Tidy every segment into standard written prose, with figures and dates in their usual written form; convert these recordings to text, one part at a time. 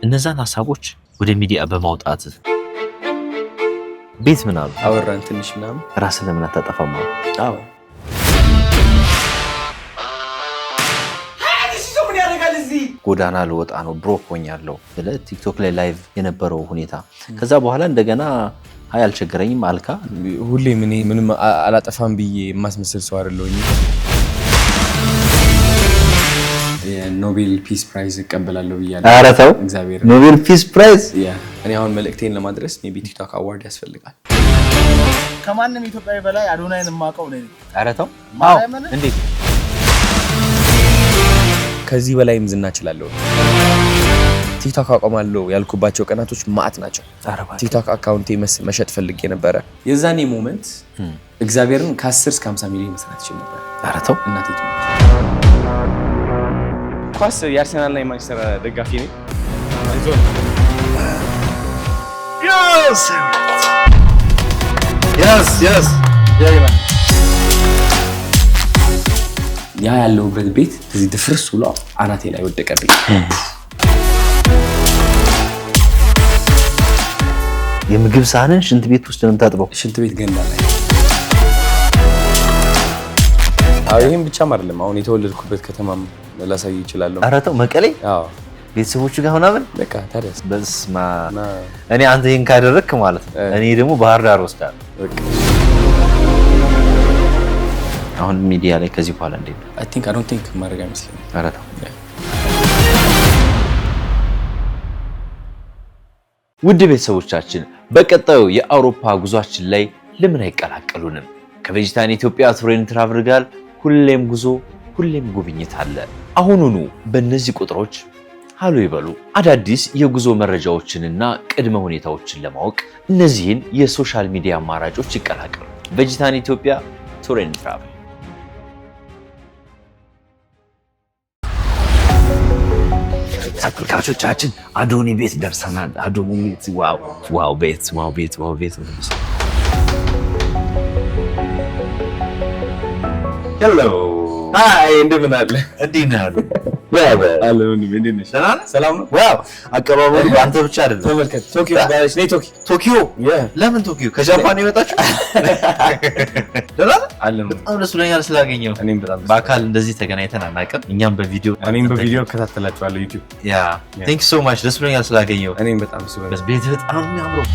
እነዛን ሐሳቦች ወደ ሚዲያ በማውጣት ቤት ምን አሉ አወራን ትንሽ ምናምን ራስን ለምን አታጠፋም? አዎ ጎዳና ልወጣ ነው ብሮክ ሆኛለሁ ብለህ ቲክቶክ ላይ ላይቭ የነበረው ሁኔታ ከዛ በኋላ እንደገና አይ አልቸገረኝም አልካ። ሁሌ ምንም አላጠፋም ብዬ የማስመስል ሰው አይደለሁኝ። የኖቤል ፒስ ፕራይዝ እቀበላለሁ ብያለሁ። ኧረ ተው እግዚአብሔር ኖቤል ፒስ ፕራይዝ እኔ አሁን መልእክቴን ለማድረስ ሜቢ ቲክቶክ አዋርድ ያስፈልጋል። ከማንም ኢትዮጵያዊ በላይ አዶናይን የማውቀው ነኝ። ኧረ ተው አዎ እንዴት ከዚህ በላይም ዝና እችላለሁ። ቲክቶክ አቆማለሁ ያልኩባቸው ቀናቶች ማአት ናቸው። ቲክቶክ አካውንቴ መሸጥ ፈልጌ ነበረ። የዛኔ ሞመንት እግዚአብሔርን ከ10 እስከ 50 ሚሊዮን መስራት ይችላል ነበር። ኧረ ተው እናቴ ኳስ የአርሰናልና የማንቸስተር ደጋፊ ነኝ። yes ያ ያለውበት ቤት እዚህ ድፍርስ ብሎ አናቴ ላይ ወደቀብኝ። የምግብ ሳህንን ሽንት ቤት ውስጥ ነው የምታጥበው? ሽንት ቤት ገንዳ ላይ። አዎ ይሄን ብቻም አይደለም አሁን የተወለድኩበት ከተማም ላሳይ ይችላልው። ኧረ ተው መቀሌ? አዎ ቤተሰቦቹ ጋር ሆናምን? በቃ ታዲያስ በስማ እኔ አንተ ይሄን ካደረክ ማለት ነው እኔ ደግሞ ባህር ዳር ወስዳለሁ። አሁን ሚዲያ ላይ ከዚህ በኋላ እንዴት ነው? I don't think ማድረግ አይመስለኝም። ኧረ ተው ውድ ቤተሰቦቻችን በቀጣዩ የአውሮፓ ጉዟችን ላይ ለምን አይቀላቀሉንም? ከቬጂታን ኢትዮጵያ ቱሬን ትራቭል ጋር ሁሌም ጉዞ ሁሌም ጉብኝት አለ። አሁኑኑ በእነዚህ ቁጥሮች ሃሎ ይበሉ። አዳዲስ የጉዞ መረጃዎችንና ቅድመ ሁኔታዎችን ለማወቅ እነዚህን የሶሻል ሚዲያ አማራጮች ይቀላቀሉ። ቬጂታን ኢትዮጵያ ቱሬን ትራቭል። ተመልካቾቻችን አዶኒ ቤት ደርሰናል። አዶኒ ቤት ዋው ቤት ሄሎ አይ እንደምን አለ እንዴት ነህ? አለሁኝ። እንዴት ነሽ? ሰላም ነው? ዋው አቀባበሉ አንተ ብቻ አይደለም። ተመልከት ቶኪዮ ጋርሽ ነይ። ቶኪዮ ለምን ቶኪዮ? ከጃፓን የመጣችሁ? ደላላ አለም በጣም ደስ ብሎኛል ስላገኘው። እኔም በጣም በአካል እንደዚህ ተገናኝተን አናውቅም። እኛም በቪዲዮ እከታተላችኋለሁ ዩቲዩብ። ቴንክ ሶ ማች ደስ ብሎኛል ስላገኘው። እኔም በጣም ደስ ብሎኛል። ቤት በጣም የሚያምረው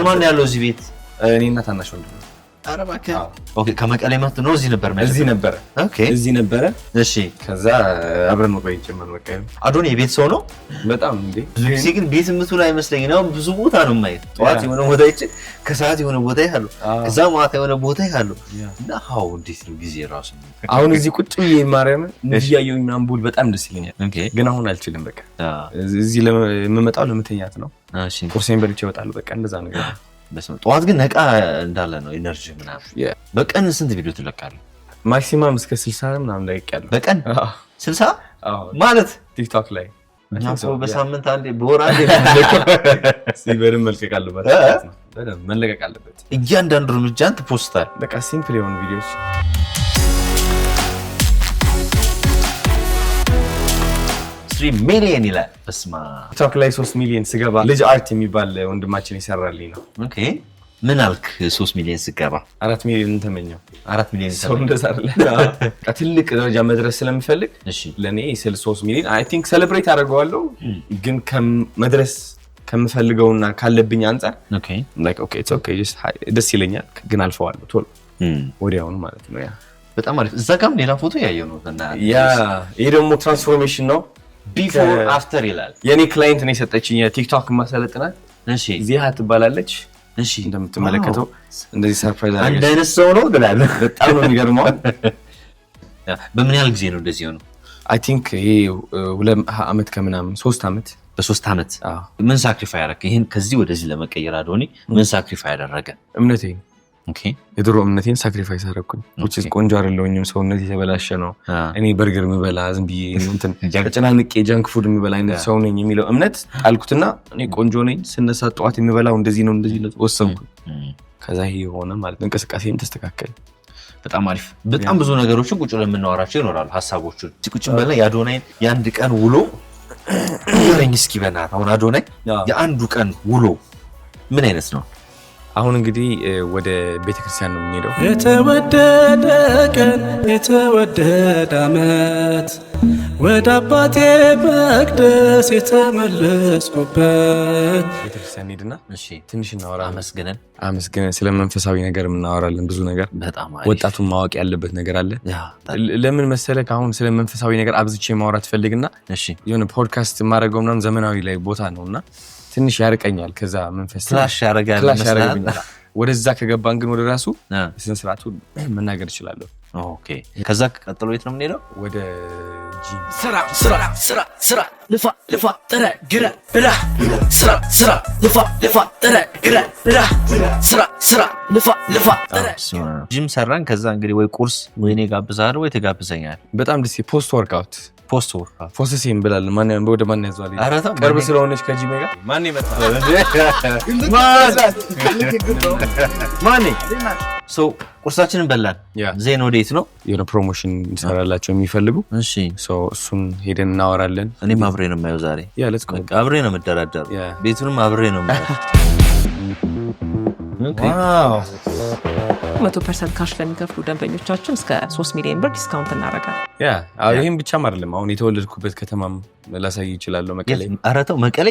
ማን ያለው እዚህ ቤት? እኔና ታናሽ ወንድም። ኧረ እባክህ ኦኬ። ከመቀሌ መጥቶ ነው እዚህ ነበር ማለት? እዚህ ነበረ። እሺ ከዛ አብረን መቆየት ጀመርን። በቃ አዶኒ የቤት ሰው ነው በጣም እንዴ። ብዙ ጊዜ ግን ቤት የምትውል አይመስለኝም ነው። ብዙ ቦታ ነው የማየው። ጠዋት የሆነ ቦታ ይጭ፣ ከሰዓት የሆነ ቦታ ይሃሉ፣ ከዛ ማታ የሆነ ቦታ ይሃሉ እና ሃው እንዴት ነው ጊዜ ራሱ። አሁን እዚህ ቁጭ ብዬ ማርያምን እዚህ ያየሁኝ ምናምን ብውል በጣም ደስ ይለኛል። ግን አሁን አልችልም። በቃ እዚህ ለምመጣው ለመተኛት ነው። እሺ ቁርሴን በልቼ እወጣለሁ። በቃ እንደዛ ነገር ነው። ጠዋት ግን ነቃ እንዳለ ነው ኢነርጂ ምናምን። በቀን ስንት ቪዲዮ ትለቃለህ? ማክሲማም እስከ 60 ምናምን ለቅቄያለሁ። በቀን 60 ማለት ቲክቶክ ላይ እኛ ሰው በሳምንት አንዴ በወር አንዴ ሲበርም መልቀቅ አለበት። በደንብ መለቀቅ አለበት። እያንዳንዱ እርምጃን ትፖስታል። በቃ ሲምፕል የሆኑ ቪዲዮዎች 3 ሚሊዮን ይላል። በስማ ቲክቶክ ላይ 3 ሚሊዮን ስገባ ልጅ አርት የሚባል ወንድማችን ይሰራልኝ ነው። ኦኬ ምን አልክ? 3 ሚሊዮን ስገባ 4 ሚሊዮን ተመኘው። 4 ሚሊዮን ሰው እንደዛ አይደለ? ትልቅ ደረጃ መድረስ ስለምፈልግ ለኔ 3 ሚሊዮን አይ ቲንክ ሴሌብሬት አደርገዋለሁ። ግን ከመድረስ ከምፈልገውና ካለብኝ አንፃር ደስ ይለኛል። ግን አልፈዋለሁ ቶሎ ወዲያውኑ ማለት ነው። በጣም አሪፍ። እዛ ጋርም ሌላ ፎቶ ያየው ነው እና ይሄ ደግሞ ትራንስፎርሜሽን ነው። ቢፎር አፍተር ይላል። የኔ ክላይንት ነው የሰጠችኝ የቲክቶክ ማሰለጥናት። እሺ ዚያ ትባላለች። እሺ እንደምትመለከተው እንደዚህ ሰርፕራይዝ አድርገሽ አንድ አይነት ሰው ነው ብላል። በጣም ነው የሚገርመው። በምን ያህል ጊዜ ነው እንደዚህ ሆነው? አይ ቲንክ ይሄ 2 ዓመት ከምናምን 3 ዓመት። በ3 ዓመት ምን ሳክሪፋይ ያደረገ? ይሄን ከዚህ ወደዚህ ለመቀየር አዶኒ ምን ሳክሪፋይ ያደረገ? እምነቴ ኦኬ የድሮ እምነቴን ሳክሪፋይስ አደረኩኝ which is ቆንጆ አይደለሁኝም ሰውነቴ የተበላሸ ነው እኔ በርገር ምበላ ዝም ብዬ እንትን ተጨናንቄ ጃንክ ፉድ ምበላ አይነት ሰው ነኝ የሚለው እምነት ጣልኩትና እኔ ቆንጆ ነኝ ስነሳ ጠዋት የምበላው እንደዚህ ነው ወሰንኩ ከዛ ይሄ ሆነ ማለት እንቅስቃሴም ተስተካከለ በጣም አሪፍ በጣም ብዙ ነገሮችን ቁጭ ለምናወራቸው ይኖራሉ ሐሳቦችን ቁጭ በላ ያዶናይ የአንድ ቀን ውሎ ይረኝ እስኪ በእናትህ አሁን አዶናይ የአንዱ ቀን ውሎ ምን አይነት ነው አሁን እንግዲህ ወደ ቤተክርስቲያን ነው የምንሄደው የተወደደ ቀን የተወደደ ዓመት ወደ አባቴ መቅደስ የተመለስኩበት ቤተክርስቲያን ሄድና እሺ ትንሽ እናወራለን አመስግነን ስለ መንፈሳዊ ነገር እናወራለን ብዙ ነገር በጣም አሪፍ ወጣቱን ማወቅ ያለበት ነገር አለ ለምን መሰለህ አሁን ስለ መንፈሳዊ ነገር አብዝቼ ማውራት ፈልግና እሺ የሆነ ፖድካስት ማድረገው ምናምን ዘመናዊ ላይ ቦታ ነውና ትንሽ ያርቀኛል ከዛ መንፈስ ክላሽ ያረጋል መስላል ወደዛ ከገባን ግን ወደ ራሱ ስነ ስርዓቱ መናገር ይችላል ኦኬ ከዛ ቀጥሎ የት ነው የምንሄደው ወደ ጂም ስራ ልፋ ጥረ ግረ ብላ ስራ ልፋ ጥረ ግረ ብላ ስራ ልፋ ጥረ ጂም ሰራን ከዛ እንግዲህ ወይ ቁርስ ወይ እኔ ጋብዛለሁ ወይ ተጋብዘኛል በጣም ደስ ፖስት ወርክአውት ፎስሲም ብላል ማን ወደ ማን ያዟል ቅርብ ስለሆነች ከጂም ጋር ማን ይመጣል ማን ሶ ቁርሳችንን በላን ዜን ወዴት ነው የሆነ ፕሮሞሽን እንሰራላቸው የሚፈልጉ እሺ ሶ እሱን ሄደን እናወራለን እኔም አብሬ ነው የማየው ዛሬ ሌትስ ጎ አብሬ ነው የምደራደር ቤቱንም አብሬ ነው የማየው ዋው 100% ካሽ ለሚከፍሉ ደንበኞቻችን እስከ 3 ሚሊዮን ብር ዲስካውንት እናደርጋለን ይሄን ብቻም አይደለም አሁን የተወለድኩበት ከተማም ላሳይ ይችላል መቀሌ አረተው መቀሌ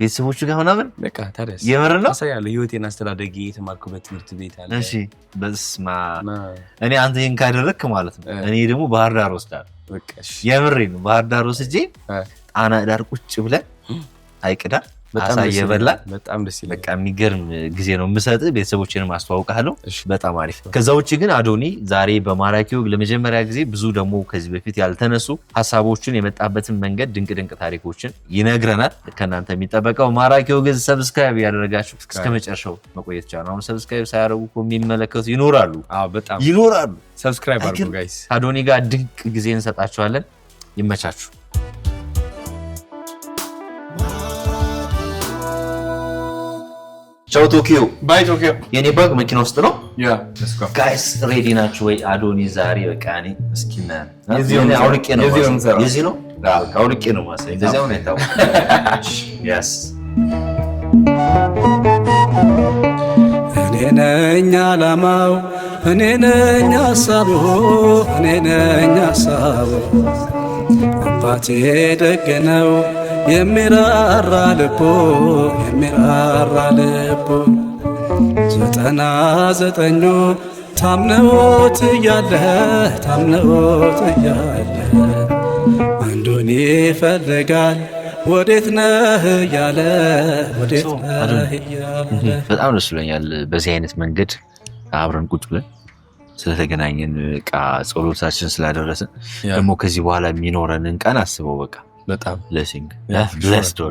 ቤተሰቦቹ ጋር ሆነን በቃ ታዲያስ የምር ነው አሳያለሁ ህይወቴን አስተዳደጊ የተማርኩበት ትምህርት ቤት አለ እሺ በስማ እኔ አንተ ይሄን ካደረክ ማለት ነው እኔ ደግሞ ባህር ዳር ወስዳለሁ በቃ እሺ የምር ነው ባህር ዳር ወስጄ ጣና ዳር ቁጭ ብለን አይቅዳ አሳየበላ በጣም ደስ ይላል በቃ የሚገርም ጊዜ ነው የምሰጥ ቤተሰቦቼንም አስተዋውቃለሁ በጣም አሪፍ ከዛ ውጪ ግን አዶኒ ዛሬ በማራኪው ለመጀመሪያ ጊዜ ብዙ ደግሞ ከዚህ በፊት ያልተነሱ ሐሳቦችን የመጣበትን መንገድ ድንቅ ታሪኮችን ይነግረናል ከናንተ የሚጠበቀው ማራኪው ግን ሰብስክራይብ ያደረጋችሁ እስከ መጨረሻው መቆየት ይቻላል አሁን ሰብስክራይብ ሳያደርጉ የሚመለከቱ ይኖራሉ በጣም ይኖራሉ ሰብስክራይብ አድርጉ ጋይስ አዶኒ ጋር ድንቅ ጊዜ እንሰጣችኋለን ይመቻችሁ ቻው ቶኪዮ ባይ ቶኪዮ የኔ ባግ መኪና ውስጥ ነው let's go ጋይስ ሬዲ ናችሁ ወይ አዶኒ ዛሬ በቃ እኔ እስኪና የዚህ ነው አውልቄ ነው ማሳይ እንደዚህ ነው የታው yes እኔ ነኝ ዓላማው እኔ ነኝ ሐሳቡ እኔ ነኝ ሐሳቡ አባቴ ደግ ነው የሚራራ ልቦ 99 ታምነውት እያለ አንዱን ይፈልጋል ወዴት ነህ እያለ በጣም ደስ ብሎኛል በዚህ አይነት መንገድ አብረን ቁጭ ብለን ስለተገናኘን ቃ ጸሎታችን ስላደረሰን ደግሞ ከዚህ በኋላ የሚኖረንን ቀን አስበው በቃ በጣም ብሌሲንግ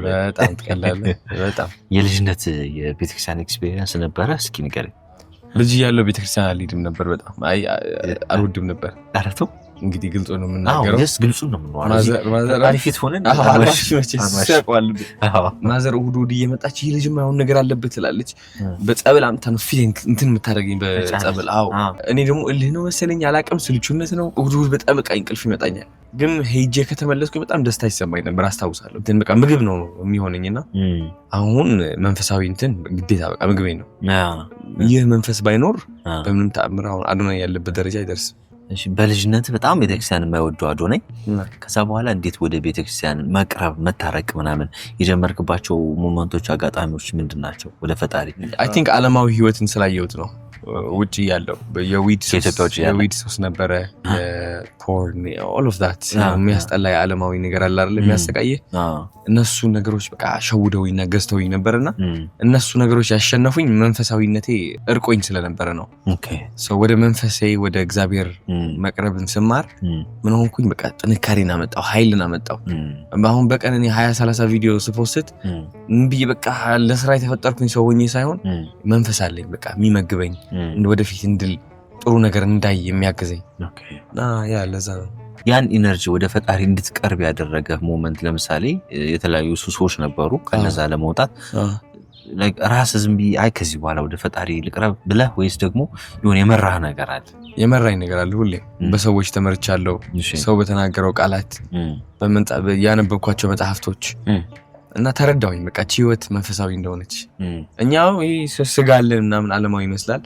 በጣም ተቀላለ በጣም የልጅነት የቤተክርስቲያን ኤክስፒሪየንስ ነበረ እስኪ ንገረኝ ልጅ ያለው ቤተክርስቲያን አልሄድም ነበር በጣም አልወድም ነበር አረቶ እንግዲህ ግልጽ ነው የምናገረው ግልጽ ነው የምናገረው አሪፊት ሆነን ማዘር እሑድ እየመጣች ይህ ልጅ ማይሆን ነገር አለበት ትላለች በጸበል አምታ ነው ፊቴን እንትን የምታደርገኝ በጸበል እኔ ደግሞ እልህ ነው መሰለኝ አላውቅም ስልቹነት ነው እሑድ በጣም በቃ እንቅልፍ ይመጣኛል ግን ሄጄ ከተመለስኩኝ በጣም ደስታ ይሰማኝ ነበር አስታውሳለሁ እንትን በቃ ምግብ ነው የሚሆነኝና አሁን መንፈሳዊ እንትን ግዴታ በቃ ምግቤ ነው ይህ መንፈስ ባይኖር በምንም ተአምር አሁን አዶናይ ያለበት ደረጃ አይደርስም እሺ በልጅነት በጣም ቤተክርስቲያን የማይወደው አዶናይ ከዛ በኋላ እንዴት ወደ ቤተክርስቲያን መቅረብ መታረቅ ምናምን የጀመርክባቸው ሞመንቶች አጋጣሚዎች ምንድናቸው ወደ ፈጣሪ አይ ቲንክ ዓለማዊ ህይወትን ስላየሁት ነው ውጪ ያለው የዊድ ሶስ ነበረ ፖርን all of that የሚያስጠላ የዓለማዊ ነገር አለ አይደል የሚያሰቃየ እነሱ ነገሮች በቃ ሸውደውኝና ገዝተውኝ ነበርና እነሱ ነገሮች ያሸነፉኝ መንፈሳዊነቴ እርቆኝ ስለነበረ ነው ወደ መንፈሴ ወደ እግዚአብሔር መቅረብን ስማር ምን ሆንኩኝ በቃ ጥንካሬን አመጣው ኃይልን አመጣው አሁን በቀን እኔ 20-30 ቪዲዮ ስፖስት እንብዬ በቃ ለስራ የተፈጠርኩኝ ሰው ሆኜ ሳይሆን መንፈስ አለኝ በቃ የሚመግበኝ ወደፊት እንድል ጥሩ ነገር እንዳይ የሚያግዘኝ ያ ለዛ ነው። ያን ኢነርጂ ወደ ፈጣሪ እንድትቀርብ ያደረገ ሞመንት ለምሳሌ የተለያዩ ሱሶች ነበሩ ከነዛ ለመውጣት ራስ ዝም ብዬ አይ ከዚህ በኋላ ወደ ፈጣሪ ልቅረብ ብለህ ወይስ ደግሞ የሆነ የመራህ ነገር አለ? የመራኝ ነገር አለ። ሁሌ በሰዎች ተመርቻለሁ። ሰው በተናገረው ቃላት ያነበብኳቸው መጽሐፍቶች እና ተረዳሁኝ በቃ ህይወት መንፈሳዊ እንደሆነች። እኛው ይሄ ስጋ አለን ምናምን ዓለማዊ ይመስላል፣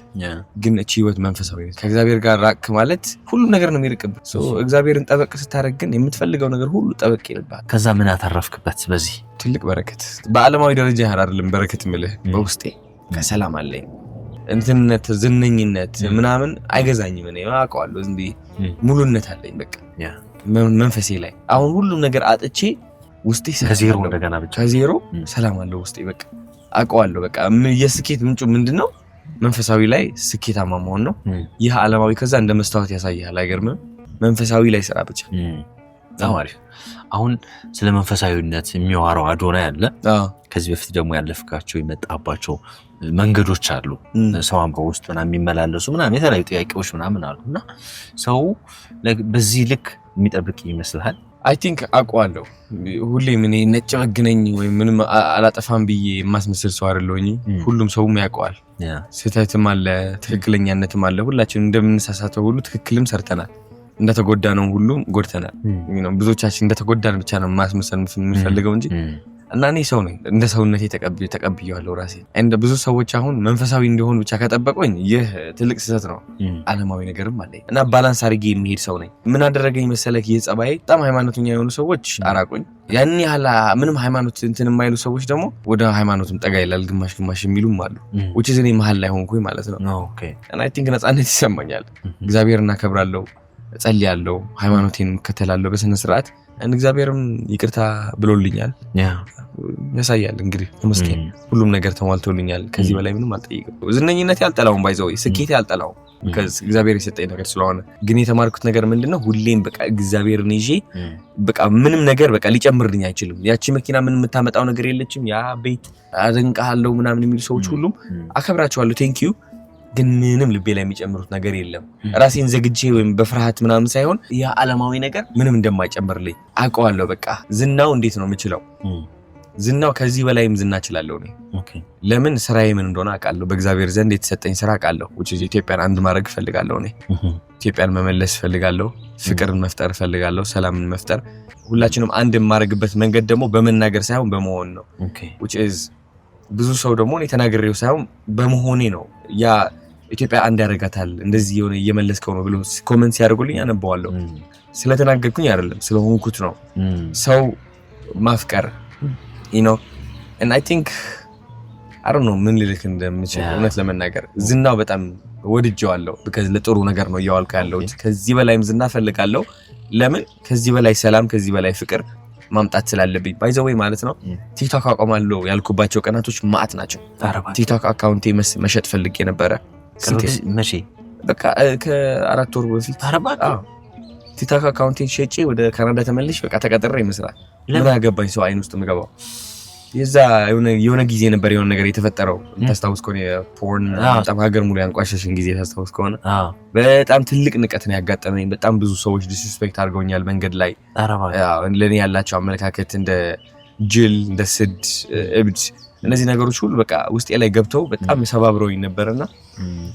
ግን እቺ ህይወት መንፈሳዊ ነች። ከእግዚአብሔር ጋር ራቅ ማለት ሁሉ ነገር ነው የሚርቅብህ። እግዚአብሔርን ጠበቅ ስታደርግ ግን የምትፈልገው ነገር ሁሉ ጠበቅ ይልብሃል። ከዛ ምን አተረፍክበት? በዚህ ትልቅ በረከት በዓለማዊ ደረጃ አይደለም በረከት ምልህ በውስጤ ከሰላም አለኝ። እንትነት ዝነኝነት ምናምን አይገዛኝም። እኔ አውቀዋለሁ ዝም ብዬ ሙሉነት አለኝ በቃ መንፈሴ ላይ። አሁን ሁሉም ነገር አጥቼ ውስጤ ከዜሮ እንደገና ብቻ ከዜሮ ሰላም አለው ውስጤ በቃ አውቀዋለሁ። በቃ የስኬት ምንጩ ምንድነው? መንፈሳዊ ላይ ስኬታማ መሆን ነው። ይህ ዓለማዊ ከዛ እንደ መስታወት ያሳያል። አይገርምም? መንፈሳዊ ላይ ስራ ብቻ። አሪፍ። አሁን ስለ መንፈሳዊነት የሚያወራው አዶናይ አለ። ከዚህ በፊት ደግሞ ያለፍካቸው የመጣባቸው መንገዶች አሉ። ሰውን በውስጥ ምናምን የሚመላለሱ ምናምን የተለያዩ ጥያቄዎች ምናምን አሉና ሰው በዚህ ልክ የሚጠብቅ ይመስልሃል? አይ ቲንክ አውቀዋለሁ። ሁሌም እኔ ነጭ በግነኝ ወይ ምንም አላጠፋም ብዬ የማስመስል ሰው አይደለሁኝ። ሁሉም ሰውም ያውቀዋል። ስህተትም አለ፣ ትክክለኛነትም አለ። ሁላችንም እንደምንሳሳተው ሁሉ ትክክልም ሰርተናል። እንደተጎዳነው ሁሉም ጎድተናል። ብዙዎቻችን እንደተጎዳን ብቻ ነው ማስመሰል የምንፈልገው እንጂ እና እኔ ሰው ነኝ። እንደ ሰውነቴ ተቀብያለሁ ራሴ። እንደ ብዙ ሰዎች አሁን መንፈሳዊ እንደሆኑ ብቻ ከጠበቁኝ ይህ ትልቅ ስህተት ነው። ዓለማዊ ነገርም አለኝ እና ባላንስ አድርጌ የሚሄድ ሰው ነኝ። ምን አደረገኝ መሰለክ? ይህ ጸባይ በጣም ሃይማኖተኛ የሆኑ ሰዎች አራቁኝ። ያን ያህል ምንም ሃይማኖት እንትን የማይሉ ሰዎች ደግሞ ወደ ሃይማኖትም ጠጋ ይላል። ግማሽ ግማሽ የሚሉም አሉ። which is እኔ መሀል ላይ ሆንኩኝ ማለት ነው። እና አይ ቲንክ ነፃነት ይሰማኛል። እግዚአብሔርን አከብራለሁ፣ እጸልያለሁ፣ ሃይማኖቴን እከተላለሁ በስነ ስርዓት። እግዚአብሔርም ይቅርታ ብሎልኛል። ያሳያል እንግዲህ ተመስገን። ሁሉም ነገር ተሟልቶልኛል። ከዚህ በላይ ምንም አልጠይቅም። ዝነኝነት ያልጠላውም ባይዘው ስኬት ያልጠላውም እግዚአብሔር የሰጠኝ ነገር ስለሆነ። ግን የተማርኩት ነገር ምንድነው? ሁሌም በቃ እግዚአብሔርን ይዤ በቃ ምንም ነገር በቃ ሊጨምርልኝ አይችልም። ያቺ መኪና ምን የምታመጣው ነገር የለችም። ያ ቤት አደንቃለሁ ምናምን የሚሉ ሰዎች ሁሉም አከብራቸዋለሁ፣ ቴንክ ዩ። ግን ምንም ልቤ ላይ የሚጨምሩት ነገር የለም። ራሴን ዘግቼ ወይም በፍርሃት ምናምን ሳይሆን ያ ዓለማዊ ነገር ምንም እንደማይጨምርልኝ አውቀዋለሁ። በቃ ዝናው እንዴት ነው የምችለው? ዝናው ከዚህ በላይም ዝና እችላለሁ እኔ። ለምን? ስራዬ ምን እንደሆነ አውቃለሁ። በእግዚአብሔር ዘንድ የተሰጠኝ ስራ አውቃለሁ። ኢትዮጵያን አንድ ማድረግ እፈልጋለሁ እኔ። ኢትዮጵያን መመለስ እፈልጋለሁ። ፍቅርን መፍጠር እፈልጋለሁ። ሰላምን መፍጠር። ሁላችንም አንድ የማደርግበት መንገድ ደግሞ በመናገር ሳይሆን በመሆን ነው። which is ብዙ ሰው ደግሞ እኔ ተናግሬው ሳይሆን በመሆኔ ነው። ያ ኢትዮጵያ አንድ ያደርጋታል እንደዚህ የሆነ እየመለስከው ነው ብሎ ኮሜንት ሲያደርጉልኝ አነባዋለሁ። ስለተናገርኩኝ አይደለም ስለሆንኩት ነው። ሰው ማፍቀር and I think I don't know ምን ልልክ እንደምችል እውነት ለመናገር ዝናው በጣም ወድጄዋለሁ። because ለጥሩ ነገር ነው እያዋልኩ ያለው። ከዚህ በላይም ዝና ፈልጋለሁ። ለምን? ከዚህ በላይ ሰላም፣ ከዚህ በላይ ፍቅር ማምጣት ስላለብኝ። ባይ ዘ ወይ ማለት ነው ቲክቶክ አቆማለሁ ያልኩባቸው ቀናቶች ማአት ናቸው። ቲክቶክ አካውንቴ መሸጥ ፈልጌ ነበረ። መቼ? በቃ ከ4 ወር በፊት ቲክቶክ አካውንቴን ሸጬ ወደ ካናዳ ተመልሼ በቃ ተቀጥሬ መስራት። ምን አገባኝ ሰው አይን ውስጥ የምገባው። የዛ የሆነ ጊዜ ነበር የሆነ ነገር የተፈጠረው። ታስታውስ ከሆነ ፖርን በጣም ሀገር ሙሉ ያንቋሸሽን ጊዜ ታስታውስ ከሆነ በጣም ትልቅ ንቀት ነው ያጋጠመኝ። በጣም ብዙ ሰዎች ዲስሪስፔክት አድርገውኛል መንገድ ላይ። ለኔ ያላቸው አመለካከት እንደ ጅል፣ እንደ ስድ፣ እብድ፣ እነዚህ ነገሮች ሁሉ በቃ ውስጤ ላይ ገብተው በጣም ሰባብረውኝ ነበርና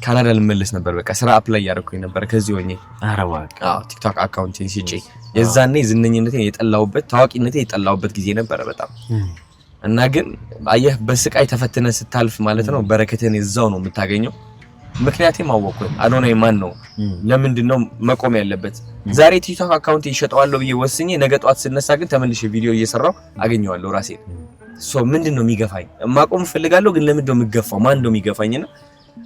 ካናዳ ልመለስ ነበር። በቃ ስራ አፕላይ ያደረኩኝ ነበር ከዚህ ሆኜ ቲክቶክ አካውንቴን ሽጬ። የዛኔ ዝነኝነቴን የጠላሁበት ታዋቂነቴን የጠላሁበት ጊዜ ነበረ በጣም። እና ግን አየህ በስቃይ ተፈትነ ስታልፍ ማለት ነው በረከትን እዛው ነው የምታገኘው። ምክንያቱም አወቅኩኝ አዶናይ ማን ነው፣ ለምንድነው መቆም ያለበት። ዛሬ ቲክቶክ አካውንት ይሸጣዋለሁ ብዬ ወስኜ ነገ ጧት ስነሳ ግን ተመልሼ ቪዲዮ እየሰራው አገኘዋለሁ ራሴን። ምንድነው የሚገፋኝ? ማቆም ፈልጋለሁ ግን ለምንድነው የምገፋው? ማን ነው የሚገፋኝና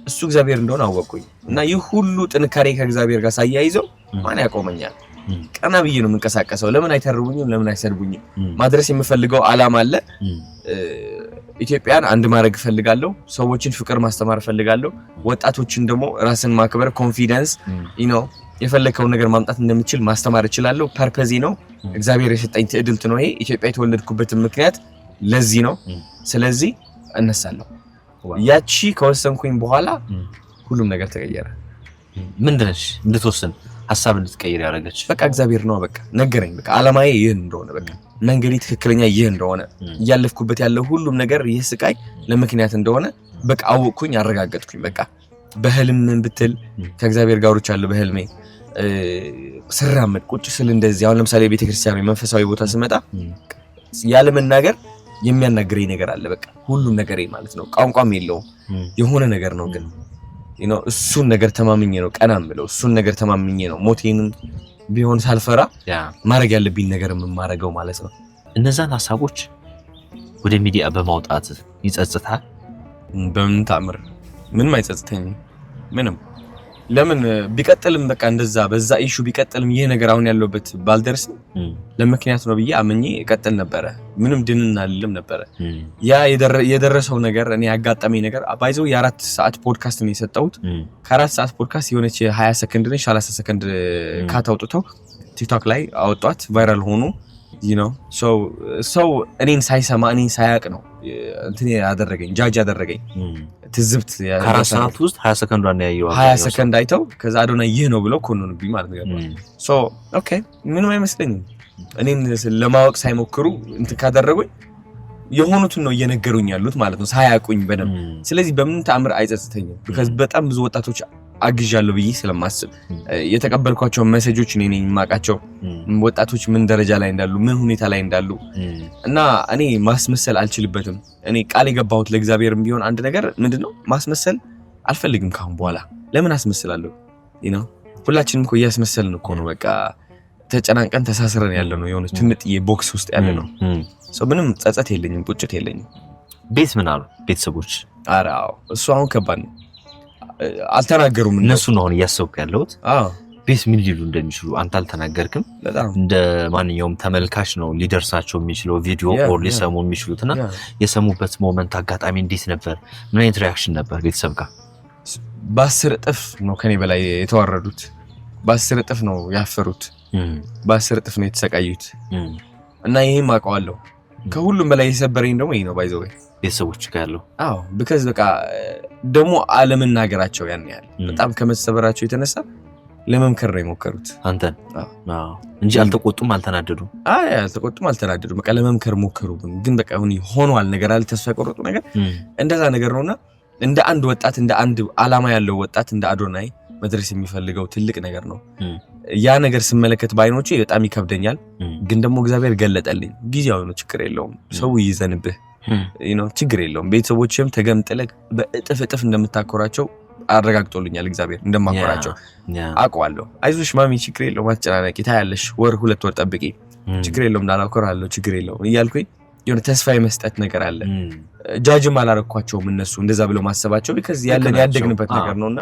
እሱ እግዚአብሔር እንደሆነ አወቅኩኝ። እና ይህ ሁሉ ጥንካሬ ከእግዚአብሔር ጋር ሳያይዘው ማን ያቆመኛል? ቀና ብዬ ነው የምንቀሳቀሰው። ለምን አይተርቡኝም? ለምን አይሰድቡኝም? ማድረስ የምፈልገው ዓላማ አለ። ኢትዮጵያን አንድ ማድረግ ፈልጋለሁ። ሰዎችን ፍቅር ማስተማር ፈልጋለሁ። ወጣቶችን ደግሞ ራስን ማክበር፣ ኮንፊደንስ የፈለከው ነገር ማምጣት እንደምችል ማስተማር እችላለሁ። ፐርፐዚ ነው። እግዚአብሔር የሰጠኝ ትዕድልት ነው ይሄ። ኢትዮጵያ የተወለድኩበት ምክንያት ለዚህ ነው። ስለዚህ እነሳለሁ። ያቺ ከወሰንኩኝ በኋላ ሁሉም ነገር ተቀየረ። ምንድነሽ እንድትወስን ሐሳብ እንድትቀይር ያደረገች? በቃ እግዚአብሔር ነው በቃ ነገረኝ። በቃ አላማዬ ይህ እንደሆነ በቃ መንገዴ ትክክለኛ ይህ እንደሆነ እያለፍኩበት ያለው ሁሉም ነገር ይህ ስቃይ ለምክንያት እንደሆነ በቃ አወቅኩኝ፣ አረጋገጥኩኝ። በቃ በህልም ብትል ከእግዚአብሔር ጋር ወርቻለሁ። በህልሜ ስራመድ ቁጭ ስል እንደዚህ አሁን ለምሳሌ ቤተክርስቲያን ወይ መንፈሳዊ ቦታ ስመጣ ያለ መናገር የሚያናግረኝ ነገር አለ። በቃ ሁሉም ነገር ማለት ነው። ቋንቋም የለውም የሆነ ነገር ነው ግን እሱን ነገር ተማምኜ ነው ቀና የምለው። እሱን ነገር ተማምኜ ነው ሞቴንም ቢሆን ሳልፈራ ማድረግ ያለብኝ ነገር የማደርገው ማለት ነው። እነዛን ሐሳቦች ወደ ሚዲያ በማውጣት ይጸጽታል? በምን ታምር ምንም አይጸጽተኝም። ምንም ለምን ቢቀጥልም በቃ እንደዛ በዛ ኢሹ ቢቀጥልም ይሄ ነገር አሁን ያለውበት ባልደርስም ለምክንያት ነው ብዬ አምኜ እቀጥል ነበረ። ምንም ድንና ልልም ነበረ። ያ የደረሰው ነገር እኔ ያጋጠመኝ ነገር ባይዘው የ4 ሰዓት ፖድካስት ነው የሰጠሁት። ከ4 ሰዓት ፖድካስት የሆነች 20 ሰከንድ ነች 30 ሰከንድ ካታውጥተው ቲክቶክ ላይ አወጧት፣ ቫይራል ሆኑ። ሰው እኔን ሳይሰማ እኔን ሳያቅ ነው እንትን ያደረገኝ ጃጅ ያደረገኝ ትዝብት። ከ4 ሰዓት ውስጥ 20 ሰከንዷን ያየው 20 ሰከንድ አይተው ከዛ አዶናይ ይህ ነው ብለው ኮንኑብኝ ማለት ነው። ኦኬ ምንም አይመስለኝም። እኔን ለማወቅ ሳይሞክሩ እንትን ካደረጉኝ የሆኑትን ነው እየነገሩኝ ያሉት ማለት ነው ሳያቁኝ በደንብ። ስለዚህ በምን ተአምር አይጸጽተኝም። because በጣም ብዙ ወጣቶች አግዣለሁ ብዬ ስለማስብ የተቀበልኳቸው ሜሴጆች እኔ ነኝ የማውቃቸው ወጣቶች ምን ደረጃ ላይ እንዳሉ ምን ሁኔታ ላይ እንዳሉ እና እኔ ማስመሰል አልችልበትም። እኔ ቃል የገባሁት ለእግዚአብሔርም ቢሆን አንድ ነገር ምንድነው ማስመሰል አልፈልግም። ካሁን በኋላ ለምን አስመስላለሁ? ሁላችንም እኮ እያስመሰልን እኮ ነው በቃ ተጨናንቀን ተሳስረን ያለ ነው የሆነ ትንጥዬ ቦክስ ውስጥ ያለ ነው። ምንም ጸጸት የለኝም፣ ቁጭት የለኝም። ቤት ምን አሉ ቤተሰቦች? ኧረ አዎ እሱ አሁን ከባድ ነው። አልተናገሩም እነሱ ነው አሁን እያሰብኩ ያለሁት። ቤት ምን ሊሉ እንደሚችሉ አንተ አልተናገርክም። እንደ ማንኛውም ተመልካች ነው ሊደርሳቸው የሚችለው ቪዲዮ ኦር ሊሰሙ የሚችሉትና የሰሙበት ሞመንት አጋጣሚ እንዴት ነበር? ምን አይነት ሪአክሽን ነበር ቤተሰብ ጋር? በ10 እጥፍ ነው ከኔ በላይ የተዋረዱት። በ10 እጥፍ ነው ያፈሩት። በ10 እጥፍ ነው የተሰቃዩት። እና ይሄም አውቀዋለሁ። ከሁሉም በላይ የሰበረኝ ደግሞ ይሄ ነው ባይዘው ቤተሰቦች ጋር ያለው። because በቃ ደግሞ አለመናገራቸው ያን ያህል በጣም ከመሰበራቸው የተነሳ ለመምከር ነው የሞከሩት አንተን እንጂ አልተቆጡም፣ አልተናደዱም። አልተቆጡም፣ አልተናደዱም። በቃ ለመምከር ሞከሩ። ግን በቃ ሆኗል ነገር አለ ተስፋ የቆረጡ ነገር እንደዛ ነገር ነውና እንደ አንድ ወጣት እንደ አንድ አላማ ያለው ወጣት እንደ አዶናይ መድረስ የሚፈልገው ትልቅ ነገር ነው። ያ ነገር ስመለከት ባይኖቼ በጣም ይከብደኛል። ግን ደግሞ እግዚአብሔር ገለጠልኝ። ጊዜያዊ ነው፣ ችግር የለውም። ሰው ይዘንብህ ችግር የለውም። ቤተሰቦችም ተገምጥለህ በእጥፍ እጥፍ እንደምታኮራቸው አረጋግጦልኛል። እግዚአብሔር እንደማኮራቸው አውቀዋለሁ። አይዞሽ ማሚ ችግር የለውም አትጨናነቂ፣ ታያለሽ፣ ወር 2 ወር ጠብቂ፣ ችግር የለውም እንዳላኮራለሁ፣ ችግር የለውም እያልኩኝ የሆነ ተስፋ የመስጠት ነገር አለ። ጃጅም አላረኳቸውም እነሱ እንደዛ ብለው ማሰባቸው because ያለን ያደግንበት ነገር ነውና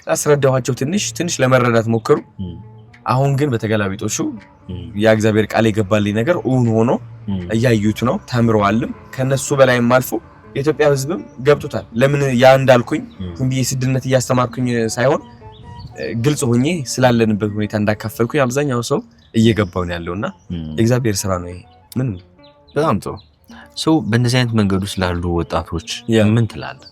አስረዳኋቸው። ትንሽ ለመረዳት ሞከሩ። አሁን ግን በተገላቢጦሹ ያ እግዚአብሔር ቃል የገባልኝ ነገር እውን ሆኖ እያዩት ነው። ተምረዋልም። ከነሱ በላይም አልፎ የኢትዮጵያ ሕዝብም ገብቶታል። ለምን ያ እንዳልኩኝ እንዴ ስድነት እያስተማርኩኝ ሳይሆን ግልጽ ሆኜ ስላለንበት ሁኔታ እንዳካፈልኩኝ አብዛኛው ሰው እየገባው ነው ያለውና የእግዚአብሔር ስራ ነው ይሄ። ምን በጣም ጥሩ። በእነዚህ አይነት መንገዶች ላሉ ወጣቶች ምን ትላለህ?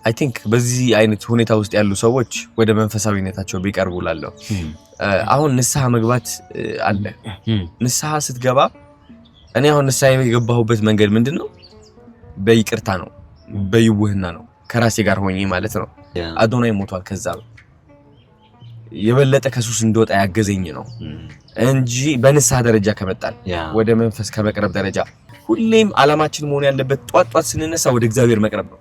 I think በዚህ አይነት ሁኔታ ውስጥ ያሉ ሰዎች ወደ መንፈሳዊነታቸው ቢቀርቡ ላለው አሁን ንስሐ መግባት አለ። ንስሐ ስትገባ እኔ አሁን ንስሐ የገባሁበት መንገድ ምንድነው? በይቅርታ ነው፣ በይውህና ነው፣ ከራሴ ጋር ሆኜ ማለት ነው። አዶናይ ሞቷል። ከዛ የበለጠ ከሱስ እንደወጣ ያገዘኝ ነው እንጂ በንስሐ ደረጃ ከመጣል ወደ መንፈስ ከመቅረብ ደረጃ ሁሌም አላማችን መሆን ያለበት ጧት ስንነሳ ወደ እግዚአብሔር መቅረብ ነው።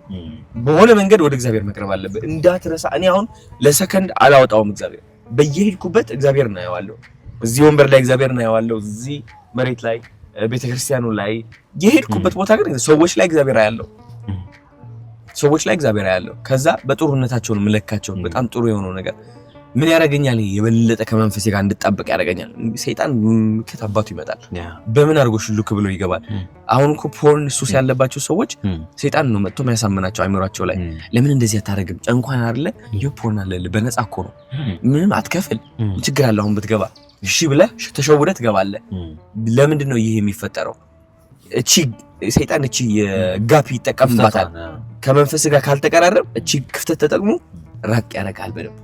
በሆነ መንገድ ወደ እግዚአብሔር መቅረብ አለበት እንዳትረሳ። እኔ አሁን ለሰከንድ አላወጣውም። እግዚአብሔር በየሄድኩበት እግዚአብሔር ነው ያዋለው። እዚህ ወንበር ላይ እግዚአብሔር ነው ያዋለው። እዚህ መሬት ላይ ቤተክርስቲያኑ ላይ የሄድኩበት ቦታ ግን ሰዎች ላይ እግዚአብሔር ያለው ሰዎች ላይ እግዚአብሔር ያለው። ከዛ በጥሩነታቸው ነው መለካቸው። በጣም ጥሩ የሆነው ነገር ምን ያረጋኛል? የበለጠ ከመንፈሴ ጋር እንድጣበቅ ያረጋኛል። ሰይጣን ከታባቱ ይመጣል። በምን አድርጎ ሽሉክ ብሎ ይገባል። አሁን እኮ ፖርን ሱስ ያለባቸው ሰዎች ሰይጣን ነው መጥቶ የሚያሳምናቸው አይምሯቸው ላይ። ለምን እንደዚህ አታረግም? ጨንኳን አይደለ የፖርን አለ በነፃ እኮ ነው፣ ምንም አትከፍል፣ ችግር አለ። አሁን ብትገባ እሺ ብለህ ተሸውደህ ትገባለህ። ለምንድን ነው ይሄ የሚፈጠረው? እቺ ሰይጣን እቺ የጋፕ ይጠቀምባታል። ከመንፈስ ጋር ካልተቀራረብ እቺ ክፍተት ተጠቅሞ ራቅ ያደርጋል በደንብ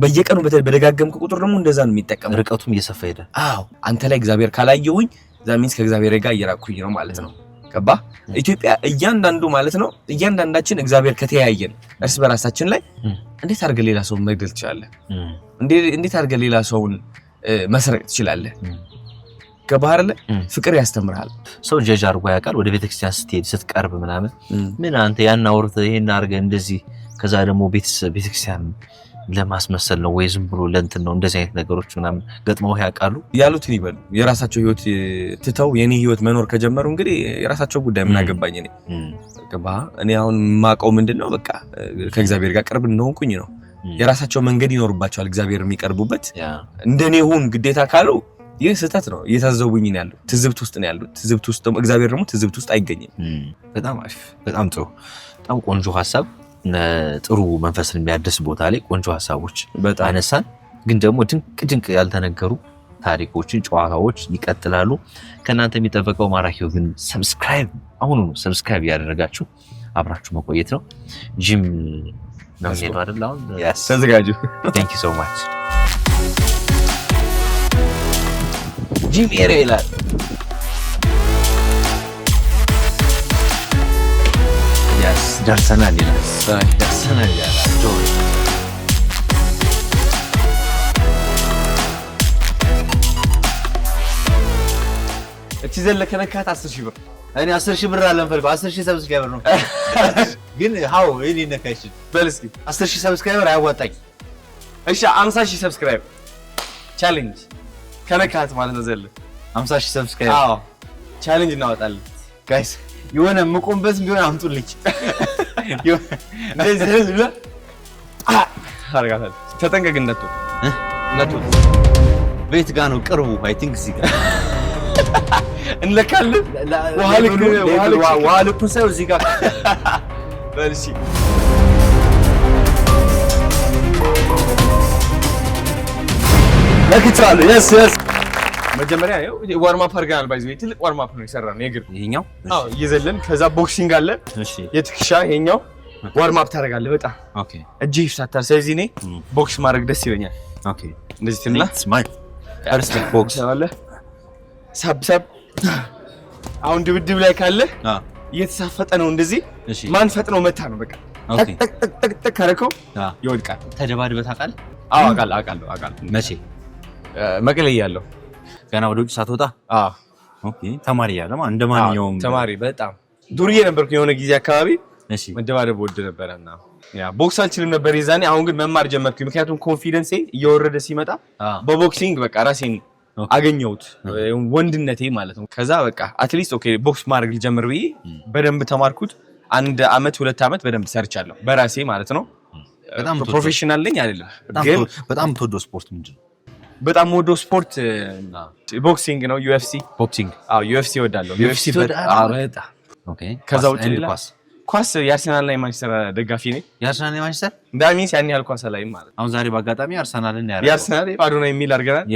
በየቀኑ በደጋገምክ ቁጥር ደግሞ እንደዛ ነው የሚጠቀም ርቀቱም እየሰፋ ሄደ አዎ አንተ ላይ እግዚአብሔር ካላየውኝ ዛሚንስ ከእግዚአብሔር ጋር እየራኩኝ ነው ማለት ነው ገባ ኢትዮጵያ እያንዳንዱ ማለት ነው እያንዳንዳችን እግዚአብሔር ከተያየን እርስ በራሳችን ላይ እንዴት አድርገህ ሌላ ሰው መግደል ትችላለህ እንዴት አድርገህ ሌላ ሰውን መስረቅ ትችላለህ ገባህ ፍቅር ያስተምራል ሰው ጀጅ አድርጎ ያውቃል ወደ ቤተክርስቲያን ስትሄድ ስትቀርብ ምናምን ምን አንተ ያን አውርተህ ይሄን አድርገህ እንደዚህ ከዛ ደግሞ ቤተክርስቲያን ለማስመሰል ነው ወይ ዝም ብሎ ለእንትን ነው እንደዚህ አይነት ነገሮች ምናምን ገጥመው ያውቃሉ ያሉትን ይበሉ የራሳቸው ህይወት ትተው የኔ ህይወት መኖር ከጀመሩ እንግዲህ የራሳቸው ጉዳይ ምን አገባኝ እኔ ገባህ እኔ አሁን ማቀው ምንድነው በቃ ከእግዚአብሔር ጋር ቅርብ እንደሆንኩኝ ነው የራሳቸው መንገድ ይኖርባቸዋል እግዚአብሔር የሚቀርቡበት እንደኔ ሆን ግዴታ ካለው ይህ ስህተት ነው እየታዘቡኝ ነው ያለው ትዝብት ውስጥ ነው ያለው ትዝብት ውስጥ እግዚአብሔር ደግሞ ትዝብት ውስጥ አይገኝም በጣም አሪፍ በጣም ጥሩ በጣም ቆንጆ ሐሳብ ጥሩ መንፈስን የሚያድስ ቦታ ላይ ቆንጆ ሐሳቦች አነሳን ግን ደግሞ ድንቅ ያልተነገሩ ታሪኮችን ጨዋታዎች ይቀጥላሉ ከናንተ የሚጠበቀው ማራኪው ግን ሰብስክራይብ ያደረጋችሁ አብራችሁ መቆየት ነው ጂም ነው ነው አይደል አሁን ተዘጋጁ thank you so much ጂም ኤሪያ ይላል ደርሰናል ይላል ጆን እቺ ዘለከነካት 10000 ብር እኔ 10000 ብር አለን ፈልገው 10000 ሰብስክራይበር ነው ግን ሃው እኔ ነካሽ በልስኪ 10000 ሰብስክራይበር አያዋጣኝ እሺ 50000 ሰብስክራይበር ቻሌንጅ ከነካት ማለት ነው ዘለ 50000 ሰብስክራይበር አዎ ቻሌንጅ እናወጣለን ጋይስ የሆነ መቆምበስ ቢሆን አምጡልኝ እንደዚህ ብለ አረጋታል ተጠንቀቅ እንደቱ ቤት ጋር ነው ቅርቡ አይ ቲንክ እዚህ ጋር እንለካለን ዋልኩ ሰው እዚህ ጋር በልሲ ለክቻለሁ yes መጀመሪያ ዋርም አፕ አድርገናል ባይዘው ትልቅ ዋርም አፕ ነው የሰራነው የእግር ይሄኛው አዎ እየዘለን ከዛ ቦክሲንግ አለ እሺ የትክሻ ይሄኛው ዋርም አፕ ታደርጋለህ በጣም ኦኬ እጅ ይፍታታል ስለዚህ እኔ ቦክስ ማድረግ ደስ ይለኛል ኦኬ እንደዚህ ትንላ ስማርት ፈርስት ቦክስ አለ ሰብ አሁን ድብድብ ላይ ካለ እየተሳፈጠ ነው እንደዚህ ማን ፈጥነው መታ ነው በቃ ኦኬ ጠቅ ካረከው ይወድቃል ተደባድበህ ታውቃለህ አዎ አውቃለሁ መቼ መቀሌ ያለው ገና ወደ ውጭ ሳትወጣ ኦኬ ተማሪ ያለ ማለት እንደማንኛውም ተማሪ በጣም ዱርዬ ነበርኩ የሆነ ጊዜ አካባቢ እሺ መደባደብ ወድ ነበርና ያ ቦክስ አልችልም ነበር ይዛኔ አሁን ግን መማር ጀመርኩ ምክንያቱም ኮንፊደንሴ እየወረደ ሲመጣ በቦክሲንግ በቃ ራሴን አገኘሁት ወንድነቴ ማለት ነው ከዛ በቃ አትሊስት ኦኬ ቦክስ ማድረግ ልጀምር ብዬ በደንብ ተማርኩት 1 አመት 2 አመት በደንብ ሰርቻለሁ በራሴ ማለት ነው በጣም ፕሮፌሽናል ነኝ አይደለም በጣም ተወዶ ስፖርት ምንድነው በጣም ወዶ ስፖርት ቦክሲንግ ነው UFC ቦክሲንግ UFC ወዳለሁ UFC በጣም ኦኬ ከዛ ውጪ ኳስ የአርሰናል ላይ ማንቸስተር ደጋፊ ነኝ የአርሰናል ላይ ማንቸስተር ዳሚስ ያን ያህል ኳስ ላይ ማለት አሁን ዛሬ በአጋጣሚ አርሰናልን ያረጋው የአርሰናል ባዶና የሚል አድርገናል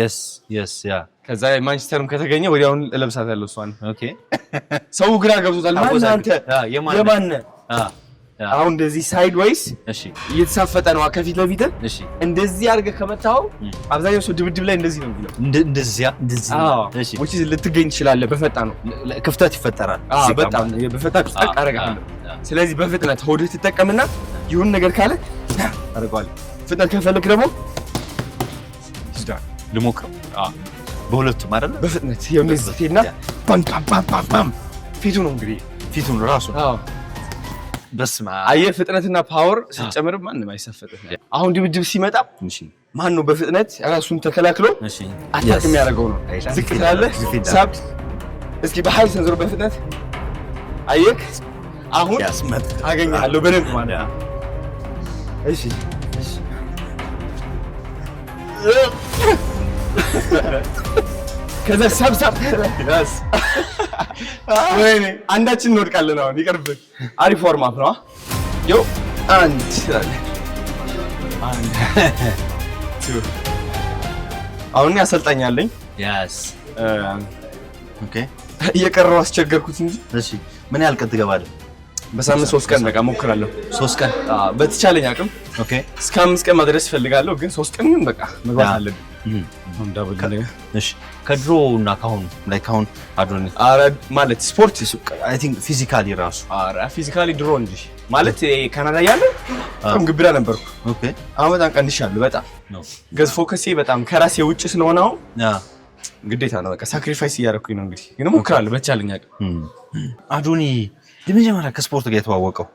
yes ያ ከዛ ማንቸስተርም ከተገኘ ወዲያውን እለብሳታለሁ እሷን ኦኬ ሰው ግራ ገብቶታል ማለት አንተ የማን አሁን እንደዚህ ሳይድ ዋይስ እሺ እየተሳፈጠ ነው ከፊት ለፊት እሺ እንደዚህ አድርገህ ከመታው አብዛኛው ሰው ድብድብ ላይ እንደዚህ ነው የሚለው እንደዚህ እሺ which is ልትገኝ ትችላለህ በፈጣን ነው ክፍተት ይፈጠራል በጣም በፈጣን አረጋለሁ ስለዚህ በፍጥነት ሆድህ ትጠቀምና ይሁን ነገር ካለ አረጋለሁ ፍጥነት ከፈለክ ደግሞ ልሞክረው በሁለቱም አይደል በፍጥነት የምዝቴና ባም ባም ባም ባም ፊቱ ነው እንግዲህ ፊቱን ራሱ በስማ አየ ፍጥነትና ፓወር ሲጨምር ማንንም አይሰፈጥም አሁን ድብድብ ሲመጣ ማን ነው በፍጥነት ራሱን ተከላክሎ አታክ የሚያደርገው ነው ዝቅ ያለ ሳብ እስኪ በኃይል ሰንዝሮ በፍጥነት አየክ አሁን አገኛለሁ በደንብ ማለት ነው እሺ ከዛ ሳብ ያስ ወይኔ አንዳችን እንወድቃለን አሁን ይቀርብህ አሪፍ ፎርም አፍ ነው ዮ አንድ አሁን ያሰልጣኛለኝ ያስ ኦኬ እየቀረው አስቸገርኩት እንጂ እሺ ምን ያህል ቀን ትገባለህ በሳምንት 3 ቀን በቃ ሞክራለሁ። 3 ቀን በተቻለኝ አቅም ኦኬ እስከ 5 ቀን ማድረስ ፈልጋለሁ፣ ግን 3 ቀን ግን በቃ መግባት አለብኝ። እሺ ከድሮ እና ካሁን ላይ ካሁን አዶኒ ማለት ስፖርት አይ ቲንክ ፊዚካሊ ራሱ ፊዚካሊ ድሮ እንጂ ማለት ካናዳ ያለ በጣም ግብዳ ነበርኩ። ኦኬ አሁን በጣም ቀንሻለሁ። በጣም ገዝ ፎከሴ በጣም ከራሴ ውጭ ስለሆነ አሁን ግዴታ ነው በቃ ሳክሪፋይስ እያደረኩኝ ነው። እንግዲህ ግን እሞክራለሁ በተቻለኝ አቅም። አዶኒ ለመጀመሪያ ከስፖርት ጋር የተዋወቀው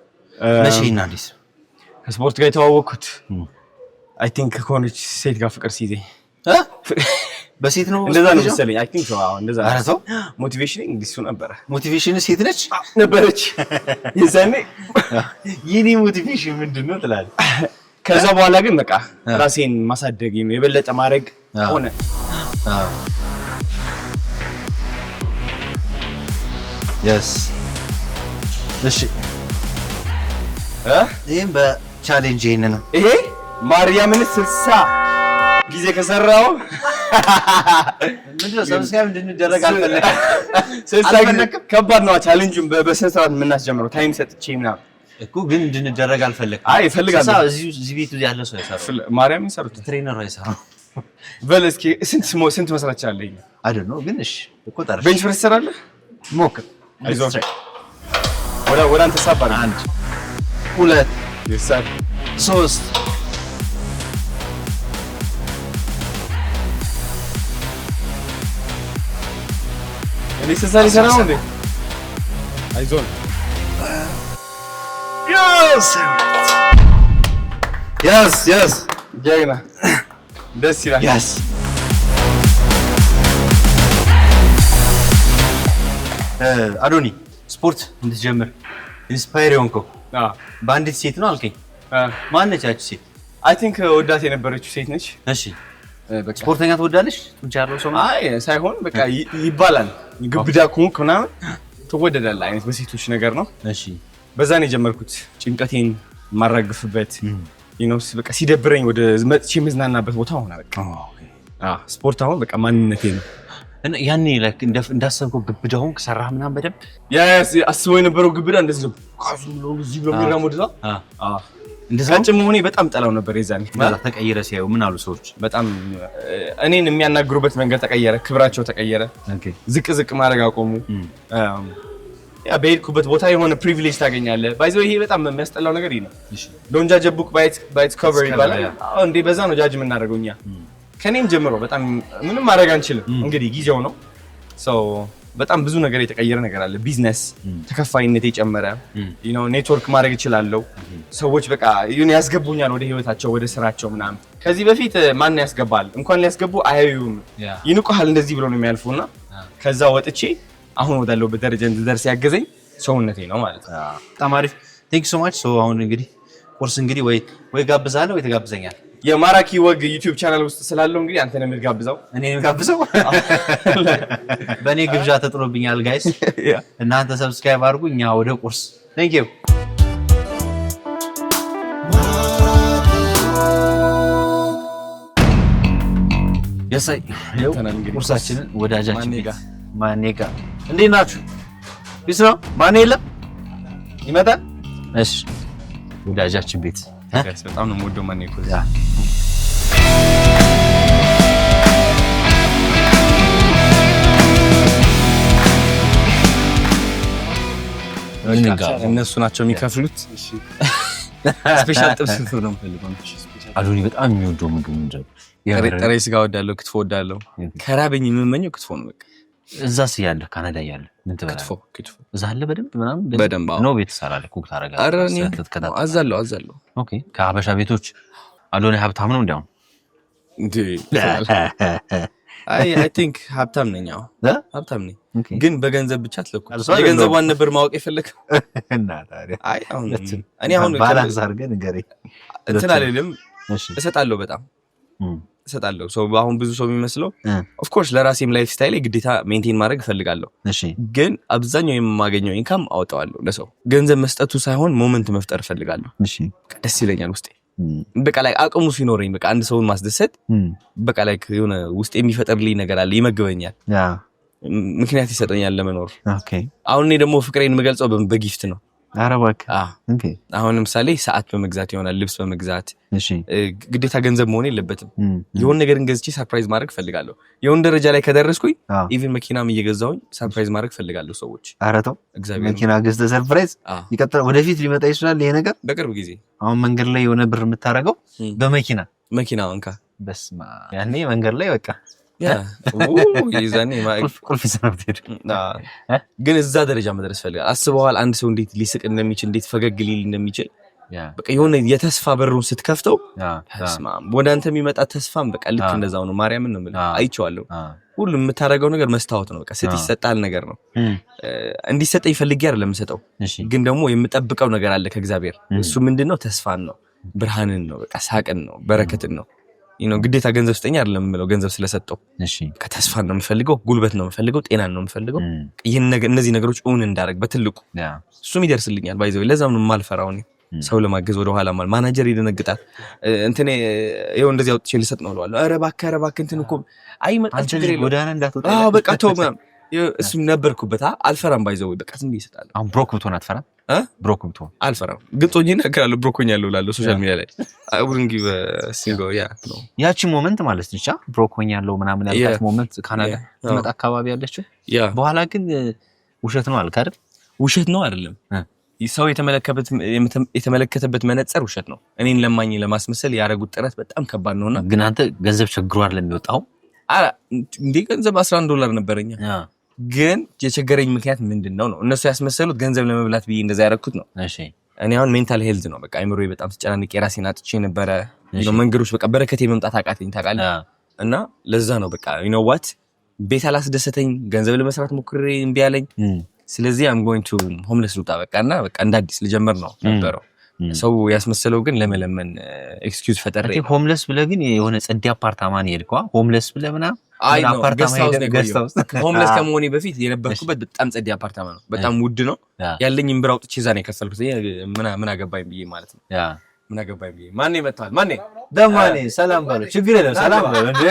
መቼ እና እንዴት? ከስፖርት ጋር የተዋወቅኩት አይ ቲንክ ከሆነች ሴት ጋር ፍቅር ሲይዘኝ በሴት ነው እንደዛ ነው መሰለኝ። አይ ቲንክ አዎ እንደዛ ኧረ ተው ሞቲቬሽን እንግዲህ እሱ ነበረ። ሞቲቬሽን ሴት ነች ነበረች የዛኔ የኔ ሞቲቬሽን ምንድነው ትላለህ? ከዛ በኋላ ግን በቃ ራሴን ማሳደግ የበለጠ ማድረግ ሆነ። yes እሺ ይሄን በቻሌንጅ ይሄን ነው ይሄ ማርያምን 60 ጊዜ ከሰራው ምንድነው ሰብስክራይብ እንድንደረግ አልፈለክም? ከባድ ነው ቻሌንጁን በስነ ስርዓት የምናስጀምረው ታይም ሰጥቼ ምናምን እኮ ግን እንድንደረግ አልፈለክም? አይ እፈልጋለሁ። እዚህ ቤት ያለ ሰው ያሰራው ማርያም ይሰሩት ትሬነር አይሰራው። በል እስኪ ስንት መስራት ይችላል? አይ ዶንት ኖ ግን እሺ እኮ ታርሽ ቤንች ፕሬስ ትሰራለህ? ሞክር። አይዞህ ወደ አንተ ሳባር 1 2 ይሳል 3 necessary ሰራው እንዴ? አይዞህ yes ጀግና ደስ ይላል። yes አዶኒ ስፖርት እንድትጀምር ኢንስፓየር የሆንከው በአንዲት ሴት ነው አልከኝ። ማን ነች ያቺ ሴት? አይ ቲንክ ወዳት የነበረችው ሴት ነች። እሺ ስፖርተኛ ትወዳለሽ? ጡንቻ ያለው ሰው ነው? አይ ሳይሆን በቃ ይባላል ግብዳ ኮንክ ምናምን ትወደዳለህ አይነት በሴቶች ነገር ነው። እሺ በዛ ነው የጀመርኩት ጭንቀቴን ማራግፍበት በቃ ሲደብረኝ ወደ መጥቼ መዝናናበት ቦታ ሆነ። በቃ ስፖርት አሁን በቃ ማንነቴ ነው። እና ያኔ ላይክ እንዳሰብከው ግብዳውን ከሰራህ ምናምን በደንብ አስበው የነበረው ግብዳ እንደዚህ ነው። ካዙ ነው እዚህ በሚራም ወደዛ እንደዛ መሆኔ በጣም ጠላው ነበር። የዛኔ ማለት ተቀየረ ሲያዩ ምን አሉ ሰዎች? በጣም እኔን የሚያናግሩበት መንገድ ተቀየረ፣ ክብራቸው ተቀየረ። ዝቅ ማድረግ አቆሙ። በሄድኩበት ቦታ የሆነ ፕሪቪሌጅ ታገኛለህ። ባይዘው ይሄ በጣም የሚያስጠላው ነገር ይሄ ነው። ዶንት ጃጅ ቡክ ባይ ኢትስ ከቨር ይባላል። አዎ እንዴ በዛ ነው ጃጅ የምናደርገው እኛ። ከኔም ጀምሮ በጣም ምንም ማድረግ አንችልም። እንግዲህ ጊዜው ነው። በጣም ብዙ ነገር የተቀየረ ነገር አለ። ቢዝነስ ተከፋይነት የጨመረ ኔትወርክ ማድረግ እችላለሁ። ሰዎች በቃ ያስገቡኛል ወደ ህይወታቸው ወደ ስራቸው ምናምን። ከዚህ በፊት ማን ያስገባል እንኳን ሊያስገቡ አያዩም፣ ይንቁሃል እንደዚህ ብሎ ነው የሚያልፉና ከዛ ወጥቼ አሁን ወዳለሁበት ደረጃ እንድደርስ ያገዘኝ ሰውነቴ ነው ማለት ነው። በጣም አሪፍ ቴንክ ዩ ሶ ማች። አሁን እንግዲህ ኮርስ እንግዲህ ወይ ጋብዛለሁ ወይ ተጋብዘኛል። የማራኪ ወግ ዩቲዩብ ቻናል ውስጥ ስላለው እንግዲህ አንተ ነህ የምትጋብዘው። እኔ ነኝ የምጋብዘው? በእኔ ግብዣ ተጥሎብኛል ጋይስ። እናንተ ሰብስክራይብ አድርጉ፣ እኛ ወደ ቁርስ። ቴንክ ዩ የሳይ ቁርሳችንን ወዳጃችን ማኔ ጋር እንዴት ናችሁ? ቢስ ነው ማኔ የለም ይመጣል። እሺ ወዳጃችን ቤት በጣም ነው የምወደው ማኔ እኮ እነሱ ናቸው የሚከፍሉት። ስፔሻል ጥብስ ፍርፍር ነው የምፈልገው። አዶኒ በጣም የሚወደው ምግብ ምንድን ነው? ጥሬ ስጋ ወዳለሁ፣ ክትፎ ወዳለሁ። ከራበኝ የምመኘው ክትፎ ነው በቃ። እዛስ ያለ ካናዳ ያለ ምን ትበላለህ? ክትፎ እዛ አለ በደንብ ምናምን በደንብ ነው። ቤት ትሰራለህ? ኩክ ታደርጋለህ? አዛለሁ። ኦኬ። ከሀበሻ ቤቶች አዶኒ ሀብታም ነው እንዲያውም እንዴ? አይ ቲንክ ሀብታም ነኝ። አዎ ሀብታም ነኝ፣ ግን በገንዘብ ብቻ አትለኩ። የገንዘቧን ነበር ማወቅ የፈለከው እና ታዲያ አይ አሁን ባላንስ አድርገህ ንገረኝ። እንትን አልልም፣ እሰጣለሁ፣ በጣም እሰጣለሁ። ሰው አሁን ብዙ ሰው የሚመስለው ኦፍ ኮርስ ለራሴም ላይፍ ስታይል ግዴታ ሜንቴን ማድረግ እፈልጋለሁ። ግን አብዛኛው የማገኘው ኢንካም አወጣዋለሁ ለሰው። ገንዘብ መስጠቱ ሳይሆን ሞመንት መፍጠር እፈልጋለሁ። ደስ ይለኛል ውስጤ። በቃ ላይ አቅሙ ሲኖረኝ በቃ አንድ ሰውን ማስደሰት በቃ ላይ የሆነ ውስጥ የሚፈጠርልኝ ነገር አለ፣ ይመግበኛል፣ ምክንያት ይሰጠኛል ለመኖር። አሁን እኔ ደግሞ ፍቅሬን የምገልጸው በጊፍት ነው። አረባክ ኦኬ አሁን ለምሳሌ ሰዓት በመግዛት ይሆናል ልብስ በመግዛት እሺ ግዴታ ገንዘብ መሆን የለበትም የሆነ ነገር እንገዝቼ ሰርፕራይዝ ማድረግ ፈልጋለሁ የሆነ ደረጃ ላይ ከደረስኩኝ ኢቭን መኪናም እየገዛሁኝ ሰርፕራይዝ ማድረግ ፈልጋለሁ ሰዎች አረተው እግዚአብሔር መኪና ገዝተህ ሰርፕራይዝ ይቀጥላል ወደፊት ሊመጣ ይችላል ይሄ ነገር በቅርብ ጊዜ አሁን መንገድ ላይ የሆነ ብር የምታረገው በመኪና እንካ በስማ ያኔ መንገድ ላይ በቃ ይዛኔ ቁልፍ ሰነብት ሄድ ግን እዛ ደረጃ መድረስ ፈልጋለሁ አስበዋል አንድ ሰው እንዴት ሊስቅ እንደሚችል እንዴት ፈገግ ሊል እንደሚችል በቃ የሆነ የተስፋ በሩን ስትከፍተው ተስማም ወደ አንተ የሚመጣ ተስፋም በቃ ልክ እንደዛው ነው ማርያምን ነው ማለት አይቼዋለሁ ሁሉም የምታረጋው ነገር መስታወት ነው በቃ ስትይሰጣል ነገር ነው እንዲሰጠኝ ፈልጌ አይደለም የምሰጠው ግን ደግሞ የምጠብቀው ነገር አለ ከእግዚአብሔር እሱ ምንድነው ተስፋን ነው ብርሃንን ነው በቃ ሳቅን ነው በረከትን ነው ግዴታ ገንዘብ ስጠኝ አይደለም የምለው ገንዘብ ስለሰጠው ከተስፋን ነው የምፈልገው ጉልበት ነው የምፈልገው ጤናን ነው የምፈልገው ይሄን ነገር እነዚህ ነገሮች እውን እንዳደረግ በትልቁ እሱም ይደርስልኛል ባይዘው ለዛም ነው የማልፈራው ሰው ለማገዝ ወደ ኋላ ማለት ማናጀር ይደነግጣል እንትን ይሄው እንደዚህ አውጥቼ ልሰጥ ነው እለዋለሁ ኧረ እባክህ እንትን እኮ አይመጣ ችግር የለም ጎዳና እንዳትወጣ በቃ ተው ምናምን እሱም ነበርኩበት አልፈራም ባይዘው በቃ ዝም ብዬ እሰጣለሁ አሁን ብሮክ ብትሆን አትፈራም ብሮክ ብትሆን አልፈራም ግጦኝ እነግራለሁ ብሮኮኛለሁ እላለሁ ሶሻል ሚዲያ ላይ I wouldn't give a single no ያቺ ሞመንት ማለት ብቻ ብሮኮኛለሁ ምናምን ያልካት ሞመንት ካናዳ መጣ አካባቢ ያለችው በኋላ ግን ውሸት ነው አልካ አይደል ውሸት ነው አይደለም ሰው የተመለከተበት መነጽር ውሸት ነው እኔን ለማኝ ለማስመሰል ያረጉት ጥረት በጣም ከባድ ነውና ግን አንተ ገንዘብ ቸግሮ አይደለም የሚወጣው እንዴ ገንዘብ $11 ነበረኛ ግን የቸገረኝ ምክንያት ምንድነው ነው እነሱ ያስመሰሉት ገንዘብ ለመብላት ብዬ እንደዛ ያረኩት ነው እሺ እኔ አሁን ሜንታል ሄልዝ ነው በቃ አይምሮዬ በጣም ተጨናንቄ ራሴን አጥቼ ነበር መንገዶች በቃ በረከቴ መምጣት አቃተኝ ታውቃለህ እና ለዛ ነው በቃ you know what ቤት አላስደሰተኝ ገንዘብ ለመስራት ሞክሬ እምቢ አለኝ ስለዚህ I'm going to homeless ልውጣ በቃና በቃ እንዳዲስ ልጀምር ነው ነበረው ሰው ያስመሰለው ግን ለመለመን ኤክስኪውዝ ፈጠረ ሆምለስ ብለህ ግን የሆነ ጸዲ አፓርታማ ነው የሄድከው ሆምለስ ብለህ ምናምን አፓርታማ ሄደህ ሆምለስ ከመሆኔ በፊት የነበርኩበት በጣም ጸዲ አፓርታማ ነው በጣም ውድ ነው ያለኝን ብር አውጥቼ እዛ ነው የከፈልኩት ምን አገባኝ ብዬ ማለት ነው ምን አገባኝ ብዬ ማን ይመጣል ማን ደማኔ ሰላም ባለ ችግር የለም ሰላም ባለ እንዴ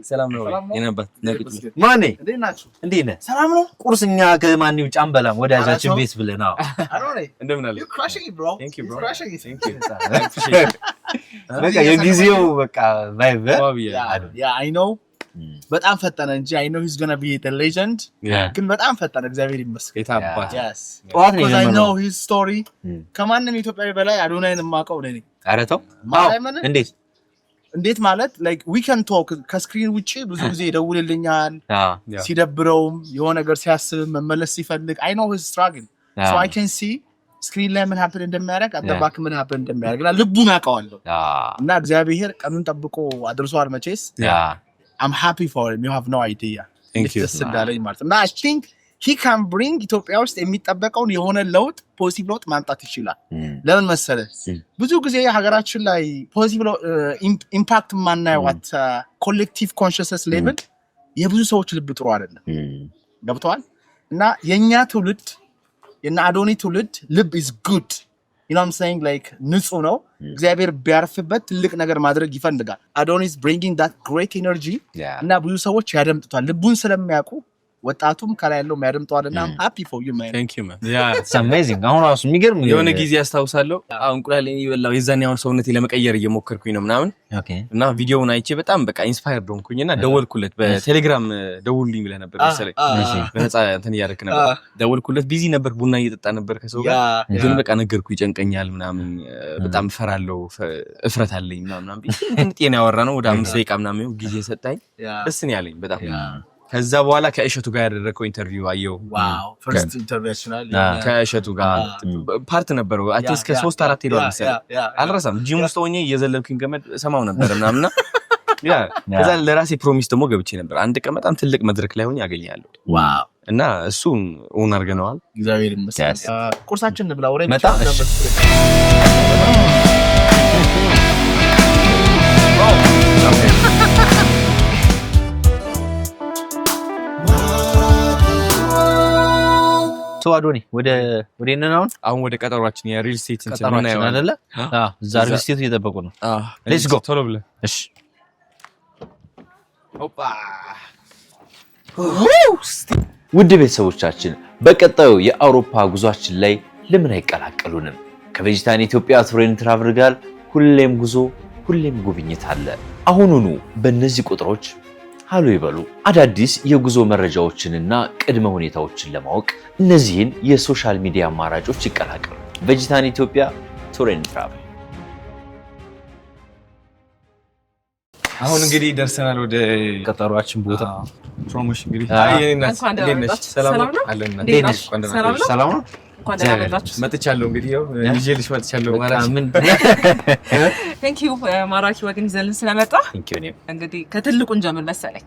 ሰላም ነው የነባት ማን እንዴ ነህ ሰላም ነው ቁርስኛ ከማን ይውጭ አንበላም ወዳጃችን ቤት ብለና እንደምን አለ you crushing it bro thank you bro crushing it thank you በቃ የጊዜው በቃ ቫይብ yeah I know በጣም ፈጠነ እንጂ I know he's going to be the legend ግን በጣም ፈጠነ እግዚአብሔር ይመስገን የታባት yes ጠዋት ነው I know his story ከማንም ኢትዮጵያዊ በላይ አዶናይን ማቀው ነኝ አረተው እንዴት ማለት like we can talk ከስክሪን ውጪ ብዙ ጊዜ ይደውልልኛል ሲደብረውም የሆነ ነገር ሲያስብ መመለስ ሲፈልግ I know his struggle so I can see ስክሪን ላይ ምን happen እንደሚያደርግ አጠባክ ምን happen እንደሚያደርግና ልቡን አውቀዋለሁ እና እግዚአብሔር ቀኑን ጠብቆ አድርሷል መቼስ I'm happy for him you have no idea thank you እና I think he can bring ኢትዮጵያ ውስጥ የሚጠበቀውን የሆነ ለውጥ ፖዚቲቭ ለውጥ ማምጣት ይችላል ለምን መሰለህ ብዙ ጊዜ ሀገራችን ላይ ፖዚቲቭ ኢምፓክት ማናየው at collective consciousness level የብዙ ሰዎች ልብ ጥሩ አይደለም ገብቷል እና የኛ ትውልድ የና አዶኒ ትውልድ ልብ is good you know what I'm saying like ንጹህ ነው እግዚአብሔር ቢያርፍበት ትልቅ ነገር ማድረግ ይፈልጋል አዶኒ is bringing that great energy እና ብዙ ሰዎች ያደምጡታል ልቡን ስለሚያውቁ ወጣቱም ከላይ ያለው የሚያደምጠዋልና I'm happy for you man thank you man yeah it's amazing አሁን ራሱ የሚገርም የሆነ ጊዜ ያስታውሳለሁ እንቁላል ይበላው የዛን ያውን ሰውነቴ ለመቀየር እየሞከርኩኝ ነው ምናምን ኦኬ እና ቪዲዮውን አይቼ በጣም በቃ ኢንስፓየርድ ሆንኩኝና ደወልኩለት በቴሌግራም ደውልልኝ ብለህ ነበር መሰለኝ በነፃ እንትን እያደረክ ነበር ደወልኩለት ቢዚ ነበር ቡና እየጠጣ ነበር ከሰው ጋር ግን በቃ ነገርኩ ይጨንቀኛል ምናምን በጣም ፈራለሁ እፍረት አለኝ ምናምን እንትን ጤና ያወራ ነው ወደ 5 ደቂቃ ምናምን ጊዜ ሰጣኝ ደስ ነው ያለኝ በጣም ከዛ በኋላ ከእሸቱ ጋር ያደረከው ኢንተርቪው አየው ዋው ፈርስት ኢንተርናሽናል ከእሸቱ ጋር ፓርት ነበረው አትሊስት ከ3-4 ሄዶ መሰለኝ አልረሳም ጂም ውስጥ ሆኜ የዘለልኩኝ ገመድ ሰማው ነበር ምናምንና ያ ከዛ ለራሴ ፕሮሚስ ደግሞ ገብቼ ነበር አንድ ቀን በጣም ትልቅ መድረክ ላይ ሆኜ ያገኛለሁ ዋው እና እሱን ኦን አድርገነዋል እግዚአብሔር ይመስገን ቁርሳችን እንብላ ወሬ መጣ አዶኒ ወደ እነናውን አሁን ወደ ቀጠሯችን የሪል ስቴት እንትን ነው አይደለ እዛ ሪል ስቴት እየጠበቁ ነው ሌትስ ጎ ቶሎ ብለህ እሺ ኦፓ ውድ ቤተሰቦቻችን በቀጣዩ የአውሮፓ ጉዟችን ላይ ለምን አይቀላቀሉንም? ከቬጂታን ኢትዮጵያ ቱር ኤንድ ትራቭል ጋር ሁሌም ጉዞ ሁሌም ጉብኝት አለ። አሁኑኑ በእነዚህ ቁጥሮች ሃሎ ይበሉ። አዳዲስ የጉዞ መረጃዎችንና ቅድመ ሁኔታዎችን ለማወቅ እነዚህን የሶሻል ሚዲያ አማራጮች ይቀላቀሉ። ቬጂታን ኢትዮጵያ ቱር ኤንድ ትራቭል። አሁን እንግዲህ ደርሰናል ወደ ቀጠሯችን ቦታ። ፕሮሞሽን እንግዲህ ሰላም ነው። መጥቻለሁ እንግዲህ ያው ልጅ መጥቻለሁ። ቴንክ ዩ ማራኪ ወግን ይዘልን ስለመጣ እንግዲህ ከትልቁን ጀምር መሰለኝ።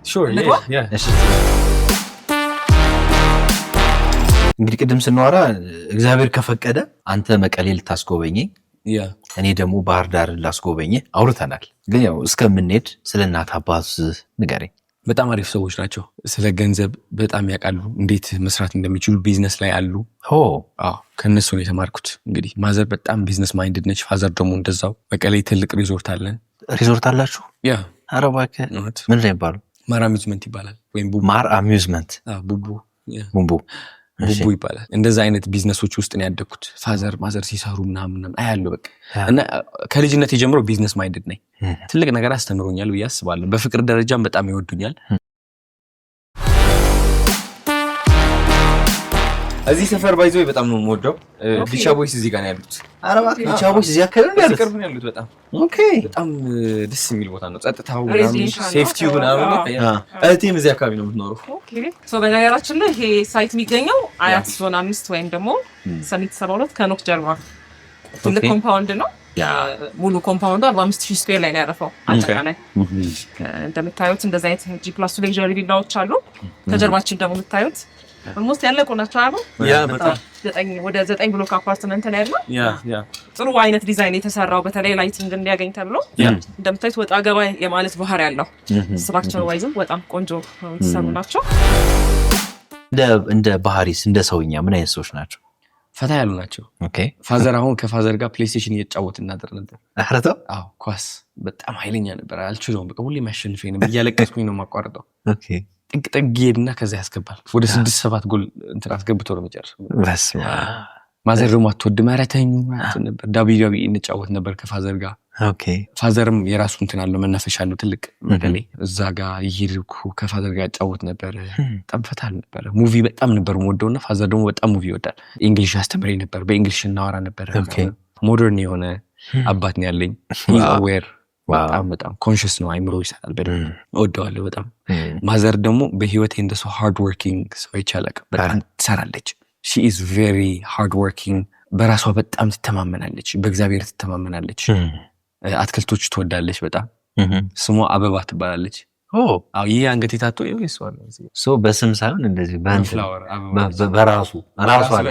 እንግዲህ ቅድም ስናወራ እግዚአብሔር ከፈቀደ አንተ መቀሌ ልታስጎበኘኝ እኔ ደግሞ ባህር ዳር ላስጎበኘ አውርተናል። ግን ያው እስከምንሄድ ስለ እናት አባት ንገረኝ። በጣም አሪፍ ሰዎች ናቸው። ስለ ገንዘብ በጣም ያውቃሉ፣ እንዴት መስራት እንደሚችሉ ቢዝነስ ላይ አሉ። ከእነሱ ነው የተማርኩት። እንግዲህ ማዘር በጣም ቢዝነስ ማይንድድ ነች፣ ፋዘር ደግሞ እንደዛው። መቀሌ ትልቅ ሪዞርት አለን። ሪዞርት አላችሁ? ኧረ እባክህ ምን ነው የሚባለው? ማር አሚዝመንት ይባላል ወይም ማር አሚዝመንት ቡቡ ቡቡ ይባላል። እንደዛ አይነት ቢዝነሶች ውስጥ ነው ያደግኩት። ፋዘር ማዘር ሲሰሩ ምናምን አያለሁ በቃ። እና ከልጅነት የጀምሮ ቢዝነስ ማይንድድ ነኝ። ትልቅ ነገር አስተምሮኛል ብዬ አስባለሁ። በፍቅር ደረጃም በጣም ይወዱኛል። እዚህ ሰፈር ባይዞ በጣም ነው የምወደው። ዲቻ ቦይስ እዚህ ጋር ነው ያሉት። ኧረ እባክህ ዲቻ ቦይስ እዚህ አካባቢ ነው ያሉት? ነው ያሉት። በጣም ኦኬ፣ በጣም ደስ የሚል ቦታ ነው። ጸጥታው ምናምን ሴፍቲው ምናምን። እህቴም እዚህ አካባቢ ነው የምትኖረው። ኦኬ። በነገራችን ላይ ይሄ ሳይት የሚገኘው አያት ዞን 5 ወይም ደግሞ ሰሚት 72 ከኖክ ጀርባ ትልቅ ኮምፓውንድ ነው። ሙሉ ኮምፓውንዱ 45000 ስኩዌር ላይ ነው ያረፈው። አጠቃላይ እንደምታዩት እንደዚህ አይነት ጂ+ ሌክዠሪ ቪላዎች አሉ። ከጀርባችን ደግሞ የምታዩት ኦልሞስት ያለቁ ናቸው አይደል? በጣም ወደ 9 ብሎክ አፓርትመንት ነው ያለው። ጥሩ አይነት ዲዛይን የተሰራው በተለይ ላይቲንግ እንዲያገኝ ተብሎ እንደምታዩት ወጣ ገባ የማለት ባህሪ ያለው ስትራክቸር ዋይዝም በጣም ቆንጆ የተሰሩ ናቸው። እንደ ባህሪስ እንደ ሰውኛ ምን አይነት ሰዎች ናቸው? ፈታ ያሉ ናቸው። ፋዘር አሁን ከፋዘር ጋር ፕሌይስቴሽን እየተጫወት እናደር ነበር። ኳስ በጣም ኃይለኛ ነበር። አልችለውም። በቃ ሁሌ የሚያሸንፈኝ ነበር። እያለቀስኩኝ ነው የማቋርጠው። ጥግ ሄድና ከዛ ያስገባል። ወደ 6-7 ጎል እንትን አስገብቶ ነው መጨረሻ። ማዘር ደግሞ አትወድም። ኧረ ተኙ ነበር። ዳቢዳቢ እንጫወት ነበር ከፋዘር ጋር። ፋዘርም የራሱ እንትን አለው፣ መናፈሻ አለው ትልቅ መቀሌ። እዛ ጋር ይሄድኩ ከፋዘር ጋር እጫወት ነበር። በጣም ፈታ ነበር። ሙቪ በጣም ነበር የምወደውና ፋዘር ደግሞ በጣም ሙቪ ይወዳል። እንግሊሽ አስተምረኝ ነበር። በእንግሊሽ እናወራ ነበር። ሞደርን የሆነ አባት ነው ያለኝ። ዌር በጣም ኮንሽስ ነው። አይምሮ ይሰራል። በደንብ እወደዋለሁ በጣም። ማዘር ደግሞ በህይወቴ እንደሰው ሃርድ ወርኪንግ ሰው ይቻላል። በጣም ትሰራለች። ሺ ኢዝ ቬሪ ሃርድ ወርኪንግ። በራሷ በጣም ትተማመናለች። በእግዚአብሔር ትተማመናለች። አትክልቶች ትወዳለች በጣም። ስሟ አበባ ትባላለች። ይህ አንገት የታቶ ሰው በስም ሳይሆን እንደዚህ በራሱ አለ።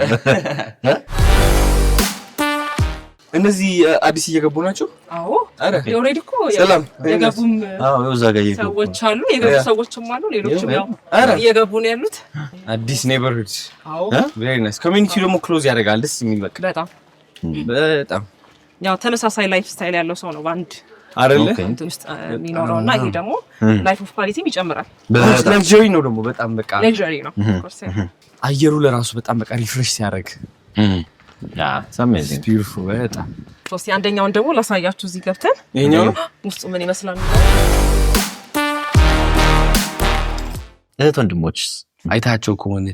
እነዚህ አዲስ እየገቡ ናቸው። ኦልሬዲ እኮ የገቡም ሰዎች አሉ፣ የገቡ ሰዎችም አሉ፣ ሌሎችም ያው እየገቡ ነው ያሉት። አዲስ ኔበርሁድ ቬሪ ናይስ። ኮሚኒቲ ደግሞ ክሎዝ ያደርጋል። ደስ የሚል በቃ በጣም ያው ተመሳሳይ ላይፍ ስታይል ያለው ሰው ነው ባንድ አይደለ እንትን ውስጥ የሚኖረውና ይሄ ደግሞ ላይፍ ኦፍ ኳሊቲም ይጨምራል። ሌክዠሪ ነው ደግሞ በጣም በቃ ሌክዠሪ ነው። አየሩ ለራሱ በጣም በቃ ሪፍሬሽ ሲያደርግ በጣም ሶስት አንደኛውን ደግሞ ላሳያችሁ። እዚህ ገብተን ይሄኛው ውስጡ ምን ይመስላል? እህት ወንድሞች አይታቸው ከሆነ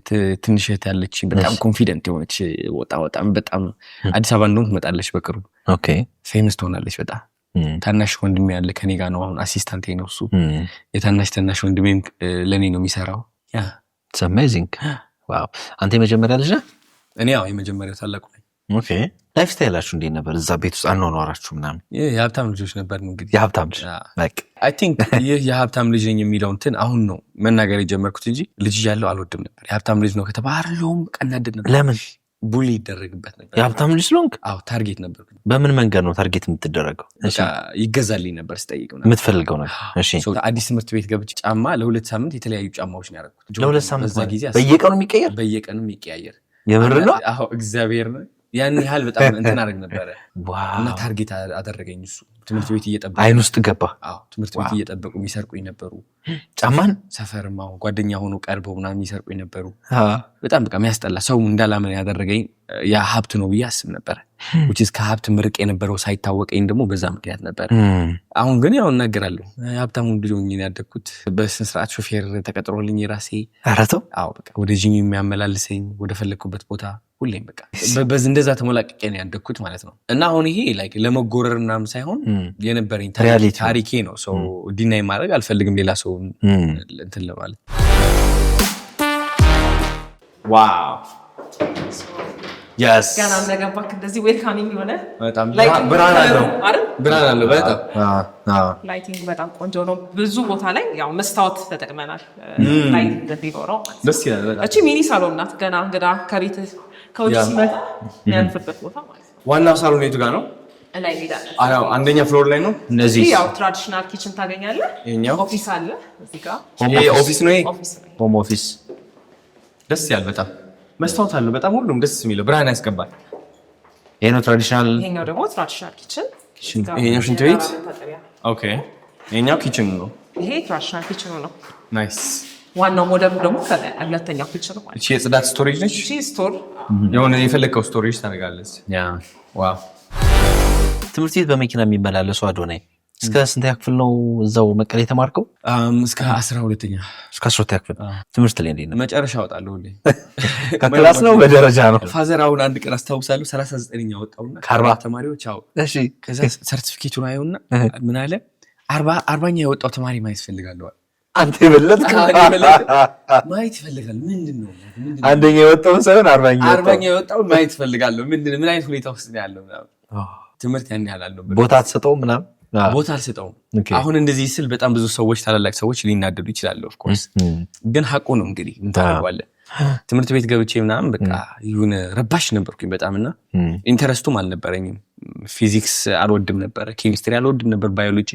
ትንሽ እህት ያለች በጣም ኮንፊደንት የሆነች በጣም አዲስ አበባ እንደውም ትመጣለች በቅርቡ። ፌመስ ትሆናለች በጣም። ታናሽ ወንድሜ ያለ ከኔ ጋር ነው አሁን አሲስታንቴ ነው እሱ። የታናሽ ወንድሜም ለኔ ነው የሚሰራው። ኢትስ አሜዚንግ። ዋው። አንተ የመጀመሪያ ልጅ ነህ? እኔ ያው የመጀመሪያው ታላቁ ነኝ። ላይፍ ስታይላችሁ እንዴት ነበር እዛ ቤት ውስጥ? አኗኗራችሁ ምናምን? የሀብታም ልጆች ነበር እንግዲህ። የሀብታም ልጅ አይ ቲንክ ይህ የሀብታም ልጅ ነኝ የሚለው እንትን አሁን ነው መናገር የጀመርኩት እንጂ ልጅ እያለሁ አልወድም ነበር። የሀብታም ልጅ ነው ከተባለውም ቀናድድ ነበር። ለምን? ቡሊ ይደረግበት ነበር። የሀብታም ልጅ ስለሆንክ? አዎ ታርጌት ነበር። በምን መንገድ ነው ታርጌት የምትደረገው? ይገዛልኝ ነበር ስጠይቅ የምትፈልገው ነገር። እሺ አዲስ ትምህርት ቤት ገብቼ ጫማ ለ2 ሳምንት የተለያዩ ጫማዎች ነው ያደረኩት። ለ2 ሳምንት በዛ ጊዜ በየቀኑ የሚቀያየር በየቀኑ የሚቀያየር የምር ነው? አዎ እግዚአብሔር ነው። ያን ያህል በጣም እንትን አደረግ ነበረ እና ታርጌት አደረገኝ እሱ ትምህርት ቤት እየጠበቁ አይን ውስጥ ገባ ትምህርት ቤት እየጠበቁ የሚሰርቁኝ ነበሩ ጫማን ሰፈርማ ጓደኛ ሆኖ ቀርበው ምናምን የሚሰርቁኝ ነበሩ በጣም በቃ የሚያስጠላ ሰው እንዳላመን ያደረገኝ ያ ሀብት ነው ብዬ አስብ ነበር which is ከሀብት ምርቅ የነበረው ሳይታወቀኝ ደግሞ በዛ ምክንያት ነበር አሁን ግን ያው እናገራለሁ ሀብታሙ ልጅ ሆኜ ያደግኩት በስነ ስርዓት ሾፌር ተቀጥሮልኝ ራሴ አራተው በቃ ወደ ጂም የሚያመላልሰኝ ወደ ፈለኩበት ቦታ ሁሌም በቃ በዚህ እንደዛ ተሞላቀቄ ነው ያደግኩት ማለት ነው እና አሁን ይሄ ላይክ ለመጎረር ምናምን ሳይሆን የነበረኝ ታሪኬ ነው ሰው ዲናይ ማድረግ አልፈልግም ሌላ ሰው እንትን ለማለት ዋው yes ገና እንደገባክ እንደዚህ ዌልካሚንግ የሆነ በጣም ብራና አለው በጣም ላይቲንግ በጣም ቆንጆ ነው ብዙ ቦታ ላይ ያው መስታወት ተጠቅመናል ላይት እንደሚኖረው ደስ ይላል በጣም እቺ ሚኒ ሳሎን ናት ገና እንግዳ ከቤት ከውጭ ሲመጣ የሚያልፍበት ቦታ ማለት ነው ዋናው ሳሎን የቱ ጋር ነው ላይ ሄዳለን አንደኛ ፍሎር ላይ ነው እነዚህ ያው ትራዲሽናል ኪችን ታገኛለህ ኦፊስ አለ እዚህ ጋር ይሄ ኦፊስ ነው ሆም ኦፊስ ደስ ይላል በጣም መስታወት አለው በጣም ሁሉም ደስ የሚለው ብርሃን ያስገባል ይሄ ነው ትራዲሽናል ይሄኛው ደግሞ ትራዲሽናል ኪችን ይሄኛው ሽንት ቤት ኦኬ ይሄኛው ኪችን ነው ይሄ ትራዲሽናል ኪችን ነው ናይስ ዋናው ሞዴሉ ደግሞ ሁለተኛው ኪችን ነው እቺ የጽዳት ስቶሬጅ ነች እቺ ስቶር የሆነ የፈለከው ስቶሬጅ ታደርጋለች ዋው ትምህርት ቤት በመኪና የሚመላለሱ አዶናይ እስከ ስንተኛ ክፍል ነው እዛው መቀሌ የተማርከው እስከ 12ኛ እስከ 12ኛ ክፍል ትምህርት ላይ እንዴት ነው መጨረሻ ወጣለሁ ሁሌ ከክላስ ነው በደረጃ ነው ፋዘር አሁን አንድ ቀን አስታውሳለሁ 39ኛ ወጣውና ከ40 ተማሪዎች እሺ ከዛ ሰርቲፊኬቱን አየውና ምን አለ 40ኛ የወጣው ተማሪ ማየት ፈልጋለሁ አንተ የበለጥክ ማየት ይፈልጋል ምንድነው አንደኛ የወጣው ሳይሆን 40ኛ የወጣው ማየት ፈልጋለሁ ምንድነው ምን አይነት ሁኔታ ውስጥ ነው ያለው ትምህርት ያን ያህል አለው ቦታ ተሰጠው ምናምን ቦታ አልሰጠውም አሁን እንደዚህ ስል በጣም ብዙ ሰዎች ታላላቅ ሰዎች ሊናደዱ ይችላሉ ኦፍ ኮርስ ግን ሐቁ ነው እንግዲህ እንታውቃለን ትምህርት ቤት ገብቼ ምናምን በቃ ይሁን ረባሽ ነበርኩኝ በጣምና ኢንተረስቱም አልነበረኝም ፊዚክስ አልወድም ነበር ኬሚስትሪ አልወድም ነበር ባዮሎጂ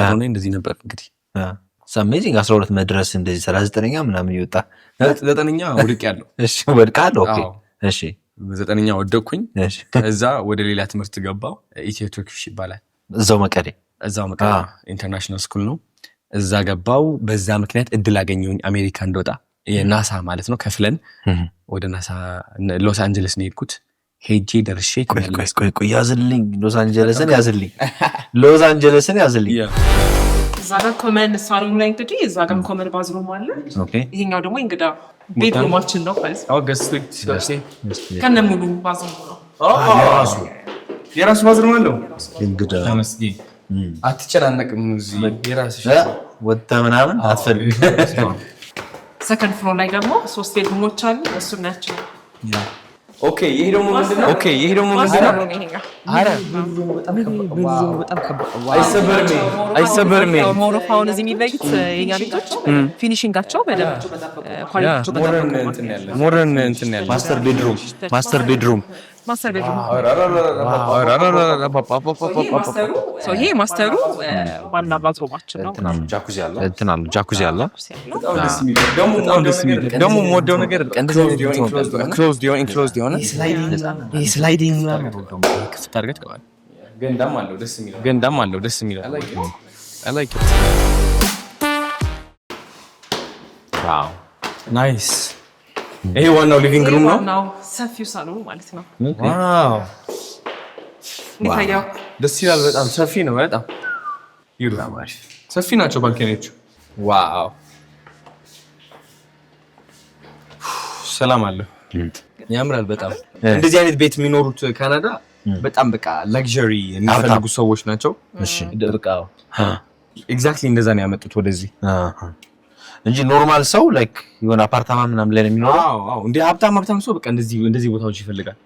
አሁን እንደዚህ ነበር እንግዲህ አሜዚንግ 12 መድረስ እንደዚህ 39ኛ ምናምን ይወጣ 9ኛ ወድቅ ያለው እሺ ወድቃለሁ ኦኬ እሺ 9ኛ ወደኩኝ ከዛ ወደ ሌላ ትምህርት ገባው ኢትዮ ቱርኪሽ ይባላል እዛው መቀሌ ኢንተርናሽናል ስኩል ነው እዛ ገባው በዛ ምክንያት እድል አገኘሁኝ አሜሪካ እንደወጣ የናሳ ማለት ነው ከፍለን ወደ ናሳ ሎስ አንጀለስ ነው የሄድኩት ሄጄ ደርሼ ቆይ ያዝልኝ ሎስ አንጀለስን ያዝልኝ እዛ ጋር ኮመን ሳሎን ላይ እንግዲህ እዛ ጋር ኮመን ባዝሩም አለ ይሄኛው ደግሞ እንግዳ ቤድሩማችን ነው ማለት ነው ከነሙሉ ባዝሩም ነው የራሱ ባዝሩም አለው እንግዳ ተመስገን አትጨናነቅም እዚህ የራስሽ ወጣ ምናምን አትፈልግ ሰከንድ ፍሎር ላይ ደግሞ 3 ቤድሩሞች አሉ እሱ ናቸው ኦኬ ይሄ ደግሞ ምንድነው አረ በጣም አይሰበርም ሞሮፋውን እዚህ የሚበይት የኛ ቤቶች ፊኒሺንጋቸው በደንብ ኳሊቲ ሞደርን እንትን ያለ ማስተር ቤድሩም ይሄ ማስተሩ ዋና ባዝሩማችን ነው ጃኩዚ አለ ደግሞ የምወደው ነገር ኢንክሎዝድ የሆነ ስላይዲንግ ክፍት አድርገህ ትገባለህ ገንዳም አለው ደስ የሚለው I like it ዋው ናይስ ይሄ ዋናው ሊቪንግ ሩም ነው ዋናው ሰፊው ሳሎን ማለት ነው ዋው ንታያው ደስ ይላል በጣም ሰፊ ነው በጣም ይሩማሽ ሰፊ ናቸው ባልከኔዎቹ ዋው ሰላም አለ ያምራል በጣም እንደዚህ አይነት ቤት የሚኖሩት ካናዳ በጣም በቃ ላግዠሪ የሚፈልጉ ሰዎች ናቸው እሺ በቃ ኤግዛክትሊ እንደዛ ነው ያመጡት ወደዚህ እንጂ ኖርማል ሰው ላይክ የሆነ አፓርታማ ምናምን ላይ ነው የሚኖረው አዎ እንደ ሀብታም ሰው በቃ እንደዚህ ቦታዎች ይፈልጋል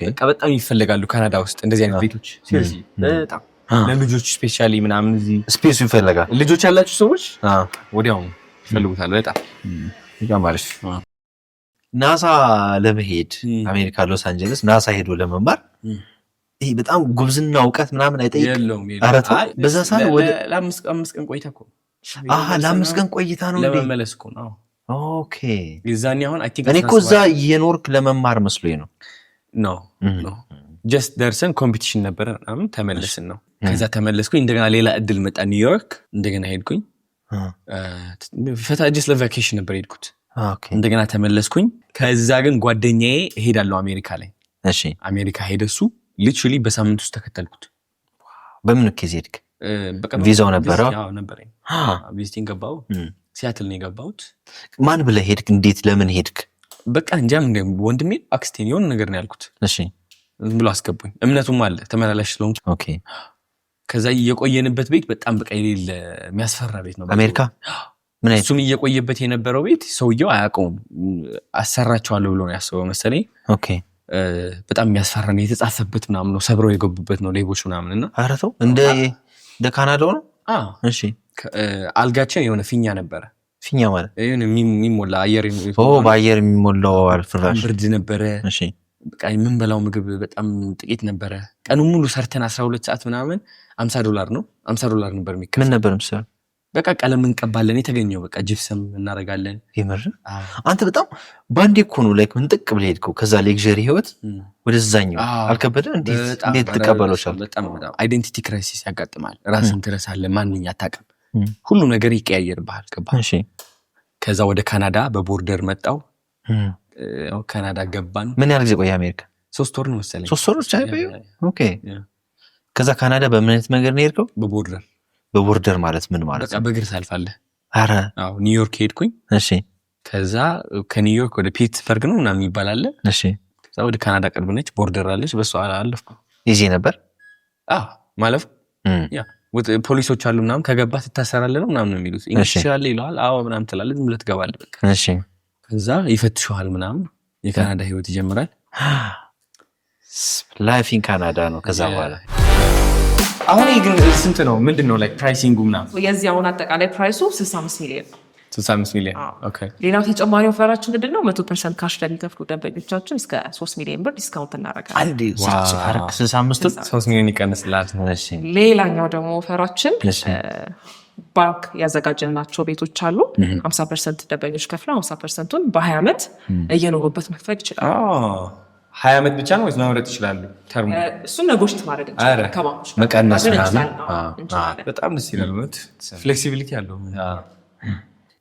በቃ በጣም ይፈልጋሉ ካናዳ ውስጥ እንደዚህ አይነት ቤቶች ሲሪየስሊ በጣም ለልጆች ስፔሻሊ ምናምን እዚህ ስፔሱ ይፈልጋል ልጆች ያላችሁ ሰዎች ወዲያው ይፈልጉታል በጣም አሪፍ ናሳ ለመሄድ አሜሪካ ሎስ አንጀለስ ናሳ ሄዶ ለመማር ይሄ በጣም ጉብዝና እውቀት ምናምን አይጠይቅም አረታ በዛ ሰዓት ወደ ለአምስት ቀን ቆይታ እኮ ለአምስት ቀን ቆይታ ነው እንዴ ለመመለስ እኮ ነው ኦኬ የዛኔ አሁን አይ ቲንክ እኔ እኮ እዛ የኖርክ ለመማር መስሎኝ ነው ኖ ጀስት ደርሰን ኮምፒቲሽን ነበረ ምናምን ተመለስን ነው። ከዛ ተመለስኩኝ እንደገና ሌላ እድል መጣ ኒውዮርክ እንደገና ሄድኩኝ። ፈታ ጀስት ለቫኬሽን ነበር ሄድኩት። እንደገና ተመለስኩኝ። ከዛ ግን ጓደኛዬ ሄዳለሁ አሜሪካ ላይ። እሺ አሜሪካ ሄደሱ ሊትራሊ በሳምንት ውስጥ ተከተልኩት። በምን ኬዝ ሄድክ? ቪዛው ነበረው? አዎ ነበረኝ። ቪዚቲንግ ገባው። ሲያትል ነው የገባሁት። ማን ብለህ ሄድክ? እንዴት ለምን ሄድክ? በቃ እንጃም ወንድሜ አክስቴን የሆነ ነገር ነው ያልኩት። እሺ ብሎ አስገቡኝ። እምነቱም አለ ተመላላሽ ስለሆንኩ። ኦኬ ከዛ እየቆየንበት ቤት በጣም በቃ የሌለ የሚያስፈራ ቤት ነው አሜሪካ። ምን አይነት? እሱም እየቆየበት የነበረው ቤት ሰውየው አያውቀውም። አሰራቸዋለሁ ብሎ ነው ያስበው መሰለኝ። ኦኬ በጣም የሚያስፈራ ነው። የተጻፈበት ምናምን ነው፣ ሰብረው የገቡበት ነው ሌቦች ምናምን እና ኧረ ተው እንደ ካናዳው ነው። እሺ አልጋችን የሆነ ፊኛ ነበረ። ፊኛ ማለት የሚሞላ አየር በአየር የሚሞላው ፍራሽ ብርድ ነበረ። እሺ በቃ የምንበላው ምግብ በጣም ጥቂት ነበረ። ቀኑ ሙሉ ሰርተን 12 ሰዓት ምናምን $50 ነው። $50 ነበር የሚከፈል። ምን ነበር ምሳሌ? በቃ ቀለም እንቀባለን። የተገኘው በቃ ጅፕሰም እናደርጋለን። ይመር አንተ በጣም ባንዴ እኮ ነው ላይክ ምን ጥቅ ብለህ ሄድከው ከዛ ሌክዠሪ ህይወት ወደዛኛው አልከበደ? እንዴት ተቀበለው? በጣም አይዴንቲቲ ክራይሲስ ያጋጥማል። ራስን ትረሳለህ። ማንኛ አታውቅም። ሁሉ ነገር ይቀያየርብሃል። ገባህ? እሺ ከዛ ወደ ካናዳ በቦርደር መጣው። ካናዳ ገባን። ምን ያህል ጊዜ ቆየ አሜሪካ? 3 ወር ነው መሰለኝ። 3 ወር ብቻ ቆየ። ኦኬ ከዛ ካናዳ በምን አይነት መንገድ ነው የሄድከው? በቦርደር። በቦርደር ማለት ምን ማለት ነው? በቃ በእግር ሳልፋለህ። አረ አዎ ኒውዮርክ ሄድኩኝ። እሺ ከዛ ከኒውዮርክ ወደ ፒትስበርግ ነው ምናምን ይባላል። እሺ ከዛ ወደ ካናዳ ቅርብ ነች፣ ቦርደር አለች። በሷ አለፍኩ። ኢዚ ነበር? አዎ ማለፍ ያ ፖሊሶች አሉ ምናምን ከገባ ትታሰራለህ ነው ምናምን ነው የሚሉት። ኢንሻአላህ ይላል። አዎ ምናምን ትላለህ፣ ዝም ብለህ ትገባለህ በቃ። እሺ ከዛ ይፈትሹሃል ምናምን። የካናዳ ህይወት ይጀምራል። ላይፍ ኢን ካናዳ ነው። ከዛ በኋላ አሁን ግን ስንት ነው? ምንድነው ላይክ ፕራይሲንጉ ምናምን? የዚህ አሁን አጠቃላይ ፕራይሱ 65 ሚሊዮን ነው። 65 ሚሊዮን። ኦኬ ሌላው ተጨማሪ ኦፈራችን ምንድነው? 100% ካሽ ለሚከፍሉ ደንበኞቻችን እስከ 3 ሚሊዮን ብር ዲስካውንት እናደርጋለን። አንዴ 65 3 ሚሊዮን ይቀንስላል። እሺ ሌላኛው ደግሞ ኦፈራችን ባንክ ያዘጋጀናቸው ቤቶች አሉ። 50% ደንበኞች ከፍለው 50%ቱን በ20 ዓመት እየኖሩበት መክፈል ይችላሉ። 20 ዓመት ብቻ ነው ወይስ መምረጥ ይችላሉ? ተርሙ እሱን ነጎሽት ማድረግ እንችላለን። ከባንኮች መቀነስ ምናምን በጣም ደስ ይላል። ፍሌክሲቢሊቲ አለው።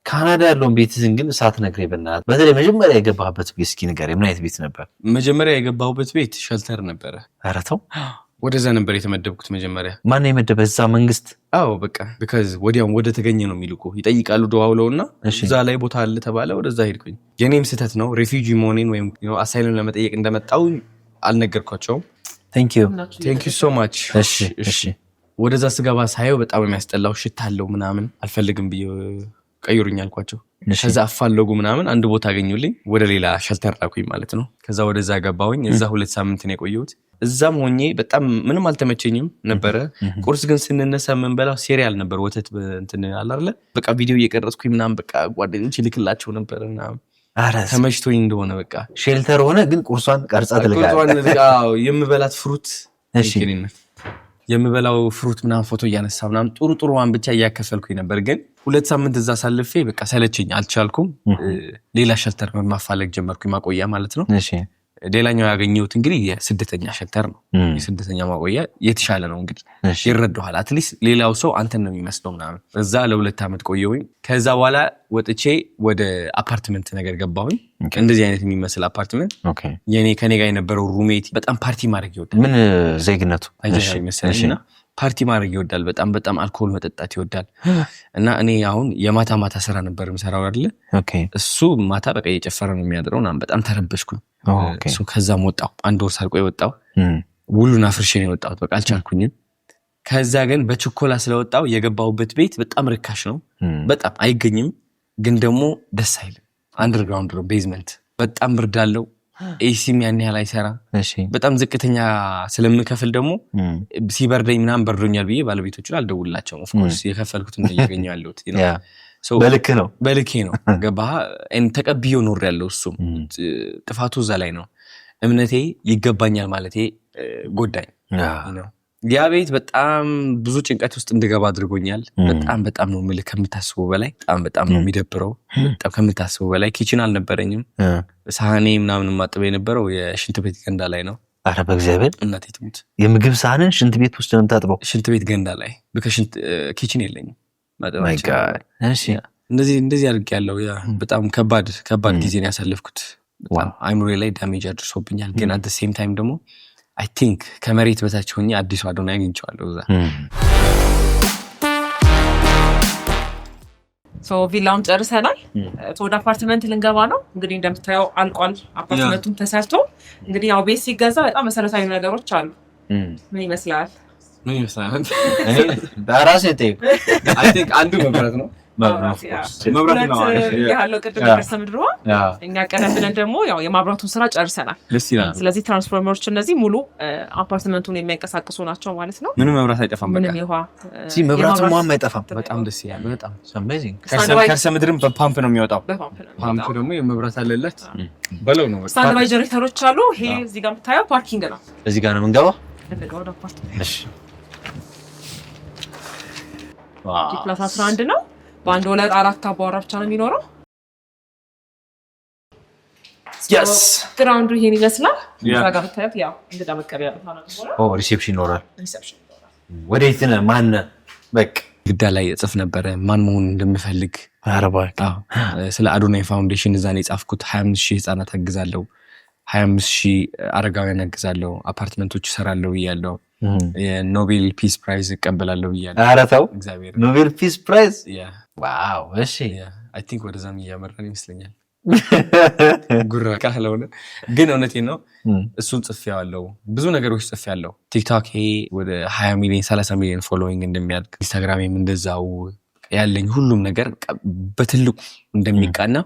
ካናዳ ያለውን ቤትህን ግን ሳትነግረኝ በእናትህ። በተለይ መጀመሪያ የገባህበት ቤት እስኪ ንገረኝ። ምን አይነት ቤት ነበር? መጀመሪያ የገባሁበት ቤት ሸልተር ነበረ። ኧረ ተው ወደዛ ነበር የተመደብኩት መጀመሪያ። ማን የመደበህ? እዛ መንግስት? አዎ በቃ ቢካዝ ወዲያው ወደ ተገኘ ነው የሚልኩ። ይጠይቃሉ ደዋውለውና እዛ ላይ ቦታ አለ ተባለ። ወደዛ ሄድኩኝ። የኔም ስህተት ነው። ሬፊውጂ መሆኔን ወይም አሳይለም ለመጠየቅ እንደመጣው አልነገርኳቸውም። ቴንክ ዩ ሶ ማች። እሺ ወደዛ ስገባ ሳየው በጣም የሚያስጠላው ሽታ አለው ምናምን። አልፈልግም ብዬ ቀይሩኝ አልኳቸው። ከዛ አፋለጉ ምናምን። አንድ ቦታ አገኙልኝ። ወደ ሌላ ሸልተር ላኩኝ ማለት ነው። ከዛ ወደዛ ገባሁኝ። እዛ 2 ሳምንት ነው የቆየሁት። እዛም ሆኜ በጣም ምንም አልተመቸኝም ነበረ። ቁርስ ግን ስንነሳ የምንበላው ሴሪያል ነበር፣ ወተት እንትን አለ አይደለ። በቃ ቪዲዮ እየቀረጽኩኝ ምናምን በቃ ጓደኞች ልክላቸው ነበር ምናምን። ተመችቶኝ እንደሆነ በቃ ሼልተር ሆነ ግን ቁርሷን ቀርጻ ትልካለህ። የምበላት ፍሩት የምበላው ፍሩት ምናምን ፎቶ እያነሳ ምናምን ጥሩዋን ብቻ እያከፈልኩኝ ነበር። ግን 2 ሳምንት እዛ ሳልፌ በቃ ሰለቸኝ፣ አልቻልኩም። ሌላ ሸልተር ማፋለግ ጀመርኩኝ፣ ማቆያ ማለት ነው። ሌላኛው ያገኘሁት እንግዲህ የስደተኛ ሸልተር ነው። የስደተኛ ማቆያ የተሻለ ነው እንግዲህ ይረዳዋል። አትሊስት ሌላው ሰው አንተን ነው የሚመስለው ምናምን። እዛ ለ2 ዓመት ቆየሁኝ። ከዛ በኋላ ወጥቼ ወደ አፓርትመንት ነገር ገባሁኝ። እንደዚህ አይነት የሚመስል አፓርትመንት። ከኔ ጋር የነበረው ሩሜት በጣም ፓርቲ ማድረግ ይወዳል። ምን ዜግነቱ ይመስለኝና ፓርቲ ማድረግ ይወዳል። በጣም አልኮል መጠጣት ይወዳል። እና እኔ አሁን የማታ ስራ ነበር የምሰራው አይደለ። እሱ ማታ በቃ እየጨፈረ ነው የሚያድረው ምናምን። በጣም ተረበሽኩኝ። እሱ ከዛም ወጣሁ። 1 ወር ሳልቆይ ወጣሁ። ውሉን አፍርሼ ነው የወጣሁት። በቃ አልቻልኩኝም። ከዛ ግን በችኮላ ስለወጣሁ የገባሁበት ቤት በጣም ርካሽ ነው። በጣም አይገኝም፣ ግን ደግሞ ደስ አይልም። አንደርግራውንድ ነው፣ ቤዝመንት። በጣም ብርድ አለው። ኤሲም ያን ያህል አይሰራም። በጣም ዝቅተኛ ስለምከፍል ደግሞ ሲበርደኝ ምናምን በርዶኛል ብዬ ባለቤቶቹን አልደውላቸውም። ኦፍኮርስ የከፈልኩትን እያገኘሁ ያለሁት በልኬ ነው። ገባህ? ተቀብዬው ኖር ያለው እሱም ጥፋቱ እዛ ላይ ነው። እምነቴ ይገባኛል ማለቴ ጎዳኝ ነው። ያ ቤት በጣም ብዙ ጭንቀት ውስጥ እንድገባ አድርጎኛል። በጣም ነው የምልህ ከምታስበው በላይ በጣም ነው የሚደብረው። በጣም ከምታስበው በላይ ኪችን አልነበረኝም። ሳህኔ ምናምን ማጥበው የነበረው የሽንት ቤት ገንዳ ላይ ነው። አረ በእግዚአብሔር እናቴ ትሙት የምግብ ሳህንን ሽንት ቤት ውስጥ ነው የምታጥበው? ሽንት ቤት ገንዳ ላይ በከሽንት ኪችን የለኝም። ማይ ጋድ እሺ እንደዚህ አድርጌያለሁ። ያ በጣም ከባድ ጊዜ ነው ያሳለፍኩት። አይምሮዬ ላይ ዳሜጅ አድርሶብኛል። ግን አት ሴም ታይም ደግሞ አይ ቲንክ ከመሬት በታች ሆኜ አዲሱ አዶናይ አግኝቼዋለሁ እዛ። ሶ ቪላውን ጨርሰናል። ወደ አፓርትመንት ልንገባ ነው። እንግዲህ እንደምታየው አልቋል። አፓርትመንቱን ተሰርቶ እንግዲህ ያው ቤት ሲገዛ በጣም መሰረታዊ ነገሮች አሉ። ምን ይመስላል? እኔ በራሴ ጠይቅ አይ ቲንክ አንዱ መብራት ነው። መብራት ነው ያለው ቅድም ከርሰ ምድሯ። እኛ ቀደም ብለን ደግሞ ያው የማብራቱን ስራ ጨርሰናል። ስለዚህ ትራንስፎርመሮች እነዚህ ሙሉ አፓርትመንቱን የሚያንቀሳቅሱ ናቸው ማለት ነው። ምንም መብራት አይጠፋም። ምንም ይዋ መብራቱም አይጠፋም። በጣም ደስ ይላል። በጣም አሜዚንግ። ከርሰ ምድርም በፓምፕ ነው የሚወጣው። ፓምፕ ደግሞ የመብራት አለለት በለው ነው። ስታንድ ባይ ጀነሬተሮች አሉ። ይሄ እዚህ ጋር የምታየው ፓርኪንግ ነው። እዚህ ጋር ነው የምንገባው። ወደ አፓርትመንት እሺ ፕላስ 11 ነው። በአንድ ወለል 4 አባወራ ብቻ ነው የሚኖረው። yes ግራውንዱ ይሄን ይመስላል። እዛ ጋር ብታዩት ያው እንግዳ መቀበያ ቦታ ነው። ሪሴፕሽን ይኖራል። ወዴት ነህ ማን ነህ? በቃ ግዳ ላይ እጽፍ ነበረ ማን መሆን እንደምፈልግ። አረባክ ስለ አዶናይ ፋውንዴሽን እዛ ነው የጻፍኩት። 25000 ህጻናት አግዛለሁ፣ 25000 አረጋውያን አግዛለሁ፣ አፓርትመንቶች እሰራለሁ ብያለሁ፣ የኖቤል ፒስ ፕራይዝ እቀበላለሁ ብያለሁ። ኧረ ተው እግዚአብሔር ኖቤል ፒስ ፕራይዝ ዋው። እሺ አይ ቲንክ ወደዛም እያመራን ይመስለኛል። ጉራ ካለውነ ግን እውነቴን ነው። እሱን ጽፌዋለሁ፣ ብዙ ነገሮች ጽፌያለሁ። ቲክቶክ ወደ 20 ሚሊዮን 30 ሚሊዮን ፎሎዊንግ እንደሚያድግ፣ ኢንስታግራምም እንደዛው ያለኝ ሁሉም ነገር በትልቁ እንደሚቃና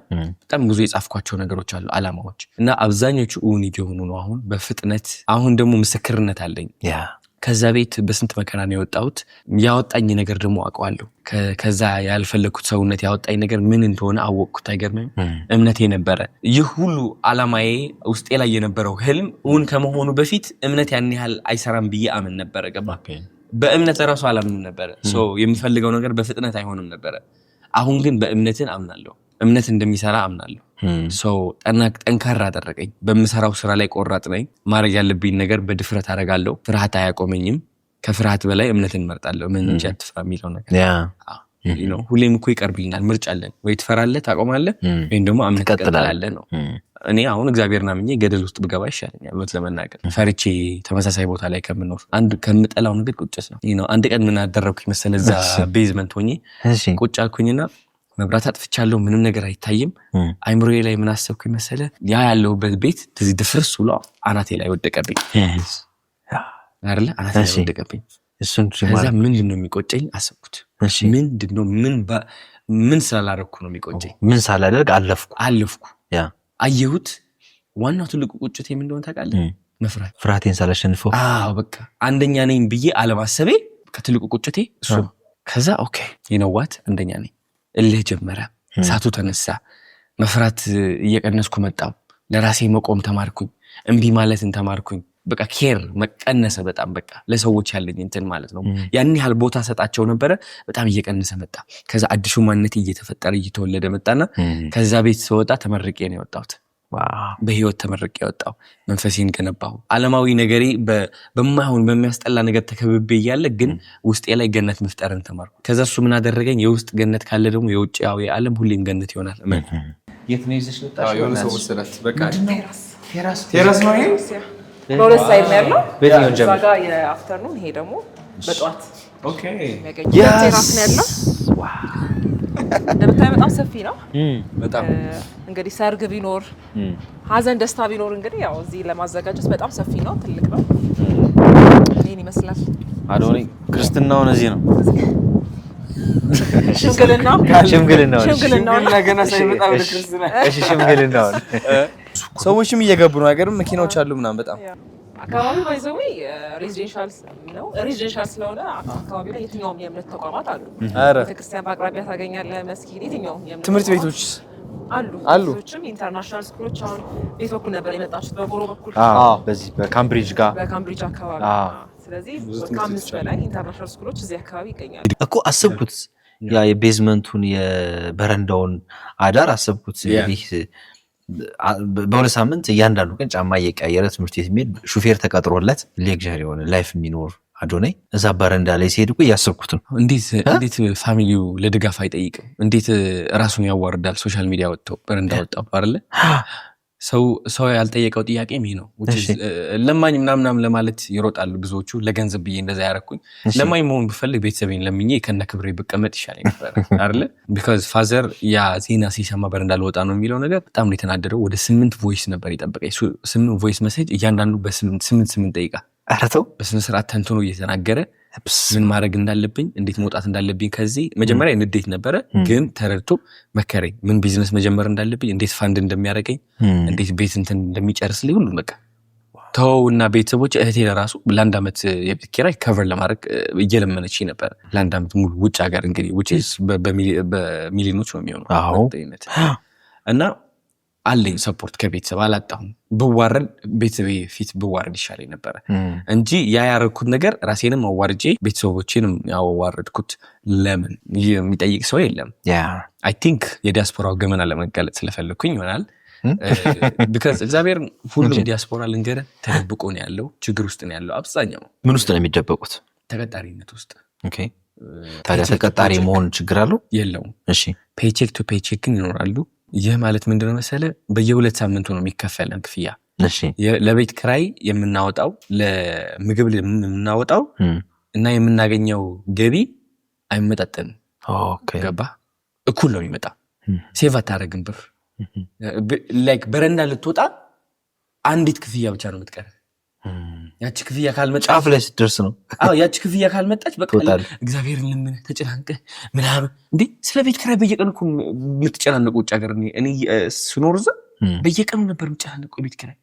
በጣም ብዙ የጻፍኳቸው ነገሮች አሉ፣ አላማዎች እና አብዛኞቹ እውን እየሆኑ ነው አሁን በፍጥነት። አሁን ደግሞ ምስክርነት አለኝ። ከዛ ቤት በስንት መከራ ነው የወጣሁት። ያወጣኝ ነገር ደግሞ አውቀዋለሁ። ከዛ ያልፈለኩት ሰውነት ያወጣኝ ነገር ምን እንደሆነ አወቅኩት። አይገርምም? እምነቴ ነበረ። ይህ ሁሉ አላማዬ ውስጤ ላይ የነበረው ህልም እውን ከመሆኑ በፊት እምነት ያን ያህል አይሰራም ብዬ አምን ነበረ። ገባ? በእምነት ራሱ አላምንም ነበረ። የምፈልገው ነገር በፍጥነት አይሆንም ነበረ። አሁን ግን በእምነትን አምናለሁ። እምነት እንደሚሰራ አምናለሁ። ጠንካራ አደረገኝ። በምሰራው ስራ ላይ ቆራጥ ነኝ። ማድረግ ያለብኝ ነገር በድፍረት አደርጋለሁ። ፍርሃት አያቆመኝም። ከፍርሃት በላይ እምነትን እመርጣለሁ። ምን እንጂ አትፍራ የሚለው ነገር ሁሌም እኮ ይቀርብልኛል። ምርጫ አለን። ወይ ትፈራለህ ታቆማለህ፣ ወይም ደግሞ እምነት ትቀጥላለህ ነው። እኔ አሁን እግዚአብሔርን አምኜ ገደል ውስጥ ብገባ ይሻለኛል። እውነት ለመናገር ፈርቼ ተመሳሳይ ቦታ ላይ ከምኖር አንድ ከምጠላው ነገር ቁጭት ነው። አንድ ቀን ምን አደረግኩኝ መሰለህ? እዛ ቤዝመንት ሆኜ ቁጭ አልኩኝና መብራት አጥፍቻለሁ። ምንም ነገር አይታይም። አይምሮዬ ላይ ምን አሰብኩኝ መሰለህ? ያ ያለሁበት ቤት እንደዚህ ድፍርስ ብሎ አናቴ ላይ ወደቀብኝ አይደለ? አናቴ ላይ ወደቀብኝ። ከዛ ምንድን ነው የሚቆጨኝ አሰብኩት። ምንድን ነው ምን ስላላረኩ ነው የሚቆጨኝ? ምን ሳላደርግ አለፍኩ። አየሁት። ዋናው ትልቁ ቁጭቴ ምን እንደሆነ ታውቃለህ? መፍራት። ፍርሃቴን ሳላሸንፈው በቃ አንደኛ ነኝ ብዬ አለማሰቤ ከትልቁ ቁጭቴ እሱ። ከዛ ኦኬ ይነዋት አንደኛ ነኝ እልህ ጀመረ። እሳቱ ተነሳ። መፍራት እየቀነስኩ መጣሁ። ለራሴ መቆም ተማርኩኝ። እምቢ ማለትን ተማርኩኝ። በቃ ኬር መቀነሰ በጣም በቃ ለሰዎች ያለኝ እንትን ማለት ነው። ያን ያህል ቦታ ሰጣቸው ነበረ። በጣም እየቀነሰ መጣ። ከዛ አዲሱ ማንነት እየተፈጠረ እየተወለደ መጣና ከዛ ቤት ስወጣ ተመርቄ ነው የወጣሁት። በህይወት ተመርቄ የወጣሁ መንፈሴን ገነባሁ። ዓለማዊ ነገሬ በማይሆን በሚያስጠላ ነገር ተከብቤ እያለ ግን ውስጤ ላይ ገነት መፍጠርን ተማርኩ። ከዛ እሱ ምን አደረገኝ? የውስጥ ገነት ካለ ደግሞ የውጭያዊ ዓለም ሁሌም ገነት ይሆናል። የት ነው ይዘሽ ወጣሽ? የሆነ ሰው ወሰዳት። በቃ ቴራስ ነው ይሄ። በሁለት ሳይድ ነው ያለው። እዛ ጋር የአፍተርኑን፣ ይሄ ደግሞ በጠዋት ቴራስ ነው ያለው። እንደምታየው በጣም ሰፊ ነው። በጣም እንግዲህ ሰርግ ቢኖር ሀዘን ደስታ ቢኖር እንግዲህ ያው እዚህ ለማዘጋጀት በጣም ሰፊ ነው፣ ትልቅ ነው። ይሄን ይመስላል። አዶናይ ክርስትናውን እዚህ ነው። ሽምግልናው ገና ሳይመጣ ወደ ክርስትና። እሺ ሽምግልናው ሰዎችም እየገቡ ነው። ሀገርም መኪናዎች አሉ ምናምን። በጣም አካባቢ ባይዘው ሬዚደንሻል ነው። ሬዚደንሻል ስለሆነ አካባቢ ላይ የትኛውም የእምነት ተቋማት አሉ። ቤተክርስቲያን በአቅራቢያ ታገኛለህ። መስጊድ፣ የትኛውም የእምነት ትምህርት ቤቶች አሉ። ቤቶችም ኢንተርናሽናል ስኩሎች። አሁን ቤት በኩል ነበር የመጣችሁት? በጎሮ በኩል? በዚህ በካምብሪጅ ጋር በካምብሪጅ አካባቢ። ስለዚህ ከ5 በላይ ኢንተርናሽናል ስኩሎች እዚህ አካባቢ ይገኛሉ እኮ አስብኩት ያ የቤዝመንቱን የበረንዳውን አዳር አስብኩት እንግዲህ በሁለት ሳምንት እያንዳንዱ ቀን ጫማ እየቀያየረ ትምህርት ቤት የሚሄድ ሹፌር ተቀጥሮለት ሌክቸር የሆነ ላይፍ የሚኖር አዶናይ እዛ በረንዳ ላይ ሲሄድ እኮ እያሰብኩት ነው። እንዴት ፋሚሊው ለድጋፍ አይጠይቅም? እንዴት ራሱን ያዋርዳል? ሶሻል ሚዲያ ወጥተው በረንዳ ወጣው አይደለ? ሰው ያልጠየቀው ጥያቄ ይሄ ነው። ለማኝ ምናምናም ለማለት ይሮጣሉ ብዙዎቹ። ለገንዘብ ብዬ እንደዛ ያረኩኝ ለማኝ መሆን ብፈልግ ቤተሰቤን ለምኜ ከነ ክብሬ ብቀመጥ ይሻለኝ ነበር አይደለ? ቢካዝ ፋዘር ያ ዜና ሲሰማ በረንዳ ልወጣ ነው የሚለው ነገር በጣም ነው የተናደደው። ወደ 8 ቮይስ ነበር የጠበቀኝ። 8 ቮይስ ሜሴጅ እያንዳንዱ በ8 ደቂቃ አረተው በስነ ስርዓት ተንትኖ እየተናገረ ምን ማድረግ እንዳለብኝ እንዴት መውጣት እንዳለብኝ ከዚህ መጀመሪያ እንዴት ነበረ ግን ተረድቶ መከረኝ። ምን ቢዝነስ መጀመር እንዳለብኝ እንዴት ፋንድ እንደሚያደርገኝ እንዴት ቤት እንትን እንደሚጨርስልኝ ሁሉ በቃ ተውና ቤተሰቦች እህቴ ለራሱ ለአንድ ዓመት የቤት ኪራይ ከቨር ለማድረግ እየለመነች ነበር። ለአንድ ዓመት ሙሉ ውጭ ሀገር እንግዲህ ውጭ በሚሊዮኖች ነው የሚሆነው እና አለኝ ሰፖርት ከቤተሰብ አላጣሁም። ብዋረድ ቤተሰቤ ፊት ብዋረድ ይሻለኝ ነበረ እንጂ ያያረኩት ነገር ራሴንም አዋርጄ ቤተሰቦቼንም ያዋረድኩት ለምን የሚጠይቅ ሰው የለም። አይ ቲንክ የዲያስፖራው ገመና ለመጋለጥ ስለፈለኩኝ ይሆናል። ቢካዝ እግዚአብሔር ሁሉም ዲያስፖራ ልንገረ ተደብቆ ነው ያለው፣ ችግር ውስጥ ነው ያለው። አብዛኛው ምን ውስጥ ነው የሚደበቁት? ተቀጣሪነት ውስጥ። ኦኬ ታዲያ ተቀጣሪ መሆን ችግር አለው? የለውም። እሺ ፔቼክ ቱ ፔቼክ ይኖራሉ። ይህ ማለት ምንድነው መሰለ በየ2 ሳምንቱ ነው የሚከፈለን ክፍያ። እሺ ለቤት ክራይ የምናወጣው ለምግብ የምናወጣው እና የምናገኘው ገቢ አይመጣጠንም። ኦኬ ገባ? እኩል ነው የሚመጣ። ሴቭ አታረግም ብር። ላይክ በረንዳ ልትወጣ አንዲት ክፍያ ብቻ ነው የምትቀር። ያቺ ክፍያ ካልመጣች ጫፍ ላይ ስትደርስ ነው። ያቺ ክፍያ ካልመጣች በቃ እግዚአብሔር ለምን ተጨናንቀህ ምናምን እንዴ? ስለ ቤት ኪራይ በየቀኑ እኮ የምትጨናነቁ ውጭ ሀገር እኔ ስኖር እዛ በየቀኑ ነበር የምጨናነቀው ቤት ኪራይ።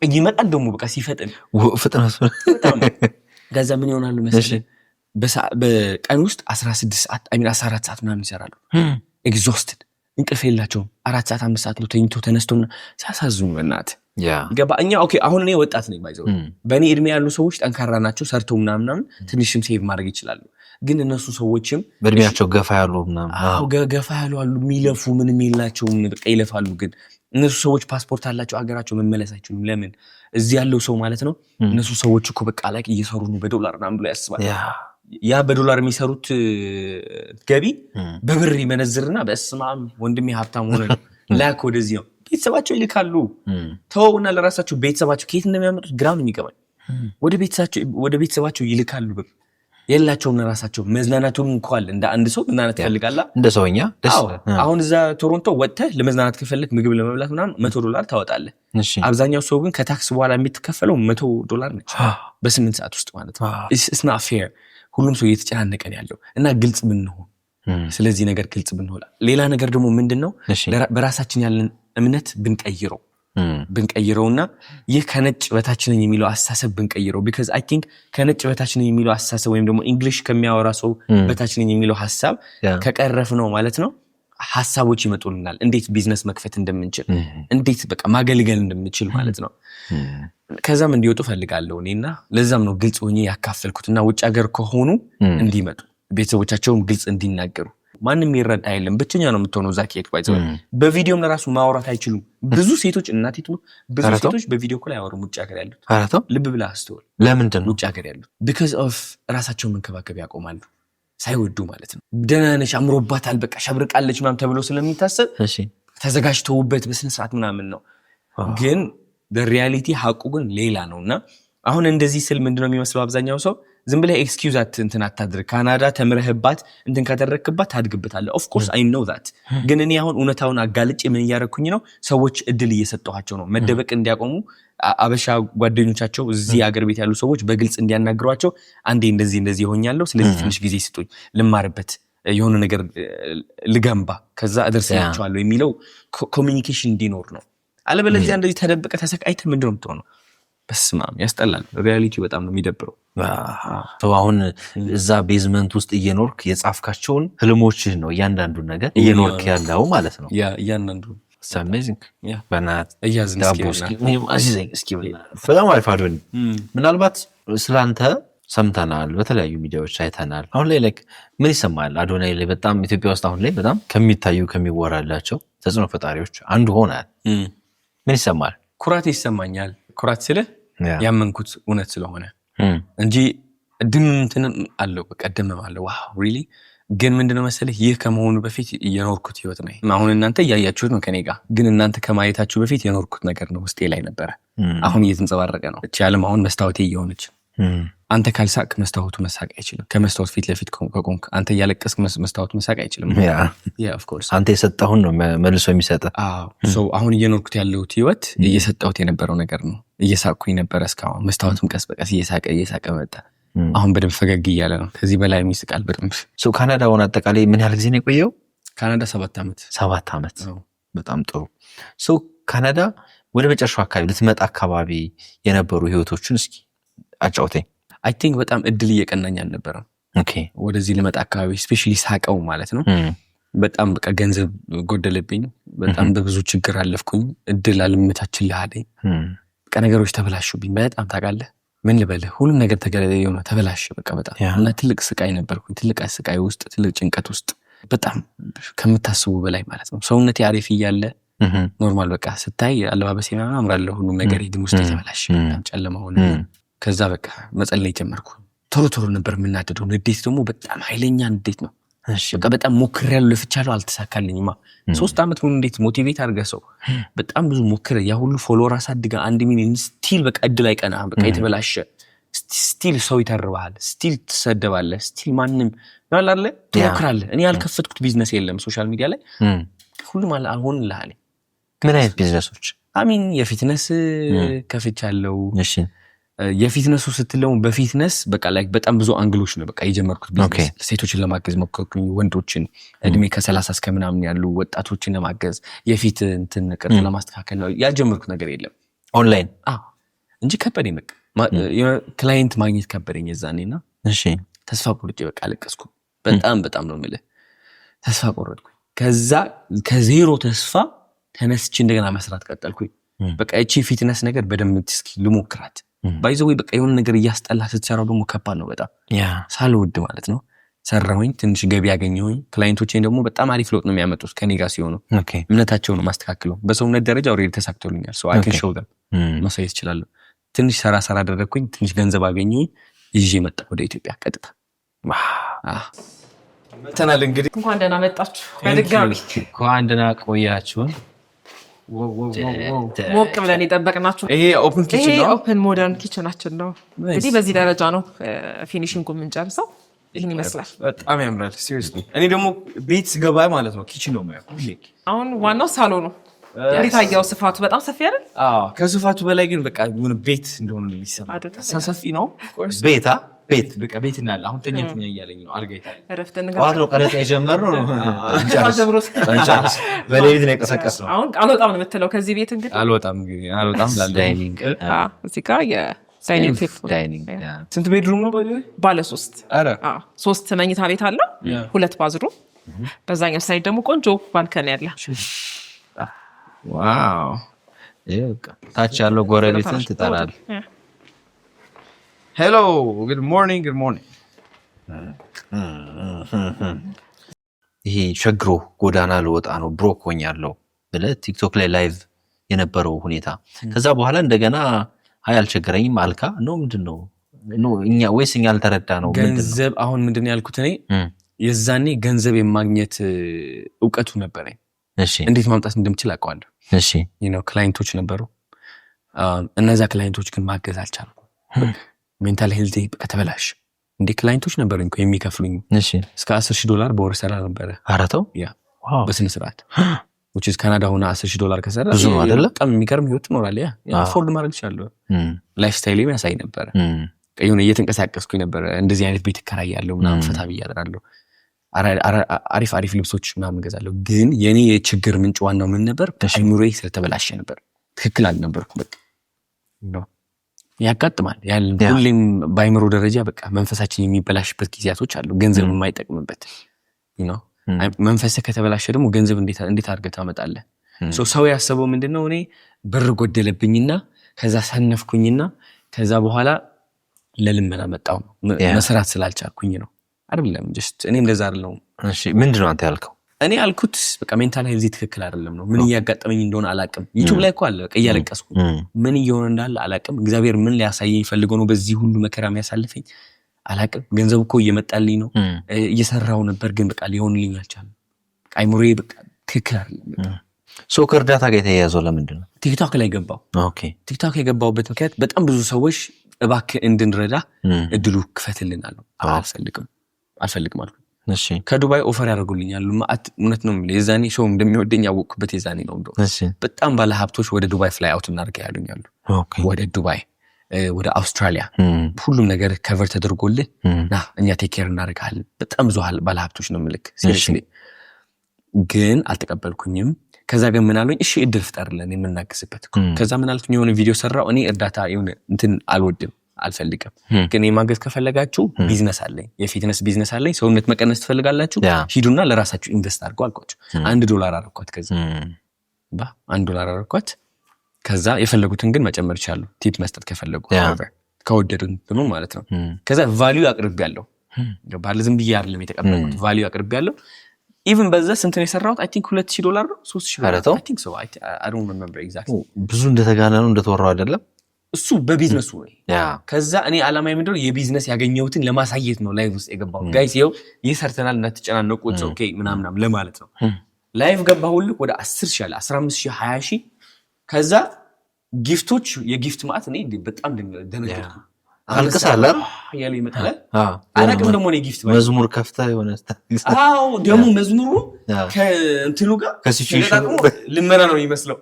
ይመጣል ደግሞ በቃ ሲፈጥን ፍጥነቱ ከዛ ምን ይሆናሉ መሰለህ በቀን ውስጥ 16 ሰዓት 14 ሰዓት ምናምን ይሰራሉ። ኤግዞስትድ እንቅልፍ የላቸውም። 4 ሰዓት 5 ሰዓት ነው ተኝቶ ተነስቶና ሲያሳዝኑ በእናትህ ገባ። እኛ ኦኬ አሁን እኔ ወጣት ነኝ ባይዘው በእኔ እድሜ ያሉ ሰዎች ጠንካራ ናቸው፣ ሰርተው ምናምን ትንሽም ሴቭ ማድረግ ይችላሉ። ግን እነሱ ሰዎችም በእድሜያቸው ገፋ ያሉ ምናምን ገፋ ያሉ አሉ፣ የሚለፉ ምንም የላቸውም በቃ ይለፋሉ። ግን እነሱ ሰዎች ፓስፖርት አላቸው፣ ሀገራቸው መመለስ አይችሉም። ለምን? እዚህ ያለው ሰው ማለት ነው እነሱ ሰዎች እኮ በቃ ላይ እየሰሩ ነው በዶላር ምናምን ብሎ ያስባል። ያ በዶላር የሚሰሩት ገቢ በብር ይመነዝርና በስማም ወንድሜ ሀብታም ሆነ ላክ ወደዚህ ነው ቤተሰባቸው ይልካሉ። ተውና ለራሳቸው ቤተሰባቸው ከየት እንደሚያመጡት ግራም የሚገባኝ ወደ ቤተሰባቸው ይልካሉ። ብር የላቸውም ለራሳቸው። መዝናናቱን እንኳን እንደ አንድ ሰው መዝናናት ይፈልጋላ እንደ ሰውኛ አሁን እዛ ቶሮንቶ ወጥተህ ለመዝናናት ከፈለክ ምግብ ለመብላት ምናምን $100 ታወጣለህ። አብዛኛው ሰው ግን ከታክስ በኋላ የሚትከፈለው $100 ነች በ8 ሰዓት ውስጥ ማለት ነው። it's not fair። ሁሉም ሰው እየተጨናነቀን ያለው እና ግልጽ ብንሆን ስለዚህ ነገር ግልጽ ብንሆን። ሌላ ነገር ደግሞ ምንድነው በራሳችን ያለን እምነት ብንቀይረውና ይህ ከነጭ በታችነኝ የሚለው አስተሳሰብ ብንቀይረው። because I think ከነጭ በታችነኝ የሚለው አስተሳሰብ ወይም ደግሞ እንግሊሽ ከሚያወራ ሰው በታችነኝ የሚለው ሐሳብ ከቀረፍ ነው ማለት ነው ሐሳቦች ይመጡልናል። እንዴት ቢዝነስ መክፈት እንደምንችል፣ እንዴት በቃ ማገልገል እንደምንችል ማለት ነው። ከዛም እንዲወጡ ፈልጋለሁ እኔና ለዛም ነው ግልጽ ሆኜ ያካፈልኩትና ውጭ ሀገር ከሆኑ እንዲመጡ ቤተሰቦቻቸውም ግልጽ እንዲናገሩ። ማንም ይረዳ አይደለም፣ ብቸኛ ነው የምትሆነው እዛ ከሄድኩ ባይዘው። በቪዲዮም ለራሱ ማውራት አይችሉም ብዙ ሴቶች። እናቲቱ ብዙ ሴቶች በቪዲዮ እኮ ላይ አወሩ ውጭ ሀገር ያሉት። ልብ ብለህ አስተውል። ለምንድን ነው ውጭ ሀገር ያሉት? because of ራሳቸውን መንከባከብ ያቆማሉ ሳይወዱ ማለት ነው። ደህና ነሽ አምሮባታል በቃ ሸብርቃለች ምናምን ተብሎ ስለሚታሰብ ተዘጋጅተውበት በስነ ስርዓት ምናምን ነው። ግን በሪያሊቲ ሐቁ ግን ሌላ ነውና አሁን እንደዚህ ስል ምንድነው የሚመስለው አብዛኛው ሰው ዝም ብለህ ኤክስኪውዝ እንትን አታድርግ። ካናዳ ተምረህባት እንትን ካደረክባት ታድግበታለህ። ኦፍ ኮርስ አይ ኖው ዛት። ግን እኔ አሁን እውነታውን አጋልጬ ምን እያደረኩኝ ነው? ሰዎች እድል እየሰጠኋቸው ነው መደበቅ እንዲያቆሙ። አበሻ ጓደኞቻቸው እዚህ አገር ቤት ያሉ ሰዎች በግልጽ እንዲያናግሯቸው። አንዴ እንደዚህ ይሆኛለሁ፣ ስለዚህ ትንሽ ጊዜ ስጡኝ ልማርበት፣ የሆነ ነገር ልገንባ፣ ከዛ እደርስላችኋለሁ የሚለው ኮሚኒኬሽን እንዲኖር ነው። አለበለዚያ እንደዚህ ተደብቀ ተሰቃይተ ምንድነው የምትሆነው? በስማም ያስጠላል። ሪያሊቲው በጣም ነው የሚደብረው። አሁን እዛ ቤዝመንት ውስጥ እየኖርክ የጻፍካቸውን ህልሞችህ ነው እያንዳንዱ ነገር እየኖርክ ያለው ማለት ነው። እያንዳንዱ አሜዚንግ በናት እያዝን በጣም አሪፍ አዶኒ። ምናልባት ስላንተ ሰምተናል፣ በተለያዩ ሚዲያዎች አይተናል። አሁን ላይ ላይክ ምን ይሰማል? አዶናይ ላይ በጣም ኢትዮጵያ ውስጥ አሁን ላይ በጣም ከሚታዩ ከሚወራላቸው ተጽዕኖ ፈጣሪዎች አንዱ ሆናል። ምን ይሰማል? ኩራት ይሰማኛል። ኩራት ስለ ያመንኩት እውነት ስለሆነ እንጂ ድምንትንም አለው በቀደምም አለው። ዋው ሪሊ ግን ምንድነው መሰለህ ይህ ከመሆኑ በፊት የኖርኩት ህይወት ነው። አሁን እናንተ እያያችሁት ነው ከኔ ጋር፣ ግን እናንተ ከማየታችሁ በፊት የኖርኩት ነገር ነው ውስጤ ላይ ነበረ። አሁን እየተንጸባረቀ ነው። እቺ ዓለም አሁን መስታወቴ እየሆነች አንተ ካልሳቅ መስታወቱ መሳቅ አይችልም። ከመስታወት ፊት ለፊት ከቆምክ አንተ እያለቀስክ መስታወቱ መሳቅ አይችልም። ያ ኦፍ ኮርስ አንተ የሰጠሁን ነው መልሶ የሚሰጥህ። ሶ አሁን እየኖርኩት ያለሁት ህይወት እየሰጠሁት የነበረው ነገር ነው። እየሳቅኩኝ ነበር እስካሁን። መስታወቱም ቀስ በቀስ እየሳቀ መጣ። አሁን በደንብ ፈገግ እያለ ነው። ከዚህ በላይ የሚስቃል በደንብ። ሶ ካናዳውን አጠቃላይ ምን ያህል ጊዜ ነው የቆየው? ካናዳ 7 ዓመት። 7 ዓመት በጣም ጥሩ። ሶ ካናዳ ወደ መጨረሻው አካባቢ ልትመጣ አካባቢ የነበሩ ህይወቶችን እስኪ አጫውተኝ። አይ ቲንክ በጣም እድል እየቀናኝ አልነበረም። ኦኬ ወደዚህ ልመጣ አካባቢ ስፔሻሊ ሳቀው ማለት ነው። በጣም በቃ ገንዘብ ጎደለብኝ። በጣም በብዙ ችግር አለፍኩኝ። እድል አልመቻችልህ አለኝ። በቃ ነገሮች ተበላሹብኝ በጣም ታውቃለህ። ምን ልበልህ ሁሉም ነገር ተበላሸ በቃ በጣም እና ትልቅ ስቃይ ነበርኩኝ። ትልቅ ስቃይ ውስጥ፣ ትልቅ ጭንቀት ውስጥ በጣም ከምታስቡ በላይ ማለት ነው። ሰውነቴ አሪፍ እያለ ኖርማል በቃ ስታይ አለባበሴ ምናምን አምራለሁ። ሁሉም ነገር ግን ውስጥ የተበላሸ በጣም ጨለማ ሆነ። ከዛ በቃ መጸለይ ጀመርኩ። ቶሎ ነበር የምናደደው። ንዴት ደግሞ በጣም ኃይለኛ ንዴት ነው። በቃ በጣም ሞክሬያለሁ፣ ለፍቻለሁ፣ አልተሳካልኝማ። 3 ዓመት ሙሉ እንዴት ሞቲቬት አድርገህ ሰው በጣም ብዙ ሞክረህ ያ ሁሉ ፎሎወር አሳድገህ 1 ሚሊዮን ስቲል በቃ እድል አይቀናህም። በቃ የተበላሸ ስቲል ሰው ይተርባሃል፣ ስቲል ትሰደባለህ፣ ስቲል ማንም ያላለ ትሞክራለህ። እኔ ያልከፈትኩት ቢዝነስ የለም ሶሻል ሚዲያ ላይ ሁሉም አልሆንልህ አለኝ። ምን አይነት ቢዝነሶች? አሚን የፊትነስ ከፍቻለሁ። እሺ የፊትነሱ ስትለው በፊትነስ በቃ ላይ በጣም ብዙ አንግሎች ነው በቃ የጀመርኩት ቢዝነስ። ሴቶችን ለማገዝ ሞከርኩኝ፣ ወንዶችን እድሜ ከ30 እስከ ምናምን ያሉ ወጣቶችን ለማገዝ የፊት እንትን ቅርጽ ለማስተካከል ነው ያጀመርኩት። ነገር የለም ኦንላይን እንጂ ከበደኝ። በቃ ክላይንት ማግኘት ከበደኝ የዛኔና እሺ ተስፋ ቆርጬ በቃ አለቀስኩ። በጣም ነው የምልህ ተስፋ ቆረጥኩኝ። ከዛ ከዜሮ ተስፋ ተነስቼ እንደገና መስራት ቀጠልኩኝ። በቃ እቺ ፊትነስ ነገር በደንብ እስኪ ልሞክራት ባይዘው በቃ የሆነ ነገር እያስጠላ ስትሰራው ደግሞ ከባድ ነው በጣም ሳልወድ ማለት ነው። ሰራሁኝ፣ ትንሽ ገቢ ያገኘሁኝ። ክላይንቶቼን ደግሞ በጣም አሪፍ ለውጥ ነው የሚያመጡት ከኔ ጋር ሲሆኑ። እምነታቸው ነው ማስተካከለው። በሰውነት ደረጃ ኦልሬዲ ተሳክቶልኛል። ሶ አይ ካን ሾው them ማሳየት እችላለሁ። ትንሽ ሰራ አደረኩኝ፣ ትንሽ ገንዘብ አገኘሁኝ፣ ይዤ መጣሁ ወደ ኢትዮጵያ ቀጥታ። መተናል እንግዲህ። እንኳን ደህና መጣችሁ በድጋሚ። እንኳን ደህና ቆያችሁን። ሞቅ ብለን የጠበቅናችሁ ይሄ ኦፕን ኪችን ነው። ኦፕን ሞደርን ኪችናችን ነው። እንግዲህ በዚህ ደረጃ ነው ፊኒሺንጉ የምንጨርሰው። ይህን ይመስላል። በጣም ያምራል። ሲሪየስሊ እኔ ደግሞ ቤት ስገባ ማለት ነው ኪችን ነው ማለት ነው። አሁን ዋናው ሳሎኑ እንዴት አየው? ስፋቱ በጣም ሰፊ አይደል? ከስፋቱ በላይ ግን በቃ ምን ቤት እንደሆነ ነው የሚሰማው። ሰፊ ነው ቤት በቃ ቤት እናለ። አሁን ተኛ እያለኝ ነው። አልጋ ይታል እረፍት እንገባ ነው። ቀረጻ የጀመርነው ነው እንጨርስ። በሌሊት ነው የቀሰቀስነው። አሁን አልወጣም ነው የምትለው ከዚህ ቤት? እንግዲህ አልወጣም ዳይኒንግ እዚህ ጋር ዳይኒንግ ስንት ቤድሩም ነው? ባለ 3። ኧረ 3 መኝታ ቤት አለ፣ 2 ባዝሩም። በዛኛው ሳይድ ደግሞ ቆንጆ ባልከን ያለ። ዋው ታች ያለው ጎረቤትን ትጠራለህ። ሄሎ ጉድ ሞርኒንግ ይሄ ቸግሮ ጎዳና ልወጣ ነው ብሮክ ሆኛለሁ ብለህ ቲክቶክ ላይ ላይቭ የነበረው ሁኔታ ከዛ በኋላ እንደገና አይ አልቸገረኝም አልካ ነው ምንድነው? እኛ ወይስ እኛ አልተረዳ ነው? ገንዘብ አሁን ምንድነው ያልኩት እኔ የዛኔ ገንዘብ የማግኘት እውቀቱ ነበረኝ። እሺ እንዴት ማምጣት እንደምችል አውቀዋለሁ። እሺ ክላይንቶች ነበሩ። እነዛ ክላይንቶች ግን ማገዝ አልቻልኩም። ሜንታል ሄልዝ ከተበላሽ እንዴ ክላይንቶች ነበሩኝ እኮ የሚከፍሉኝ እስከ $10,000 በወር ሰራ ነበረ። አራተው በስነ ስርዓት which is ካናዳ ሆነ $10,000 ከሰራ ብዙ ነው አይደለ? በጣም የሚገርም ህይወት ትኖራለህ። አፎርድ ማድረግ ይችላል። ላይፍ ስታይል የሚያሳይ ነበረ። የሆነ እየተንቀሳቀስኩኝ ነበረ። እንደዚህ አይነት ቤት እከራያለሁ ምናምን ፈታ ብዬ አድራለሁ። አሪፍ ልብሶች ምናምን እገዛለሁ። ግን የኔ የችግር ምንጭ ዋናው ምን ነበር? አይምሮዬ ስለተበላሸ ነበር። ትክክል አልነበርኩም። በቃ ያጋጥማል ሁሌም በአይምሮ ደረጃ በቃ መንፈሳችን የሚበላሽበት ጊዜያቶች አሉ። ገንዘብ የማይጠቅምበት መንፈስህ ከተበላሸ ደግሞ ገንዘብ እንዴት አድርገህ ታመጣለህ? ሰው ያሰበው ምንድነው? እኔ ብር ጎደለብኝና ከዛ ሰነፍኩኝና ከዛ በኋላ ለልመና መጣው መስራት ስላልቻልኩኝ ነው አይደለም ጀስት እኔ እንደዛ አይደለም እሺ ምንድነው አንተ ያልከው እኔ አልኩት በቃ ሜንታል ሄልዝ ትክክል አይደለም ነው ምን ያጋጠመኝ እንደሆነ አላቅም ዩቲዩብ ላይ እኮ አለ በቃ እያለቀስኩ ምን እየሆነ እንዳለ አላቅም እግዚአብሔር ምን ሊያሳየኝ ፈልጎ ነው በዚህ ሁሉ መከራ የሚያሳልፈኝ አላቅም ገንዘብ እኮ እየመጣልኝ ነው እየሰራው ነበር ግን በቃ ሊሆንልኝ አልቻለም በቃ አይሙሬ በቃ ትክክል አይደለም ሶ ከርዳታ ጋር የተያያዘው ለምንድን ነው ቲክቶክ ላይ ገባው ኦኬ ቲክቶክ የገባውበት ምክንያት በጣም ብዙ ሰዎች እባክህ እንድንረዳ እድሉ ክፈትልናል አልፈልግም አልኩ እሺ ከዱባይ ኦፈር ያደርጉልኛል ማአት እውነት ነው የሚል የዛኔ ሾው እንደሚወደኝ ያወቅኩበት የዛኔ ነው እንደው በጣም ባለ ሀብቶች ወደ ዱባይ ፍላይ አውት እናርጋ ያሉኛሉ ወደ ዱባይ ወደ አውስትራሊያ ሁሉም ነገር ከቨር ተደርጎልህ ና እኛ ቴክ ኬር እናደርጋለን በጣም ብዙ ባለ ሀብቶች ነው ምልክ ሲሪየስሊ ግን አልተቀበልኩኝም ከዛ ግን ምን አሉኝ እሺ እድል ፍጠርልን የምናገስበት ከዛ ምን አልኩኝ የሆነ ቪዲዮ ሰራው እኔ እርዳታ የሆነ እንትን አልወድም አልፈልግም ግን የማገዝ ከፈለጋችሁ ቢዝነስ አለኝ የፊትነስ ቢዝነስ አለኝ ሰውነት መቀነስ ትፈልጋላችሁ ሂዱና ለራሳችሁ ኢንቨስት አድርጉ አልኳችሁ $1 አረኳት ከዛ $1 አረኳት ከዛ የፈለጉትን ግን መጨመር ይችላሉ ቲፕ መስጠት ከፈለጉ ከወደዱን ብሎ ማለት ነው ከዛ ቫልዩ አቅርቤያለሁ ባለ ዝም ብዬ አይደለም የተቀበልኩት ቫልዩ አቅርቤያለሁ even በዛ ስንት ነው የሰራሁት I think $2,000 ነው $3,000 I think so I don't remember exactly ብዙ እንደተጋነ ነው እንደተወራው አይደለም እሱ በቢዝነሱ ነው ከዛ እኔ አላማዬ ምንድነው የቢዝነስ ያገኘሁትን ለማሳየት ነው ላይቭ ውስጥ የገባው ጋይስ ይኸው ይሰርተናል እንዳትጨናነቁ ኦኬ ምናምን ለማለት ነው ላይቭ ገባሁልክ ወደ 10,000 አለ 15,000 20,000 ከዛ ጊፍቶች የጊፍት ማለት እኔ በጣም ደነገጥኩ አልቀሳለ ያለ ይመጣል አላቅም ደሞ ነው ጊፍት መዝሙር ከፍታ የሆነ አዎ ደሞ መዝሙሩ ከእንትኑ ጋር ከሲቹዌሽኑ ልመና ነው የሚመስለው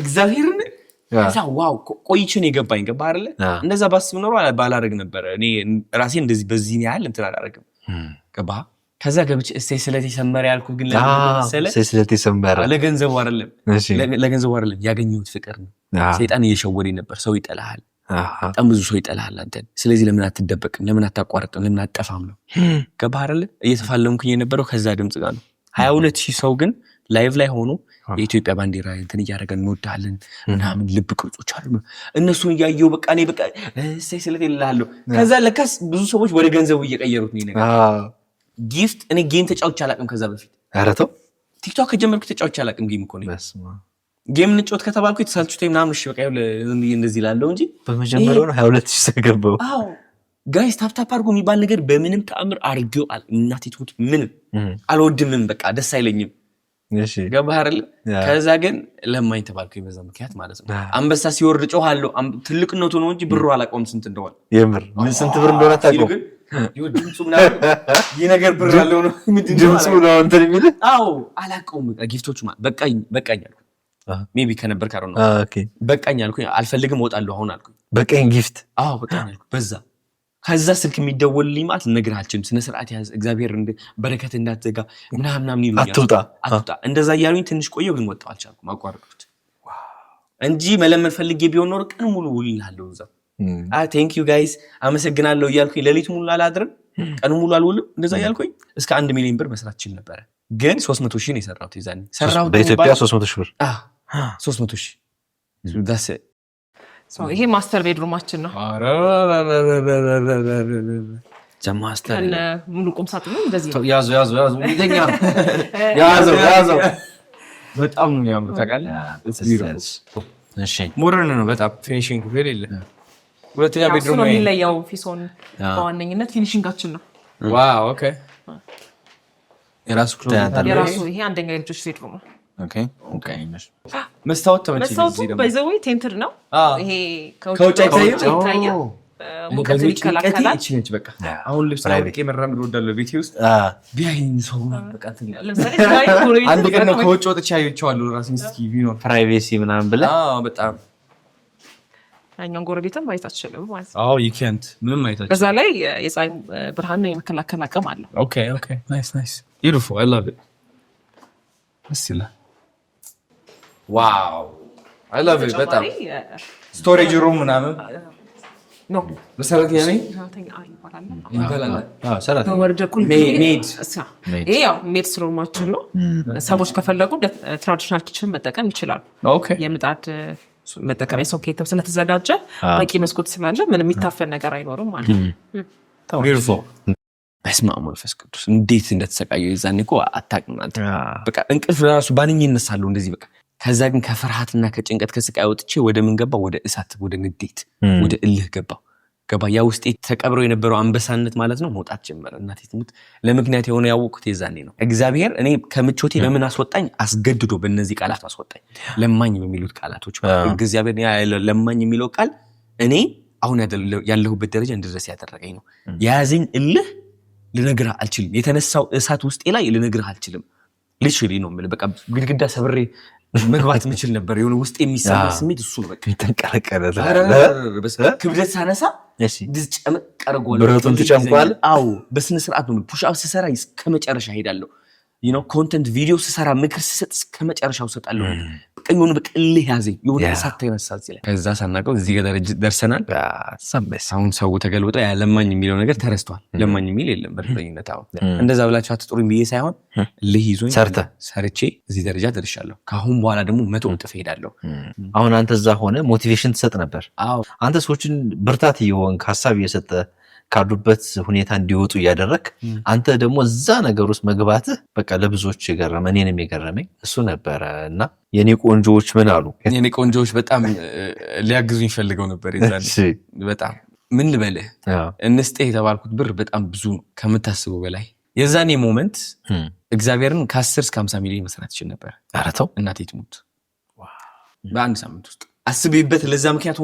እግዚአብሔርን ከዛ ዋው ቆይችን የገባኝ ገባ አይደለ እንደዛ ባስብ ኖሮ ባላረግ ነበር እኔ ራሴ እንደዚህ በዚህ ያህል እንትን አላረግም ገባ ከዛ ገብቼ እስቲ ስለዚህ ሰመረ ያልኩ ግን ለምን ስለዚህ ሰመረ ለገንዘቡ አይደለም ያገኘሁት ፍቅር ነው ሰይጣን እየሸወደኝ ነበር ሰው ይጠላሃል በጣም ብዙ ሰው ይጠላሃል አንተ ስለዚህ ለምን አትደበቅም ለምን አታቋርጥም ለምን አትጠፋም ነው ገባ አይደለ እየተፋለምኩኝ የነበረው ከዛ ድምጽ ጋር ነው 22,000 ሰው ግን ላይቭ ላይ ሆኖ የኢትዮጵያ ባንዲራ እንትን ያደረገን እንወዳለን ምናምን ልብ ቅርጾች አሉ እነሱን ያየው በቃ እኔ በቃ እሰይ ስለተላለው ከዛ ለካስ ብዙ ሰዎች ወደ ገንዘቡ እየቀየሩት ነው ነገር ጊፍት እኔ ጌም ተጫውቼ አላቅም ከዛ በፊት አረተው ቲክቶክ ከጀመርኩ ተጫውቼ አላቅም ጌም እኮ ነው ጌም እንጫወት ከተባልኩ የተሳልቹኝ ምናምን እሺ በቃ ዝም ብዬ እንደዚህ ላለው እንጂ በመጀመሪያው ነው 22,000 ሰገበው አዎ ጋይስ ታፕ አድርጎ የሚባል ነገር በምንም ተአምር አርገው እናቴ ትሁት ምንም አልወድምም በቃ ደስ አይለኝም እሺ ገባህ አይደል ከዛ ግን ለማኝ ተባልኩኝ በዛ ምክንያት ማለት ነው አንበሳ ሲወርድ ጮሃለሁ ትልቅነቱ ነው እንጂ ብሩ አላቆም ስንት እንደሆነ የምር ምን ስንት ብር እንደሆነ ታውቀው ድምፁ ምናምን ይህ ነገር ብር አለው ነው ድምፁ ነው እንትን የሚል አዎ አላውቀውም ጊፍቶቹ በቃኝ አልኩ ሜቢ ከነበር ካሮ ነው ኦኬ በቃኝ አልኩኝ አልፈልግም እወጣለሁ አሁን አልኩኝ በቃኝ ጊፍት አዎ በቃኝ አልኩ በዛ ከዛ ስልክ የሚደወልልኝ ማለት ነገራችን ስነ ስርዓት ያዝ እግዚአብሔር በረከት እንዳትዘጋ ምናምን ይሉኛል አትውጣ እንደዛ ያሉኝ ትንሽ ቆየው ግን ወጣው አልቻልኩም አቋርጡት እንጂ መለመን ፈልጌ ቢሆን ኖር ቀን ሙሉ ውልላለሁ እዛ ቴንክ ዩ ጋይስ አመሰግናለሁ እያልኩኝ ሌሊት ሙሉ አላድርም ቀን ሙሉ አልውልም እንደዛ ያልኩኝ እስከ 1 ሚሊዮን ብር መስራት ይችላል ነበር ግን 300,000 ነው የሰራሁት ይዛኔ ሰራሁት በኢትዮጵያ 300,000 ብር 300,000 that's it ይሄ ማስተር ቤድሩማችን ነው ጀማስተር ሙሉ ቁም ሳጥኑ እንደዚህ ነው ያዙ ይተኛ ያዘው በጣም ነው የሚያምሩ ታውቃለህ እሺ ሞደርን ነው በጣም ፊኒሺንግ ቬሪ የለ ሁለተኛ ቤድሩም ነው የሚለየው ፊሶን በዋነኝነት ፊኒሺንጋችን ነው ዋው ኦኬ የራሱ ይሄ አንደኛ የልጆች ቤድሩም ነው ኦኬ መስታወት ተመቸኝ መስታወቱ ባይዘው ቴንትድ ነው ይሄ ከውጭ ይታያል ሙቀት ይከላከላል እቺ በቃ አሁን ልብስ አውቄ መራመድ ወዳለው ቤቴ ውስጥ ቢያይኝ ሰው በቃ አንድ ቀን ነው ከውጭ ወጥቼ አይቼዋለሁ ራሴን እስኪ ቢኖር ፕራይቬሲ ምናምን ብለ በጣም ያኛውን ጎረቤትን ማየት አትችልም ማለት ነው you can't ምንም ማየት አትችልም በዛ ላይ የፀሐይ ብርሃን የመከላከል አቅም አለው ኦኬ ናይስ beautiful I love it እስኪ ዋው I love it በጣም ስቶሬጅ ሩም ምናምን ነው በሰራተኛ ነኝ ሜድ ስለሆናችን ነው ሰዎች ከፈለጉ ትራዲሽናል ኪችን መጠቀም ይችላሉ የምጣድ መጠቀሚያ ሶኬትም ስለተዘጋጀ በቂ መስኮት ስላለ ምንም የሚታፈን ነገር አይኖርም ማለት ነው። በስመ አብ ወመንፈስ ቅዱስ እንዴት እንደተሰቃየው የዛኔ እኮ አታውቅም አንተ። በቃ እንቅልፍ ራሱ ባንኝ እነሳለሁ እንደዚህ በቃ። ከዛ ግን ከፍርሃትና ከጭንቀት ከስቃይ ወጥቼ ወደ ምን ገባ? ወደ እሳት፣ ወደ ንዴት፣ ወደ እልህ ገባ። ያ ውስጤ ተቀብረው የነበረው አንበሳነት ማለት ነው መውጣት ጀመረ። እናቴ ትሙት ለምክንያት የሆነ ያወቅኩት የዛኔ ነው። እግዚአብሔር እኔ ከምቾቴ ለምን አስወጣኝ? አስገድዶ በእነዚህ ቃላት አስወጣኝ። ለማኝ በሚሉት ቃላቶች እግዚአብሔር ለማኝ የሚለው ቃል እኔ አሁን ያለሁበት ደረጃ እንድደርስ ያደረገኝ ነው። የያዘኝ እልህ ልነግርህ አልችልም። የተነሳው እሳት ውስጤ ላይ ልነግርህ አልችልም። ልሽሪ ነው ማለት በቃ ግድግዳ ሰብሬ መግባት ምችል ነበር። የሆነ ውስጥ የሚሰማ ስሜት እሱ ነው። በቃ ተንቀረቀረ ክብደት ሳነሳ ድዝ ጨመቅ አርጓል። ብረቱን ተጨምቋል። አዎ በስነ ስርዓት ነው። ፑሽ አፕ ስሰራ እስከ መጨረሻ ሄዳለሁ። ኮንተንት ቪዲዮ ስሰራ ምክር ስሰጥ እስከ መጨረሻው ሰጣለሁ። በቃ የሆነ በቅልህ ያዘኝ የሆነ እሳት ተነሳ እዚህ ላይ። ከዛ ሳናቀው እዚህ ጋር ደርሰናል። አሁን ሰው ተገልብጦ ያ ለማኝ የሚለው ነገር ተረስቷል። ለማኝ የሚል የለም በእርግጠኝነት። አሁን እንደዛ ብላችሁ አትጥሩኝ ብዬ ሳይሆን ልህ ይዞኝ ሰርቼ እዚህ ደረጃ ደርሻለሁ። ከአሁን በኋላ ደግሞ 100 እጥፍ ሄዳለሁ። አሁን አንተ እዛ ሆነ ሞቲቬሽን ትሰጥ ነበር። አንተ ሰዎችን ብርታት እየሆንክ ሀሳብ እየሰጠ ካሉበት ሁኔታ እንዲወጡ እያደረክ አንተ ደግሞ እዛ ነገር ውስጥ መግባትህ በቃ ለብዙዎች የገረመ እኔንም የገረመኝ እሱ ነበረ። እና የኔ ቆንጆዎች ምን አሉ? የኔ ቆንጆዎች በጣም ሊያግዙኝ ፈልገው ነበር የዛኔ። በጣም ምን ልበልህ እንስጥህ የተባልኩት ብር በጣም ብዙ ነው ከምታስበው በላይ። የዛኔ ሞመንት እግዚአብሔርን ከ10 እስከ 50 ሚሊዮን መስራት ይችል ነበር። ኧረ ተው እናቴ ትሙት በአንድ ሳምንት ውስጥ አስቤበት። ለዛ ምክንያት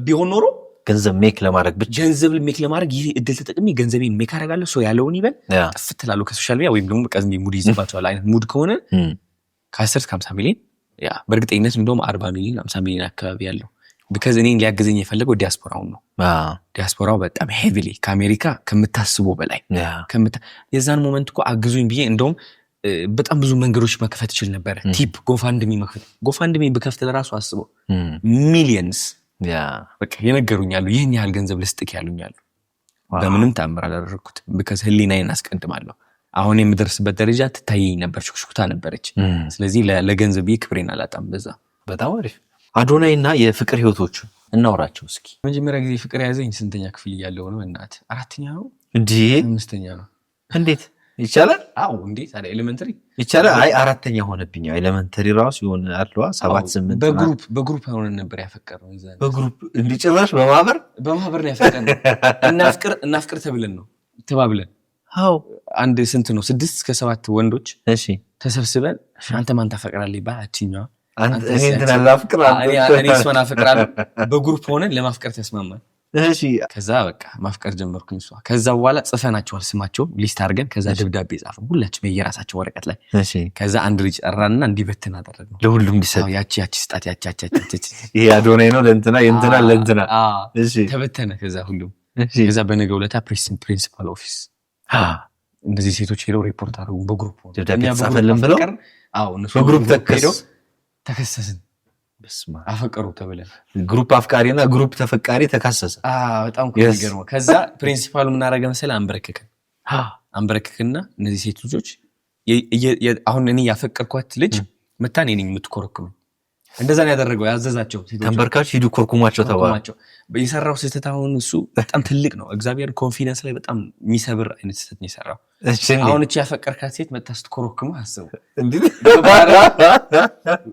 ቢሆን ኖሮ ገንዘብ ሜክ ለማድረግ ብቻ ገንዘብ ሜክ ለማድረግ ይሄ እድል ተጠቅሜ ገንዘቤን ሜክ አደርጋለሁ። ሰው ያለውን ይበል ጥፍት ላለው ከሶሻል ሚዲያ ወይም ደግሞ ቀዝሚ ሙድ ይዝባቸዋል አይነት ሙድ ከሆነ ከ10 እስከ 50 ሚሊዮን በእርግጠኝነት እንደውም 40 ሚሊዮን 50 ሚሊዮን አካባቢ ያለው because እኔን ሊያግዘኝ የፈለገው ዲያስፖራው ነው። ዲያስፖራው በጣም ሄቪሊ ከአሜሪካ ከምታስበው በላይ የዛን ሞመንት እኮ አግዙኝ ብዬ እንደውም በጣም ብዙ መንገዶች መክፈት ይችል ነበር። ቲፕ ጎፋንድሚ ብከፍት ለራሱ አስበው ሚሊየንስ በቃ የነገሩኛሉ ይህን ያህል ገንዘብ ልስጥክ ያሉኛሉ። በምንም ታምር አላደረኩትም because ህሊናዬን አስቀድማለሁ። አሁን የምደርስበት ደረጃ ትታየኝ ነበር፣ ሽኩሽኩታ ነበረች። ስለዚህ ለገንዘብ ክብሬን አላጣም። በዛ በጣም አሪፍ። አዶናይና የፍቅር ህይወቶቹ እናውራቸው እስኪ። መጀመሪያ ጊዜ ፍቅር ያዘኝ ስንተኛ ክፍል እያለሁ ነው? እናት 4ኛ ነው እንዴ? 5ኛ ነው። እንዴት ይቻላል? አዎ እንዴት አለ ኤሌመንተሪ ይቻላል። አይ 4ኛ ሆነብኝ። ኤሌመንተሪ ራሱ የሆነ አልዋ 7 8 በግሩፕ ሆነን ነበር ያፈቀርነው። ይዛን በግሩፕ እንዲጨራሽ በማህበር ነው ያፈቀርነው። እናፍቅር ተብለን ነው ተባብለን። አዎ አንድ ስንት ነው 6 እስከ 7 ወንዶች እሺ ተሰብስበን አንተ ማን ታፈቅራለህ ባአቺኛው እኔ እንትን አላፍቅራለሁ እኔ እሷን አፈቅራለሁ። በግሩፕ ሆነን ለማፍቀር ተስማማን። እሺ ከዛ በቃ ማፍቀር ጀመርኩኝ እሷ። ከዛ በኋላ ጽፈናቸዋል ስማቸው ሊስት አድርገን ከዛ ደብዳቤ ጻፈን ሁላችንም የየራሳቸው ወረቀት ላይ። እሺ ከዛ አንድ ልጅ ጠራንና እንዲበትን አደረግነው ለሁሉም እንዲሰጥ። ያቺ ስጣት ያቺ ይሄ አዶናይ ነው ለእንትና የእንትና ለእንትና። እሺ ተበተነ ከዛ ሁሉም። ከዛ በነገው ዕለት ፕሪንሲፓል ኦፊስ እንደዚህ ሴቶች ሄደው ሪፖርት አደረጉ በግሩፕ ሆነ ደብዳቤ ጻፈልን ብለው። አዎ እነሱ በግሩፕ ተከሰስን። በስማ አፈቀሩ ተብለን ግሩፕ አፍቃሪና ግሩፕ ተፈቃሪ ተካሰሰ። በጣም ኮሚገርም። ከዛ ፕሪንሲፓሉ ምን አደረገ መሰለህ? አንበረከከና እነዚህ ሴት ልጆች አሁን እኔ ያፈቀርኳት ልጅ መታ እኔ ነኝ የምትኮረኩመኝ። እንደዛ ነው ያደረገው። ያዘዛቸው ሴቶች ተንበርካች ሂዱ ኮርኩማቸው ተባለ። የሰራው ስህተት አሁን እሱ በጣም ትልቅ ነው። እግዚአብሔር ኮንፊደንስ ላይ በጣም የሚሰብር አይነት ስህተት ነው የሰራው። አሁን እቺ ያፈቀርካት ሴት መታ ስትኮረኩመው አስበው።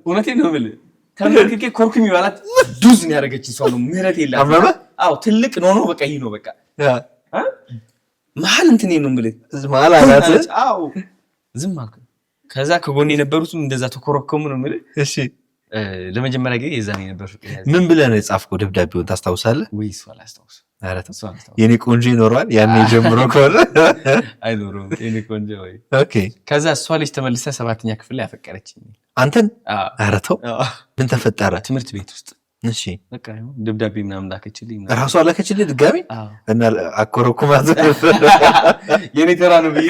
እውነቴን ነው የምልህ ተንበርክኬ ኮርኩሚ ማለት ዱዝ ነው ያደረገችኝ። ሰው ነው ምህረት የለም። አዎ ትልቅ ነው በቃ ይሄ ነው በቃ መሀል እንትን ነው የምልህ መሀል አናት። አዎ ዝም አልኩ። ከዛ ከጎን የነበሩትም እንደዛ ተኮረኩሙ ነው የምልህ። እሺ ለመጀመሪያ ጊዜ የዛኔ ነበር። ምን ብለህ ነው የጻፍከው ደብዳቤውን ታስታውሳለህ? ወይስ አላስታውስ? የኔ ቆንጆ ይኖረዋል ያኔ ጀምሮ ከሆነ አይኖርም የኔ ቆንጆ ወይ። ኦኬ ከዛ እሷ ልጅ ተመልሳ 7ኛ ክፍል ላይ ያፈቀረችኝ አንተን። ኧረ ተው ምን ተፈጠረ? ትምህርት ቤት ውስጥ። እሺ በቃ ደብዳቤ ምናምን ላከችልኝ። ራሷ ላከችልኝ ድጋሚ እና አኮረኩማት የኔ ተራ ነው ብዬ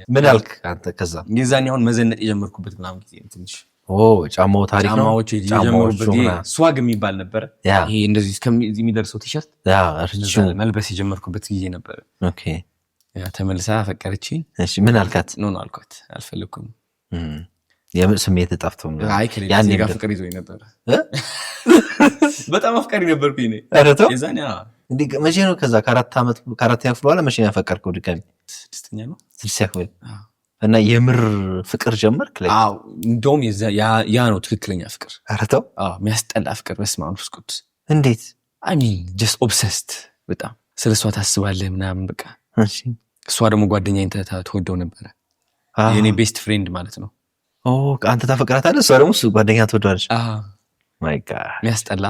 ምን አልክ አንተ? ከዛ የዛኔ አሁን መዘነጥ የጀመርኩበት ምናምን ጊዜ ትንሽ ጫማው ታሪክ ነው። ጫማዎች የጀመሩበት ስዋግ የሚባል ነበር። ይሄ እንደዚህ እስከዚህ የሚደርሰው ቲሸርት መልበስ የጀመርኩበት ጊዜ ነበር። ኦኬ ተመልሳ አፈቀረችኝ። እሺ ምን አልካት? ኖ አልኳት አልፈለኩም። ስሜት ጠፍቶ ያኔ ጋር ፍቅር ይዞኝ ነበር። በጣም አፍቃሪ ነበርኩኝ እኔ። የዛኔ እንዴ መቼ ነው ከዛ ከአራተኛ ክፍል በኋላ መቼ ነው ያፈቀርከው ድጋሚ? ስድስተኛ ነው። ስድስተኛ ክፍል እና የምር ፍቅር ጀመርክ? አዎ እንደውም ያ ነው ትክክለኛ ፍቅር። ኧረ ተው። አዎ የሚያስጠላ ፍቅር። በስመ አብ ወመንፈስ ቅዱስ። እንዴት? ጀስት ኦብሰስድ በጣም ስለ እሷ ታስባለህ ምናምን በቃ። እሷ ደግሞ ጓደኛዬን ተወደው ነበረ። የኔ ቤስት ፍሬንድ ማለት ነው። አንተ ታፈቅራታለህ፣ እሷ ደግሞ ጓደኛ ትወደዋለች። ማይ ጋድ የሚያስጠላ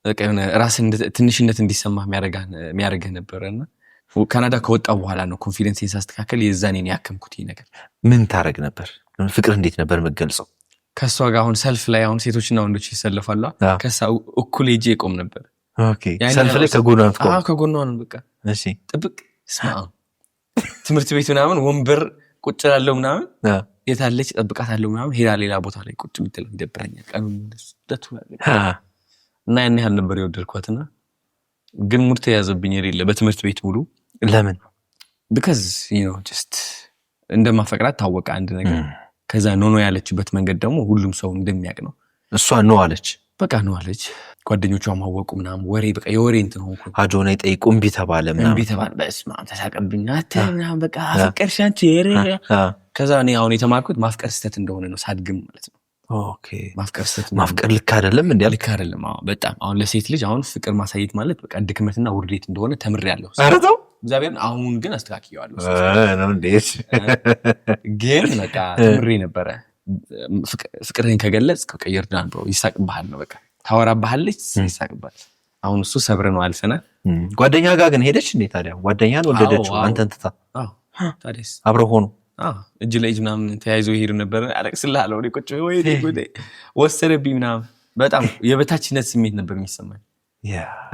በቃ የሆነ ራስን ትንሽነት እንዲሰማ የሚያደርግህ ነበረና ካናዳ ከወጣሁ በኋላ ነው ኮንፊደንስን ሳስተካከል የዛኔን ያከምኩት ይሄ ነገር። ምን ታረግ ነበር? ፍቅር እንዴት ነበር የምትገልጸው? ከሷ ጋር አሁን ሰልፍ ላይ አሁን ሴቶችና ወንዶች ይሰለፋሉ። ከሷ እኩል ሄጄ ቆም ነበር። ኦኬ ሰልፍ ላይ ከጎኗ ነው? ከጎኗ ነው በቃ። እሺ ጥብቅ ስማ ትምህርት ቤት ምናምን ወንበር ቁጭ ላለው ምናምን የታለች ጠብቃታለሁ ምናምን ሄዳ ሌላ ቦታ ላይ ቁጭ የምትለው ይደብረኛል። ቀኑን ደቱ እና ያን ያህል ነበር የወደድኳትና ግን ሙድ ተያዘብኝ የሌለ በትምህርት ቤት ሙሉ። ለምን? because you know just እንደማፈቅራት ታወቀ አንድ ነገር። ከዛ ኖ ያለችበት መንገድ ደግሞ ሁሉም ሰው እንደሚያውቅ ነው። እሷ ኖ አለች፣ በቃ ኖ አለች። ጓደኞቿ ማወቁ ምናምን ወሬ በቃ የወሬ እንትን ሆንኩ። አዶናይ ጠይቁ እምቢ ተባለ ምናምን እምቢ ተባለ። በስመ አብ ተሳቀብኝ አተ ምናምን በቃ አፍቀርሽ አንቺ የሬ። ከዛ እኔ አሁን የተማርኩት ማፍቀር ስህተት እንደሆነ ነው ሳድግም ማለት ነው። ኦኬ ማፍቀር ስህተት ማፍቀር ልክ አይደለም እንዴ? ልክ አይደለም። አዎ በጣም አሁን ለሴት ልጅ አሁን ፍቅር ማሳየት ማለት በቃ ድክመትና ውርዴት እንደሆነ ተምሬያለሁ። አረተው እግዚአብሔር አሁን ግን አስተካክየዋለሁ ነው እንዴ? ግን በቃ ተምሬ ነበረ። ፍቅርህን ከገለጽ ከየርዳን ብሎ ይሳቅብሃል ነው በቃ ታወራብሃለች፣ ይሳቅብሃል። አሁን እሱ ሰብር ነው አልፈናል። ጓደኛ ጋር ግን ሄደች እንዴ ታዲያ? ጓደኛን ወደደችው አንተን ትታ? አዎ ታዲያስ አብረው ሆኑ? እጅ ለእጅ ምናምን ተያይዘው ይሄዱ ነበር። አለቅስልሃለሁ እኔ ቁጭ ወይ ወሰደብኝ ምናምን። በጣም የበታችነት ስሜት ነበር የሚሰማኝ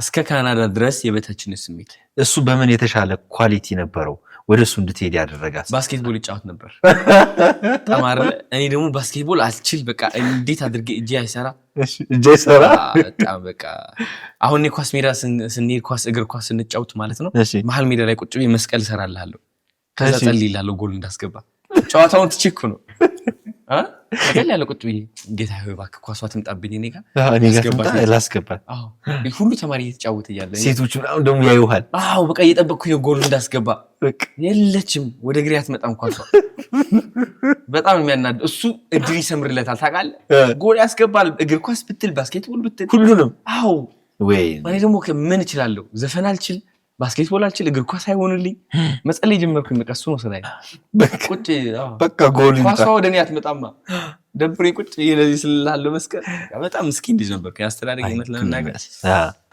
እስከ ካናዳ ድረስ የበታችነት ስሜት። እሱ በምን የተሻለ ኳሊቲ ነበረው ወደሱ እንድትሄድ ያደረጋት? ባስኬትቦል ይጫወት ነበር ተማረ። እኔ ደግሞ ባስኬትቦል አልችል በቃ እንዴት አድርጌ እጄ አይሰራ በጣም በቃ። አሁን እኔ ኳስ ሜዳ ስንሄድ እግር ኳስ ስንጫወት ማለት ነው መሀል ሜዳ ላይ ቁጭ ብዬ መስቀል እሰራልሃለሁ። ከዛ ጸልይልሃለሁ ጎል እንዳስገባ። ጨዋታውን ትችኩ ነው ቀል ያለ ቁጭ ብዬ ጌታ ሆይ እባክህ ኳሷ ትምጣብኝ እኔ ጋር ላስገባት። ሁሉ ተማሪ እየተጫወተ እያለ ሴቶች ምናምን ደግሞ ያዩሃል። በቃ እየጠበቅኩኝ ጎል እንዳስገባ የለችም፣ ወደ ግሬ አትመጣም ኳሷ። በጣም የሚያናድ እሱ እድል ይሰምርለታል ታውቃለህ። ጎል ያስገባል። እግር ኳስ ብትል ባስኬትቦል ብትል ሁሉንም። እኔ ደግሞ ምን እችላለሁ? ዘፈን አልችል፣ ባስኬትቦል አልችል፣ እግር ኳስ አይሆንልኝ። መጸለይ ጀመርኩኝ። በቃ እሱ ነው ስራዬ። ቁጭ በቃ ጎል ኳሷ ወደ እኔ አትመጣማ። ደብሬ ቁጭ ለዚህ ስልልሃለሁ መስቀል። በጣም ምስኪን ልጅ ነበርኩ። ያስተዳደግ እውነት ለመናገር።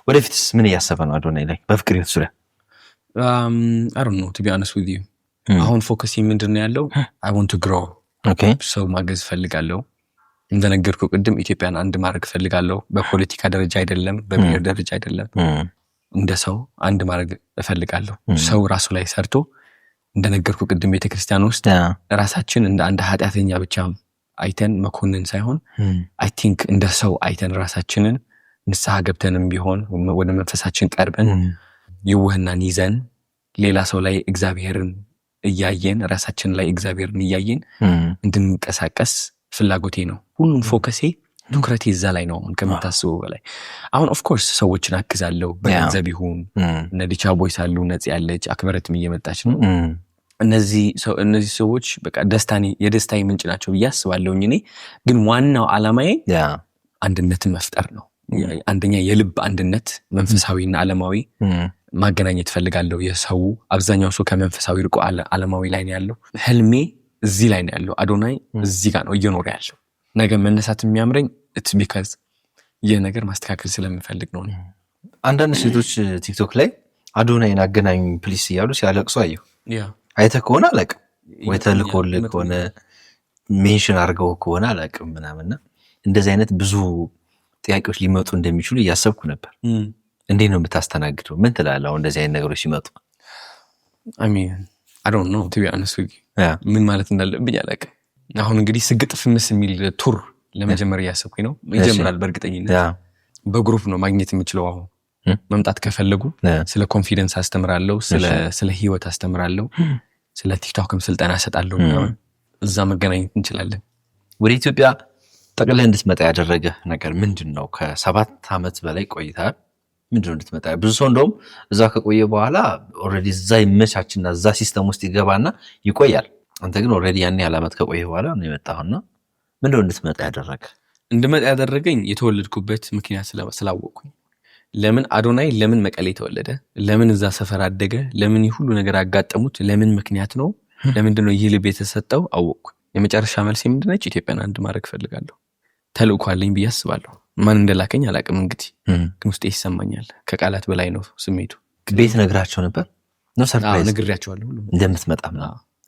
ወደፊትስ ምን እያሰበ ነው አዶናይ ላይ በፍቅር ህይወት ዙሪያ? I don't know to be honest with you። አሁን ፎከስ ምንድን ነው ያለው? I want to grow። ሰው ማገዝ ፈልጋለሁ። እንደነገርኩ ቅድም ኢትዮጵያን አንድ ማድረግ ፈልጋለሁ። በፖለቲካ ደረጃ አይደለም፣ በብሔር ደረጃ አይደለም። እንደ ሰው አንድ ማድረግ እፈልጋለሁ። ሰው ራሱ ላይ ሰርቶ እንደነገርኩ ቅድም ቤተክርስቲያን ውስጥ ራሳችን እንደ አንድ ኃጢአተኛ ብቻ አይተን መኮንን ሳይሆን አይ ቲንክ እንደ ሰው አይተን ራሳችንን ንስሐ ገብተንም ቢሆን ወደ መንፈሳችን ቀርበን ይውህናን ይዘን ሌላ ሰው ላይ እግዚአብሔርን እያየን ራሳችን ላይ እግዚአብሔርን እያየን እንድንቀሳቀስ ፍላጎቴ ነው። ሁሉም ፎከሴ ትኩረቴ እዛ ላይ ነው ከምታስበው በላይ። አሁን ኦፍ ኮርስ ሰዎችን አግዛለሁ በገንዘብ ይሁን። እነ ዲቻ ቦይስ አሉ፣ ነጽ ያለች አክበረትም እየመጣች ነው። እነዚህ ሰዎች በቃ የደስታዬ ምንጭ ናቸው ብዬ አስባለሁኝ። እኔ ግን ዋናው ዓላማዬ አንድነትን መፍጠር ነው። አንደኛ የልብ አንድነት፣ መንፈሳዊና ዓለማዊ ማገናኘት ፈልጋለሁ። የሰው አብዛኛው ሰው ከመንፈሳዊ ርቆ ዓለማዊ ላይ ነው ያለው። ህልሜ እዚህ ላይ ነው ያለው። አዶናይ እዚህ ጋር ነው እየኖረ ያለው። ነገ መነሳት የሚያምረኝ it's because ይህ ነገር ማስተካከል ስለምፈልግ ነው። አንዳንድ ሴቶች ቲክቶክ ላይ አዶናይን አገናኝ ፕሊስ እያሉ ሲያለቅሱ አየሁ። አይተህ ከሆነ አላውቅም፣ ወይ ተልኮልህ ከሆነ ሜንሽን አድርገው ከሆነ አላውቅም ምናምንና እንደዚህ አይነት ብዙ ጥያቄዎች ሊመጡ እንደሚችሉ እያሰብኩ ነበር። እንዴት ነው የምታስተናግደው? ምን ትላለህ አሁን እንደዚህ አይነት ነገሮች ሲመጡ? I don't know to be honest with you። ምን ማለት እንዳለብኝ አላውቅም። አሁን እንግዲህ ስግጥ ፍምስ የሚል ቱር ለመጀመሪያ እያሰብኩኝ ነው። ይጀምራል በእርግጠኝነት። በግሩፕ ነው ማግኘት የምችለው። አሁን መምጣት ከፈለጉ ስለ ኮንፊደንስ አስተምራለሁ፣ ስለ ህይወት አስተምራለሁ፣ ስለ ቲክቶክም ስልጠና እሰጣለሁ። እዛ መገናኘት እንችላለን። ወደ ኢትዮጵያ ጠቅልለህ እንድትመጣ ያደረገ ነገር ምንድነው? ከ7 ዓመት በላይ ቆይተሃል። ምንድነው እንድትመጣ? ብዙ ሰው እንደውም እዛ ከቆየ በኋላ ኦልሬዲ እዛ ይመቻችና እዛ ሲስተም ውስጥ ይገባና ይቆያል። አንተ ግን ኦልሬዲ ያን ያህል ዓመት ከቆየ በኋላ ነው የመጣውና ምንድነው እንድትመጣ ያደረገ? እንድመጣ ያደረገኝ የተወለድኩበት ምክንያት ስላወቅኩኝ። ለምን አዶናይ ለምን መቀሌ ተወለደ? ለምን እዛ ሰፈር አደገ? ለምን ሁሉ ነገር አጋጠሙት? ለምን ምክንያት ነው? ለምንድነው ይህ ልብ የተሰጠው? አወቅኩኝ። የመጨረሻ መልስ ምንድነች? ኢትዮጵያን አንድ ማድረግ ፈልጋለሁ። ተልእኮ አለኝ ብዬ አስባለሁ። ማን እንደላከኝ አላውቅም። እንግዲህ ግን ውስጤ ይሰማኛል። ከቃላት በላይ ነው ስሜቱ። ቤት ነግራቸው ነበር ነው? ሰርፕራይዝ ነግሬያቸዋለሁ ሁሉ እንደምትመጣ።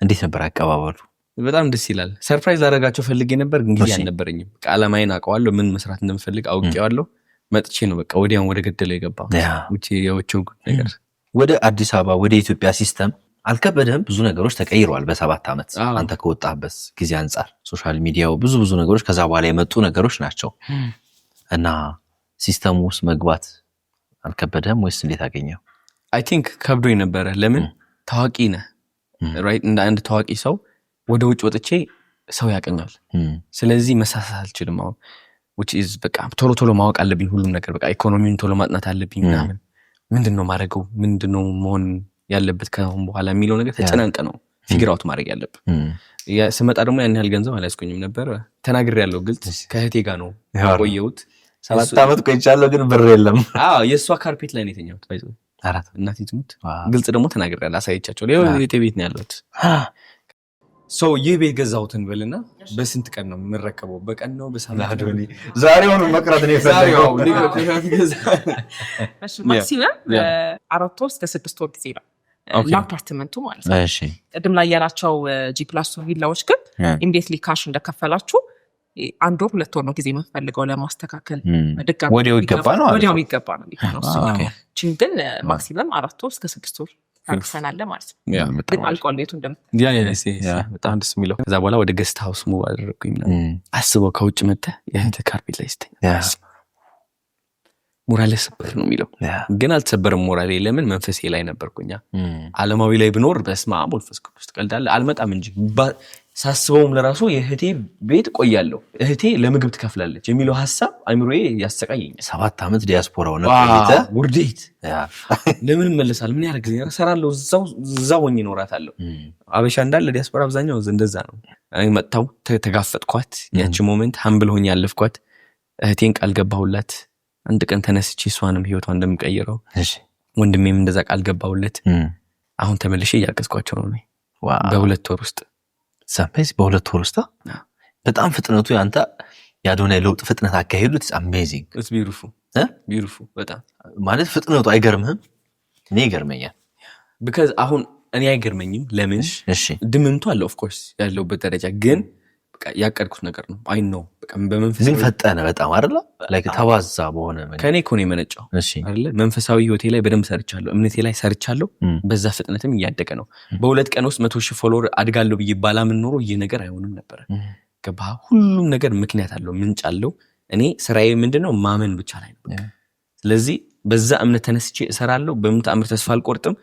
እንዴት ነበር አቀባበሉ? በጣም ደስ ይላል። ሰርፕራይዝ አደረጋቸው ፈልጌ ነበር፣ ግን ጊዜ አልነበረኝም። ዓላማዬን አውቀዋለሁ፣ ምን መስራት እንደምፈልግ አውቄዋለሁ። መጥቼ ነው በቃ ወዲያም ወደ ገደለው የገባው። ውጪ የወቸው ነገር ወደ አዲስ አበባ ወደ ኢትዮጵያ ሲስተም አልከበደም? ብዙ ነገሮች ተቀይረዋል በ7 ዓመት አንተ ከወጣበት ጊዜ አንጻር። ሶሻል ሚዲያው ብዙ ነገሮች ከዛ በኋላ የመጡ ነገሮች ናቸው እና ሲስተሙ ውስጥ መግባት አልከበደም ወይስ እንዴት አገኘው? አይ ቲንክ ከብዶኝ ነበረ። ለምን ታዋቂ ነህ ራይት? እንደ አንድ ታዋቂ ሰው ወደ ውጭ ወጥቼ ሰው ያቀኛል። ስለዚህ መሳሳት አልችልም። አሁን which is በቃ ቶሎ ማወቅ አለብኝ ሁሉም ነገር። በቃ ኢኮኖሚውን ቶሎ ማጥናት አለብኝ ምናምን። ምንድነው ማድረገው? ምንድነው መሆን ያለበት ከአሁን በኋላ የሚለው ነገር ተጨናንቀ ነው ፊግር አውት ማድረግ ያለብን። ስመጣ ደግሞ ያን ያህል ገንዘብ አላስቆኝም ነበር። ተናግሬያለሁ ግልጽ። ከእህቴ ጋር ነው ቆየሁት። 7 ዓመት ቆይቻለሁ፣ ግን ብር የለም። የእሷ ካርፔት ላይ ነው የተኛሁት። ባይዘው እናቴ ትሙት ግልጽ ደግሞ ተናግሬያለሁ። አሳይቻቸው የቴ ቤት ነው ያለሁት። ሰው ይህ ቤት ገዛሁትን በልና በስንት ቀን ነው የምረከበው? በቀን ነው በሳምንት? ዛሬውን መቅረት ነው የፈለገው። ማክሲመም 4 ወር እስከ 6 ወር ጊዜ ነው ለአፓርትመንቱ ማለት ነው። ቅድም ላይ ያላቸው G+2 ቪላዎች ግን ኢሚዲየትሊ ካሽ እንደከፈላችሁ 1 ወር 2 ወር ነው ጊዜ የምፈልገው ለማስተካከል። ወዲያው ይገባ ነው ነው። ግን ማክሲመም 4 ወር እስከ 6 ወር ታክሰናለ ማለት ነው። ግን አልቋል ቤቱ በጣም ደስ የሚለው። ከዛ በኋላ ወደ ገስት ሃውስ ሙቭ አደረግኩኝ ምናምን። አስበው ከውጭ መጥተህ የእህት ካርፔት ላይ ስተኛ ሞራሌ ሰበር ነው የሚለው። ግን አልተሰበረም ሞራሌ። ለምን? መንፈሴ ላይ ነበርኩኛ። ዓለማዊ ላይ ብኖር በስመ አብ ወልፈስ ቅዱስ ትቀልዳለህ አልመጣም እንጂ ሳስበውም ለራሱ የእህቴ ቤት ቆያለሁ፣ እህቴ ለምግብ ትከፍላለች የሚለው ሐሳብ አይምሮዬ ያሰቃየኛል። 7 ዓመት ዲያስፖራው ነው ውርዴት። ለምን መለሳል? ምን ያደርግ ሰራለሁ፣ እዛው ሆኜ እኖራታለሁ። አበሻ እንዳለ ዲያስፖራ አብዛኛው እንደዛ ነው። መጣው ተጋፈጥኳት። ያቺ ሞመንት ሃምብል ሆኜ ያለፍኳት። እህቴን ቃል ገባሁላት አንድ ቀን ተነስቼ እሷንም ህይወቷን እንደምቀይረው። ወንድሜም እንደዛ ቃል ገባሁለት። አሁን ተመልሼ እያገዝኳቸው ነው በ2 ወር ውስጥ። ሳምፔስ በ2 ወር ውስጥ በጣም ፍጥነቱ ያንተ ያዶናይ ለውጥ ፍጥነት አካሄዱ it's amazing. it's beautiful በጣም ማለት ፍጥነቱ አይገርምህም? እኔ ይገርመኛል። because አሁን እኔ አይገርመኝም። ለምን? ድምምቱ አለ ኦፍ ኮርስ ያለውበት ደረጃ፣ ግን በቃ ያቀድኩት ነገር ነው። አይ ኖ በቃ በመንፈስ ግን ፈጠነ በጣም አይደለ? ላይክ ተዋዛ በሆነ መንገድ ከኔ እኮ ነው የመነጨው አይደለ? መንፈሳዊ ህይወቴ ላይ በደንብ ሰርቻለሁ፣ እምነቴ ላይ ሰርቻለሁ። በዛ ፍጥነትም እያደገ ነው። በ2 ቀን ውስጥ 100,000 ፎሎወር አድጋለሁ ብዬ ባላምን ኖሮ ይሄ ነገር አይሆንም ነበር። ገባ? ሁሉም ነገር ምክንያት አለው፣ ምንጭ አለው። እኔ ስራዬ ምንድነው? ማመን ብቻ ላይ ነው። ስለዚህ በዛ እምነት ተነስቼ እሰራለሁ። በምታምር ተስፋ አልቆርጥም።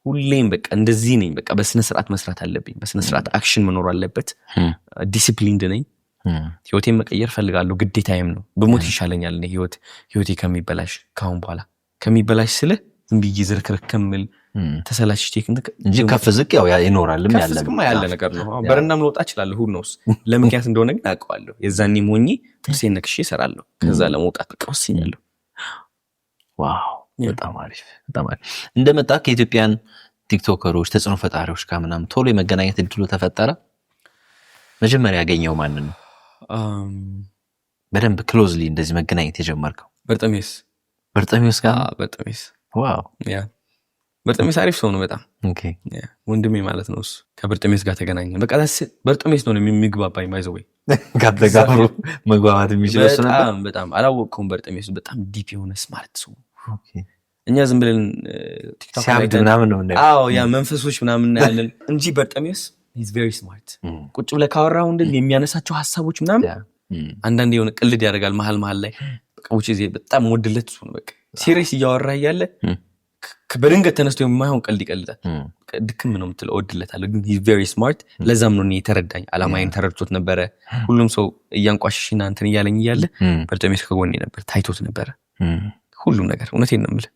ሁሌም በቃ እንደዚህ ነኝ። በቃ በስነ ስርዓት መስራት አለብኝ። በስነ ስርዓት አክሽን መኖር አለበት። ዲሲፕሊንድ ነኝ። ህይወቴን መቀየር ፈልጋለሁ፣ ግዴታዬም ነው። በሞት ይሻለኛል እኔ ህይወቴ ከሚበላሽ። ካሁን በኋላ ከሚበላሽ ስለ ዝም ብዬ ዝርክርክ ከምል ተሰላሽ ቴክኒክ እንጂ ከፍ ዝቅ ያው ይኖራልም ያለ ነገር ነው። በረንዳም ልወጣ እችላለሁ። ሁሉ ነውስ ለምክንያት እንደሆነ ግን አውቀዋለሁ። የዛኔ ሞኝ ጥርሴን ነክሼ እሰራለሁ። ከዛ ለመውጣት በቃ ወስኛለሁ። ዋው በጣም አሪፍ። እንደመጣ ከኢትዮጵያን ቲክቶከሮች ተጽዕኖ ፈጣሪዎች ጋር ምናምን ቶሎ የመገናኘት እድሉ ተፈጠረ? መጀመሪያ ያገኘው ማንን ነው? በደንብ ክሎዝሊ እንደዚህ መገናኘት የጀመርከው? በርጠሚዮስ ጋር። ዋው በርጠሚዮስ አሪፍ ሰው ነው በጣም። ኦኬ ወንድሜ ማለት ነው እሱ። ከበርጠሚዮስ ጋር ተገናኘን። በቃ በርጠሚዮስ ነው የሚግባባኝ። ባይዘው ወይ ጋር መግባባት የሚችል እሱ ነበር። በጣም አላወቅኩም። በርጠሚዮስ በጣም ዲፕ የሆነ ስማርት ሰው። እኛ ዝም ብለን ቲክቶክ ላይ ምናምን ነው ያ መንፈሶች ምናምን ያለን እንጂ በርጠሚዮስ he's very smart። ቁጭ ብለህ ካወራው እንደዚህ የሚያነሳቸው ሐሳቦች ምናምን አንዳንዴ የሆነ ቅልድ ያደርጋል መሀል ላይ። በቃ በጣም ወድለት እሱ ነው። በቃ ሲሪየስ እያወራ እያለ በድንገት ተነስቶ የማይሆን ቀልድ ይቀልዳል። ድክም ነው የምትለው እወድለታለሁ፣ ግን he's very smart። ለዛም ነው እኔ የተረዳኝ፣ አላማዬን ተረድቶት ነበረ። ሁሉም ሰው እያንቋሽሽና እንትን እያለኝ እያለ በርጠሜስ ከጎኔ ነበር፣ ታይቶት ነበረ ሁሉም ነገር። እውነቴን ነው የምልህ።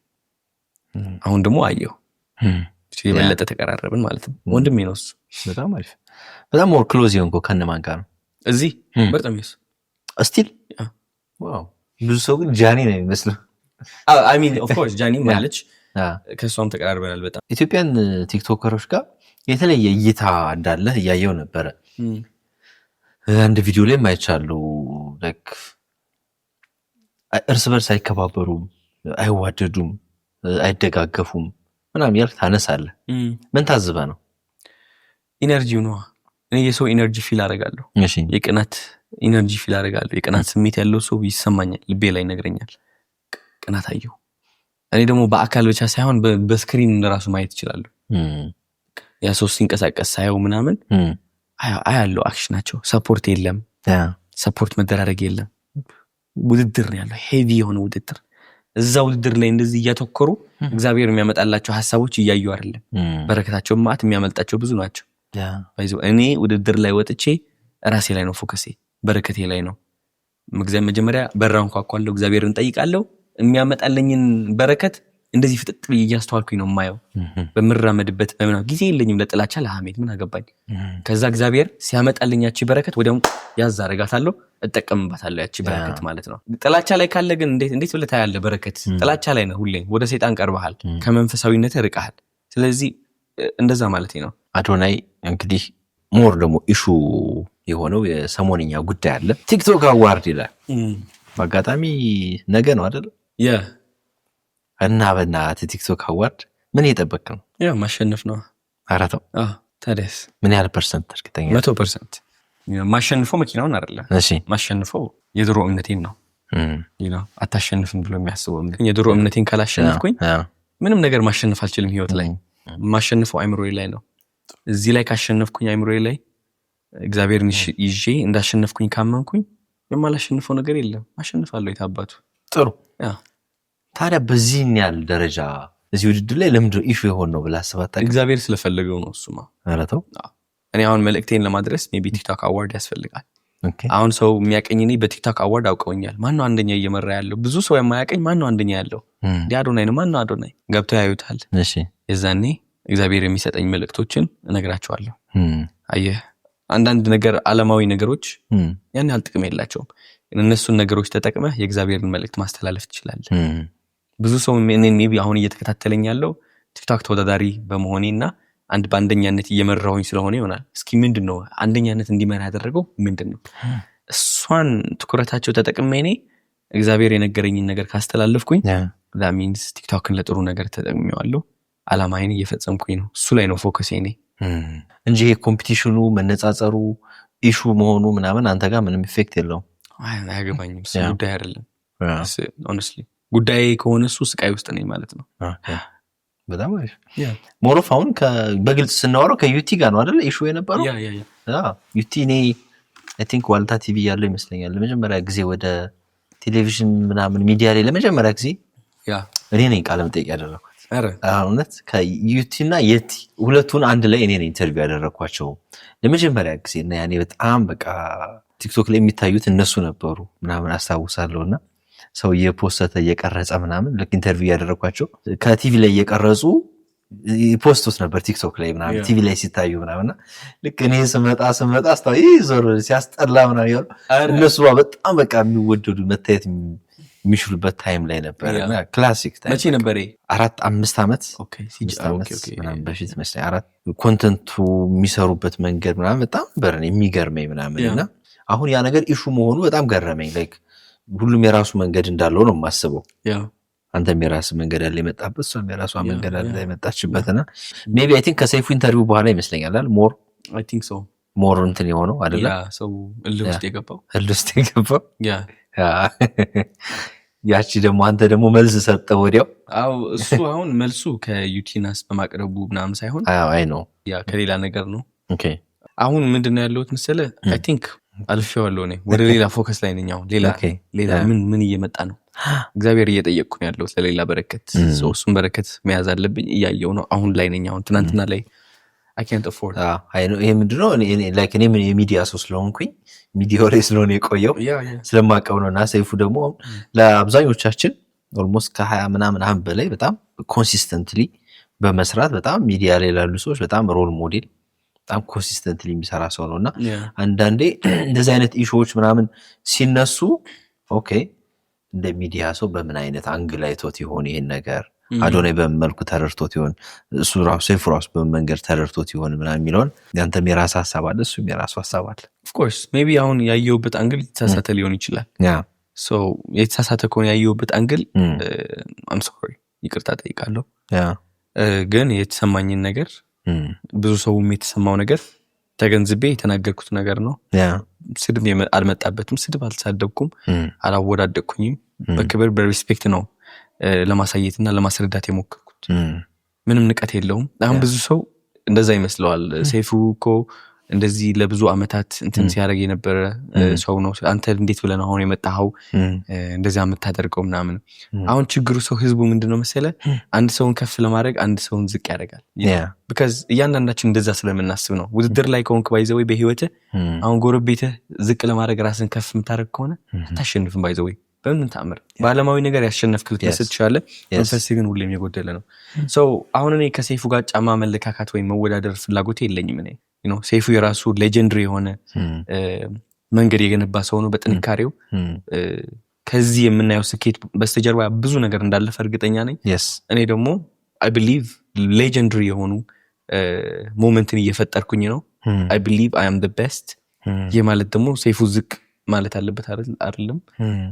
አሁን ደግሞ አየሁ የበለጠ ተቀራረብን ማለት ነው። ወንድሜ ነው እሱ። በጣም አሪፍ። በጣም ሞር ክሎዝ ይሆንኩ ከነማን ጋር ነው እዚህ በርጠሜስ ስቲል? ዋው ብዙ ሰው ግን ጃኒ ነው የሚመስለው። I mean of course ጃኒ ማለች ከሷም ተቀራርበናል በጣም። ኢትዮጵያን ቲክቶከሮች ጋር የተለየ እይታ እንዳለ እያየው ነበረ። አንድ ቪዲዮ ላይ ማይቻለው like እርስ በርስ አይከባበሩም፣ አይዋደዱም፣ አይደጋገፉም ምናምን ያልክ ታነሳለህ። ምን ታዝበ ነው? ኢነርጂው ነው። እኔ የሰው ኢነርጂ ፊል አደርጋለሁ። እሺ የቅናት ኢነርጂ ፊል አደርጋለሁ። የቅናት ስሜት ያለው ሰው ይሰማኛል፣ ልቤ ላይ ይነግረኛል። ቅናት አየሁ። እኔ ደግሞ በአካል ብቻ ሳይሆን በስክሪን ራሱ ማየት ይችላል። ያ ሰው ሲንቀሳቀስ ሳየው ምናምን አያለው አክሽናቸው። ሰፖርት የለም፣ ሰፖርት መደራረግ የለም። ውድድር ነው ያለው፣ ሄቪ የሆነ ውድድር። እዛ ውድድር ላይ እንደዚህ እያተኮሩ እግዚአብሔር የሚያመጣላቸው ሐሳቦች እያዩ አይደለም። በረከታቸው ማት የሚያመልጣቸው ብዙ ናቸው። እኔ ውድድር ላይ ወጥቼ ራሴ ላይ ነው ፎከሴ፣ በረከቴ ላይ ነው። መጀመሪያ በራውን ኳኳለሁ፣ እግዚአብሔርን ጠይቃለሁ። የሚያመጣልኝን በረከት እንደዚህ ፍጥጥ ብዬ እያስተዋልኩኝ ነው የማየው። በምራመድበት በምናምን ጊዜ የለኝም ለጥላቻ ለሐሜት፣ ምን አገባኝ። ከዛ እግዚአብሔር ሲያመጣልኝ ያቺ በረከት ወዲያው ያዝ አደርጋታለሁ፣ እጠቀምባታለሁ ያቺ በረከት ማለት ነው። ጥላቻ ላይ ካለ ግን እንዴት ብለህ ታያለህ? በረከት ጥላቻ ላይ ነው ሁሌ። ወደ ሰይጣን ቀርበሃል፣ ከመንፈሳዊነት ርቀሃል። ስለዚህ እንደዛ ማለት ነው። አዶናይ እንግዲህ ሞር ደግሞ ኢሹ የሆነው የሰሞንኛ ጉዳይ አለ። ቲክቶክ አዋርድ ይላል። በአጋጣሚ ነገ ነው አይደል? እና በእናትህ ቲክቶክ አዋርድ ምን እየጠበቅህ ነው? ማሸነፍ ነው። አራተው ታዲያስ ምን ያህል ፐርሰንት እርግጠኛ? 100%። ማሸንፈው መኪናውን አይደለም። እሺ ማሸንፈው የድሮ እምነቴን ነው። አታሸንፍም ብሎ የሚያስበው የድሮ እምነቴን ካላሸነፍኩኝ ምንም ነገር ማሸነፍ አልችልም ህይወት ላይ። ማሸንፈው አይምሮዬ ላይ ነው። እዚህ ላይ ካሸነፍኩኝ አይምሮዬ ላይ እግዚአብሔርን ይዤ እንዳሸነፍኩኝ ካመንኩኝ የማላሸንፈው ነገር የለም። አሸንፋለሁ የታባቱ። ጥሩ። ታዲያ በዚህን ያህል ደረጃ እዚህ ውድድር ላይ ለምንድን ነው ኢሹ የሆን ነው ብለህ አስባታ? እግዚአብሔር ስለፈለገው ነው እሱማ። አረተው እኔ አሁን መልእክቴን ለማድረስ ሜቢ ቲክቶክ አዋርድ ያስፈልጋል። አሁን ሰው የሚያቀኝ እኔ በቲክቶክ አዋርድ አውቀውኛል። ማነው አንደኛ እየመራ ያለው? ብዙ ሰው የማያቀኝ ማነው አንደኛ ያለው? አዶናይ ነው። ማነው አዶናይ? ገብተው ያዩታል። እሺ የዛኔ እግዚአብሔር የሚሰጠኝ መልእክቶችን እነግራቸዋለሁ። አየህ አንዳንድ ነገር ዓለማዊ ነገሮች ያን ያህል ጥቅም የላቸውም። እነሱን ነገሮች ተጠቅመህ የእግዚአብሔርን መልእክት ማስተላለፍ ትችላለህ። ብዙ ሰው እኔን ሜቢ አሁን እየተከታተለኝ ያለው ቲክቶክ ተወዳዳሪ በመሆኔና በአንደኛነት እየመራሁኝ ስለሆነ ይሆናል። እስኪ ምንድነው አንደኛነት እንዲመራ ያደረገው ምንድነው? እሷን ትኩረታቸው ተጠቅሜ እኔ እግዚአብሔር የነገረኝን ነገር ካስተላለፍኩኝ that means ቲክቶክን ለጥሩ ነገር ተጠቅሜዋለሁ። ዓላማዬን እየፈጸምኩኝ ነው። እሱ ላይ ነው ፎከሴ እኔ እንጂ ኮምፒቲሽኑ መነጻጸሩ ኢሹ መሆኑ ምናምን አንተ ጋር ምንም ኢፌክት የለውም። አያገባኝም። እሱ ጉዳይ አይደለም። honestly ጉዳይ ከሆነ እሱ ስቃይ ውስጥ ነኝ ማለት ነው። በጣም አሪፍ። ሞሮፍ አሁን በግልጽ ስናወራው ከዩቲ ጋር ነው አይደል ኢሹ የነበረው? ዩቲ እኔ አይ ቲንክ ዋልታ ቲቪ ያለው ይመስለኛል ለመጀመሪያ ጊዜ ወደ ቴሌቪዥን ምናምን ሚዲያ ላይ ለመጀመሪያ ጊዜ እኔ ነኝ ቃለ መጠይቅ ያደረኩት። እውነት ከዩቲ እና የቲ ሁለቱን አንድ ላይ እኔ ነኝ ኢንተርቪው ያደረኳቸው ለመጀመሪያ ጊዜ። እና ያኔ በጣም በቃ ቲክቶክ ላይ የሚታዩት እነሱ ነበሩ ምናምን አስታውሳለሁና ሰው እየፖስተተ እየቀረጸ ምናምን ልክ ኢንተርቪው ያደረኳቸው ከቲቪ ላይ እየቀረጹ ፖስቶስ ነበር ቲክቶክ ላይ ምናምን ቲቪ ላይ ሲታዩ ምናምንና ልክ እኔ ስመጣ አስታው ዞር ሲያስጠላ ምናምን ያሉ እነሱ በጣም በቃ የሚወደዱ መታየት የሚሽሉበት ታይም ላይ ነበርና ክላሲክ ታይም። መቼ ነበር? 4-5 ዓመት ምናምን በፊት መስለኝ። ኮንተንቱ የሚሰሩበት መንገድ ምናምን በጣም ነበር የሚገርመኝ ምናምንና አሁን ያ ነገር ኢሹ መሆኑ በጣም ገረመኝ። ላይክ ሁሉም የራሱ መንገድ እንዳለው ነው የማስበው። አንተም የራስ መንገድ ያለ የመጣበት እሷም የራሷ መንገድ ያለ የመጣችበትና ሜቢ አይ ቲንክ ከሰይፉ ኢንተርቪው በኋላ ይመስለኛል ሞር አይ ቲንክ ሶ ሞር እንትን የሆነው አይደለ? ሰው እልህ ውስጥ የገባው ያቺ ደግሞ አንተ ደግሞ መልስ ሰጠ ወዲያው። እሱ አሁን መልሱ ከዩቲናስ በማቅረቡ ምናምን ሳይሆን አይ ነው ከሌላ ነገር ነው። አሁን ምንድነው ያለሁት መሰለህ? አይ ቲንክ አልፌዋለሁ። እኔ ወደ ሌላ ፎከስ ላይ ነኝ አሁን። ሌላ ምን እየመጣ ነው? እግዚአብሔር እየጠየቅኩ ነው ያለው ለሌላ በረከት እሱን በረከት መያዝ አለብኝ እያየው ነው አሁን ላይ ነኝ አሁን ትናንትና ላይ I can't afford ይሄ ምንድነው like እኔ የሚዲያ ሰው ስለሆንኩኝ ሚዲያው ላይ ስለሆነ የቆየው ስለማቀው ነውና ሰይፉ ደግሞ ለአብዛኞቻችን ኦልሞስት ከ20 ምናምን አሁን በላይ በጣም ኮንሲስተንትሊ በመስራት በጣም ሚዲያ ላይ ያሉ ሰዎች በጣም ሮል ሞዴል በጣም ኮንሲስተንትሊ የሚሰራ ሰው ነውና አንዳንዴ እንደዚህ አይነት ኢሹዎች ምናምን ሲነሱ ኦኬ እንደ ሚዲያ ሰው በምን አይነት አንግል አይቶት ይሆን ይሄን ነገር አዶናይ በመልኩ ተረድቶት ይሆን እሱ ራሱ ሰይፉ ራሱ በመንገድ ተረድቶት ይሆን ምናምን የሚለውን ያንተም የራስህ ሐሳብ አለ እሱም የራሱ ሐሳብ አለ of course maybe አሁን ያየውበት አንግል ተሳሳተ ሊሆን ይችላል so የተሳሳተ ከሆነ ያየውበት አንግል I'm sorry ይቅርታ ጠይቃለሁ ግን የተሰማኝን ነገር ብዙ ሰውም የተሰማው ነገር ተገንዝቤ የተናገርኩት ነገር ነው ስድብ አልመጣበትም ስድብ አልተሳደብኩም አላወዳደቅኩኝም በክብር በሪስፔክት ነው ለማሳየትና ለማስረዳት የሞከርኩት ምንም ንቀት የለውም አሁን ብዙ ሰው እንደዛ ይመስለዋል ሰይፉ እኮ እንደዚህ ለብዙ አመታት እንትን ሲያደርግ የነበረ ሰው ነው አንተ እንዴት ብለህ ነው አሁን የመጣኸው እንደዛ የምታደርገው ምናምን አሁን ችግሩ ሰው ህዝቡ ምንድነው መሰለ አንድ ሰውን ከፍ ለማድረግ አንድ ሰውን ዝቅ ያደርጋል because እያንዳንዳችን እንደዛ ስለምናስብ ነው ውድድር ላይ ከሆንክ ባይዘው በህይወት አሁን ጎረቤትህ ዝቅ ለማድረግ ራስን ከፍ የምታደርግ ከሆነ አታሸንፍም ባይዘው በምን ታምር ባለማዊ ነገር ያሸነፍክት ተሰጥቻለ መንፈስ ግን ሁሌም የጎደለ ነው so አሁን እኔ ከሰይፉ ጋር ጫማ መለካካት ወይ መወዳደር ፍላጎት የለኝም እኔ ሰይፉ የራሱ ሌጀንደሪ የሆነ መንገድ የገነባ ሰው ነው በጥንካሬው ከዚህ የምናየው ስኬት በስተጀርባ ብዙ ነገር እንዳለፈ እርግጠኛ ነኝ እኔ ደግሞ I believe legendary የሆኑ ሞመንትን እየፈጠርኩኝ ነው I believe I am the best የማለት ደግሞ ሰይፉ ዝቅ ማለት አለበት አይደለም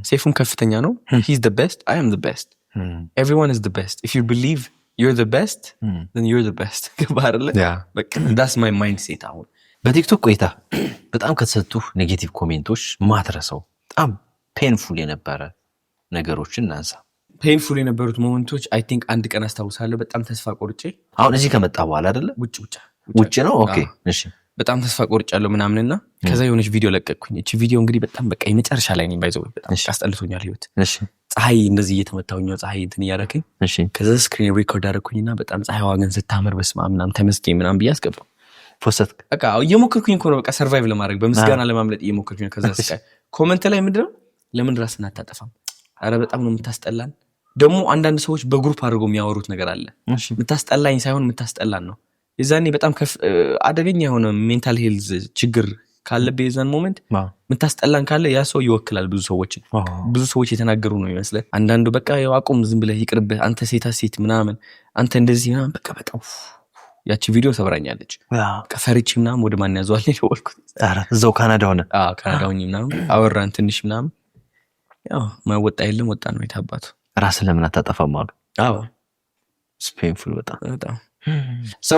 ሰይፉም ከፍተኛ ነው he's the best I am the best everyone is the best if you believe you're the best then you're the best ከባርለ በቃ that's my mindset አሁን በቲክቶክ ቆይታ በጣም ከተሰጡ ኔጌቲቭ ኮሜንቶች ማትረሰው በጣም ፔንፉል የነበረ ነገሮችን እናንሳ ፔንፉል የነበሩት ሞመንቶች I think አንድ ቀን አስታውሳለሁ በጣም ተስፋ ቆርጬ አሁን እዚህ ከመጣ በኋላ አይደለ ውጭ ነው ኦኬ እሺ በጣም ተስፋ ቆርጫለሁ ምናምንና ከዛ የሆነች ቪዲዮ ለቀቅኩኝ እቺ ቪዲዮ እንግዲህ በጣም በቃ የመጨረሻ ላይ ነኝ ባይዘው በጣም አስጠልቶኛል ህይወት እሺ ፀሐይ እንደዚህ እየተመታውኝ ፀሐይ እንትን ያረከኝ እሺ ከዛ ስክሪን ሪኮርድ አደረኩኝና በጣም ፀሐይዋ ግን ስታምር በስማ ምናምን ተመስገን ምናምን ብያስገባው ፖስት በቃ እየሞከርኩኝ እኮ ነው በቃ ሰርቫይቭ ለማድረግ በመስጋና ለማምለጥ እየሞከርኩኝ ከዛ ስቃይ ኮሜንት ላይ ምንድነው ለምን ራስን አታጠፋም አረ በጣም ነው የምታስጠላን ደግሞ አንዳንድ ሰዎች በግሩፕ አድርገው የሚያወሩት ነገር አለ የምታስጠላኝ ሳይሆን የምታስጠላን ነው የዛኔ በጣም አደገኛ የሆነ ሜንታል ሄልዝ ችግር ካለበት የዛን ሞመንት ምታስጠላን ካለ ያ ሰው ይወክላል ብዙ ሰዎች የተናገሩ ነው ይመስላል አንዳንዱ በቃ ያው አቁም ዝም ብለህ ይቅርብህ አንተ ሴት ምናምን አንተ እንደዚህ ምናምን በቃ በጣም ያቺ ቪዲዮ ሰብራኛለች በቃ ፈሪቼ ምናምን ወደ ማን ያዘዋል ይወልኩት እዛው ካናዳ ሆነ ካናዳ ሆኜ ምናምን አወራን ትንሽ ምናምን ያው ማይወጣ የለም ወጣ ነው የታባቱ ራስን ለምን አታጠፋም አሉ ስፔንፉል በጣም so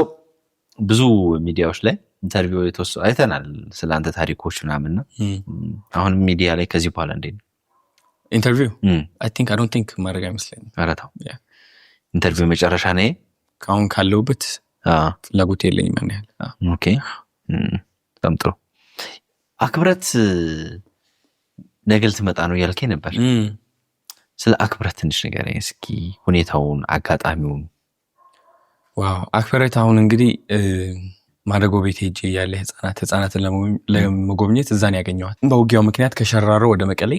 ብዙ ሚዲያዎች ላይ ኢንተርቪው የተወሰኑ አይተናል ስለአንተ ታሪኮች ምናምንና አሁን ሚዲያ ላይ ከዚህ በኋላ እንዴት ነው ኢንተርቪው I don't think ማድረግ አይመስለኝም አራታው ኢንተርቪው መጨረሻ ነው አሁን ካለውበት ፍላጎት የለኝም ማለት ነው ኦኬ በጣም ጥሩ አክብረት ነገል ትመጣ ነው ያልከኝ ነበር ስለ አክብረት ትንሽ ንገረኝ እስኪ ሁኔታውን አጋጣሚውን ዋው አክብረት አሁን እንግዲህ ማደጎ ቤት ሄጄ ያለ ህፃናትን ለመጎብኘት እዛን ያገኘዋት በውጊያው ምክንያት ከሸራሮ ወደ መቀሌ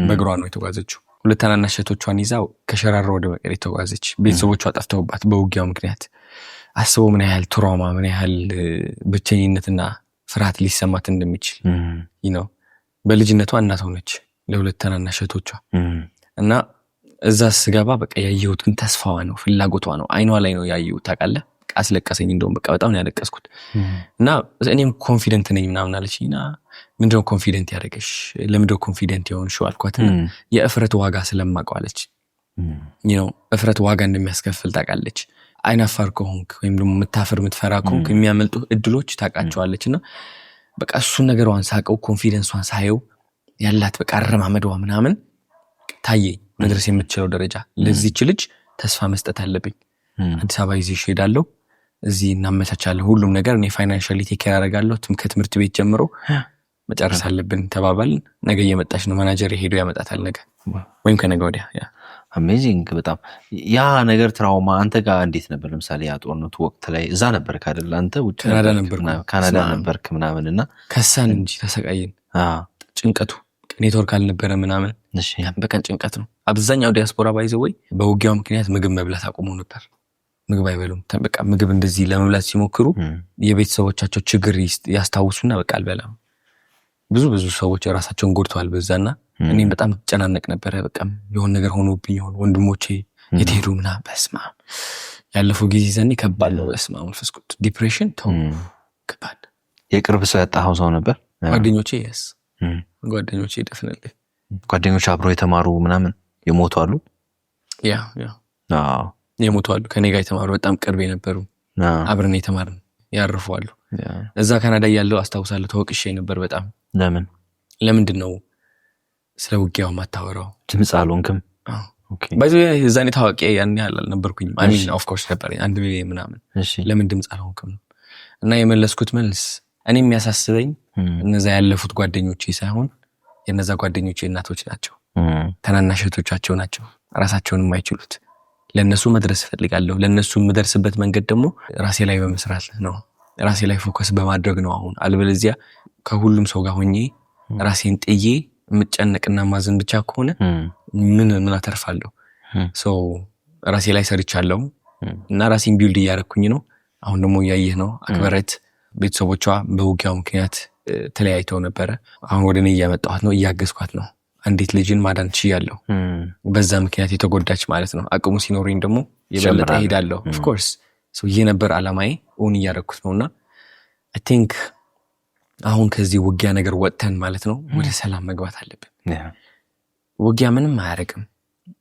በእግሯ ነው የተጓዘችው ሁለት ታናናሽ እህቶቿን ይዛው ከሸራሮ ወደ መቀሌ ተጓዘች ቤተሰቦቿ ጠፍተውባት በውጊያው ምክንያት አስበው ምን ያህል ትራውማ ምን ያህል ብቸኝነትና ፍርሃት ሊሰማት እንደሚችል በልጅነቷ እናት ሆነች ለሁለት ታናናሽ እህቶቿ እና እዛ ስገባ በቃ ያየሁት ግን ተስፋዋ ነው ፍላጎቷ ነው አይኗ ላይ ነው ያየሁት ታውቃለህ አስለቀሰኝ እንደውም በቃ በጣም ያለቀስኩት እና እኔም ኮንፊደንት ነኝ ምናምን አለችኝና ምንድነው ኮንፊደንት ያደረገሽ ለምንድነው ኮንፊደንት የሆንሽው አልኳትና የእፍረት ዋጋ ስለማውቀው አለች እፍረት ዋጋ እንደሚያስከፍል ታውቃለች አይናፋር ከሆንክ ወይም ደግሞ የምትፈራ ከሆንክ የሚያመልጡ እድሎች ታውቃቸዋለችና በቃ እሱ ነገሯን ሳቀው ኮንፊደንሷን ሳየው ያላት በቃ አረማመዷ ምናምን ታየኝ መድረስ የምትችለው ደረጃ ለዚህች ልጅ ተስፋ መስጠት አለብኝ አዲስ አበባ ይዤሽ ሄዳለሁ እዚህ እናመቻቻለን ሁሉም ነገር እኔ ፋይናንሻሊ ቴክ ኬር አደርጋለሁ ከትምህርት ቤት ጀምሮ መጨረስ አለብን ተባባልን። ነገ እየመጣች ነው ማናጀር ሄዶ ያመጣታል ነገ ወይም ከነገ ወዲያ። ያ አሜዚንግ በጣም ያ ነገር ትራውማ አንተ ጋር እንዴት ነበር? ለምሳሌ ያ ጦርነቱ ወቅት ላይ እዛ ነበር አይደል? አንተ ውጭ ካናዳ ነበርክ ምናምንና ከሳን እንጂ ተሰቃየን። ጭንቀቱ ኔትወርክ አልነበረ ምናምን በቀን ጭንቀት ነው። አብዛኛው ዲያስፖራ ባይዘወይ በውጊያው ምክንያት ምግብ መብላት አቁመው ነበር። ምግብ አይበሉም። በቃ ምግብ እንደዚህ ለመብላት ሲሞክሩ የቤተሰቦቻቸው ችግር ያስታውሱና በቃ አልበላም። ብዙ ሰዎች ራሳቸውን ጎድተዋል በዛና እኔም በጣም ጨናነቅ ነበረ። በቃ የሆነ ነገር ሆኖብኝ ይሆን ወንድሞቼ የትሄዱ ምናምን በስማ ያለፈው ጊዜ ዘኔ ከባድ ነው። በስማ መንፈስ ቅዱስ ዲፕሬሽን ተው ከባድ። የቅርብ ሰው ያጣኸው ሰው ነበር? ጓደኞቼ ደፍነልኝ ጓደኞች አብሮ የተማሩ ምናምን የሞቱ አሉ? ያ የሞቱ አሉ። ከኔ ጋር የተማሩ በጣም ቅርብ የነበሩ አብረን የተማርን ያርፉ አሉ። እዛ ካናዳ ያለው አስታውሳለሁ ተወቅሼ ነበር በጣም። ለምንድን ነው ስለ ውጊያው ማታወራው? ድምጽ አልሆንክም? ባይዞ የዛኔ ታዋቂ ያን ያህል አልነበርኩኝም። አይ ሚን ኦፍ ኮርስ ነበር 1 ሚሊዮን ምናምን። ለምን ድምጽ አልሆንክም? እና የመለስኩት መልስ እኔ የሚያሳስበኝ እነዛ ያለፉት ጓደኞቼ ሳይሆን የነዛ ጓደኞቼ እናቶች ናቸው፣ ታናናሽ እህቶቻቸው ናቸው፣ ራሳቸውን የማይችሉት። ለነሱ መድረስ ፈልጋለሁ። ለነሱ የምደርስበት መንገድ ደግሞ ራሴ ላይ በመስራት ነው፣ ራሴ ላይ ፎከስ በማድረግ ነው። አሁን አልበለዚያ ከሁሉም ሰው ጋር ሆኜ ራሴን ጥዬ የምጨነቅና ማዘን ብቻ ከሆነ ምን አተርፋለሁ? ሶ ራሴ ላይ ሰርቻለሁ እና ራሴን ቢልድ እያደረኩኝ ነው። አሁን ደግሞ እያየህ ነው። አክበረት ቤተሰቦቿ በውጊያው ምክንያት ተለያይተው ነበረ። አሁን ወደ እኔ እያመጣኋት ነው፣ እያገዝኳት ነው። አንዲት ልጅን ማዳን ችያለሁ፣ በዛ ምክንያት የተጎዳች ማለት ነው። አቅሙ ሲኖረኝ ደግሞ የበለጠ ሄዳለሁ። ኦፍ ኮርስ ሶ ይሄ ነበር አላማዬ፣ ኦን እያደረኩት ነውና አይ ቲንክ አሁን ከዚህ ውጊያ ነገር ወጥተን ማለት ነው ወደ ሰላም መግባት አለብን። ውጊያ ምንም አያረግም።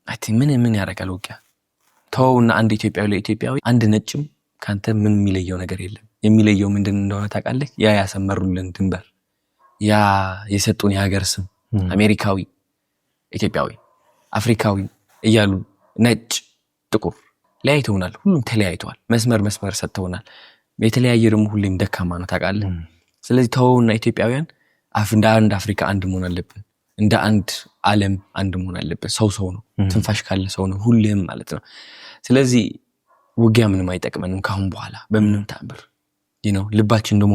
አይ ቲንክ ምን ያረጋል ውጊያ? ተውና አንድ ኢትዮጵያዊ ለኢትዮጵያዊ አንድ ነጭም ካንተ ምን የሚለየው ነገር የለም። የሚለየው ምንድን እንደሆነ ታውቃለህ? ያ ያሰመሩልን ድንበር፣ ያ የሰጡን የሀገር ስም አሜሪካዊ፣ ኢትዮጵያዊ፣ አፍሪካዊ እያሉ ነጭ፣ ጥቁር ለያይተውናል። ሁሉም ተለያይተዋል። መስመር ሰጥተውናል። የተለያየ ደግሞ ሁሌም ደካማ ነው ታውቃለህ። ስለዚህ ተውና ኢትዮጵያውያን እንደ አንድ አፍሪካ አንድ መሆን አለብን። እንደ አንድ ዓለም አንድ መሆን አለብን። ሰው ነው፣ ትንፋሽ ካለ ሰው ነው ሁሌም ማለት ነው። ስለዚህ ውጊያ ምንም አይጠቅመንም ካሁን በኋላ በምንም ተአምር። ልባችን ደግሞ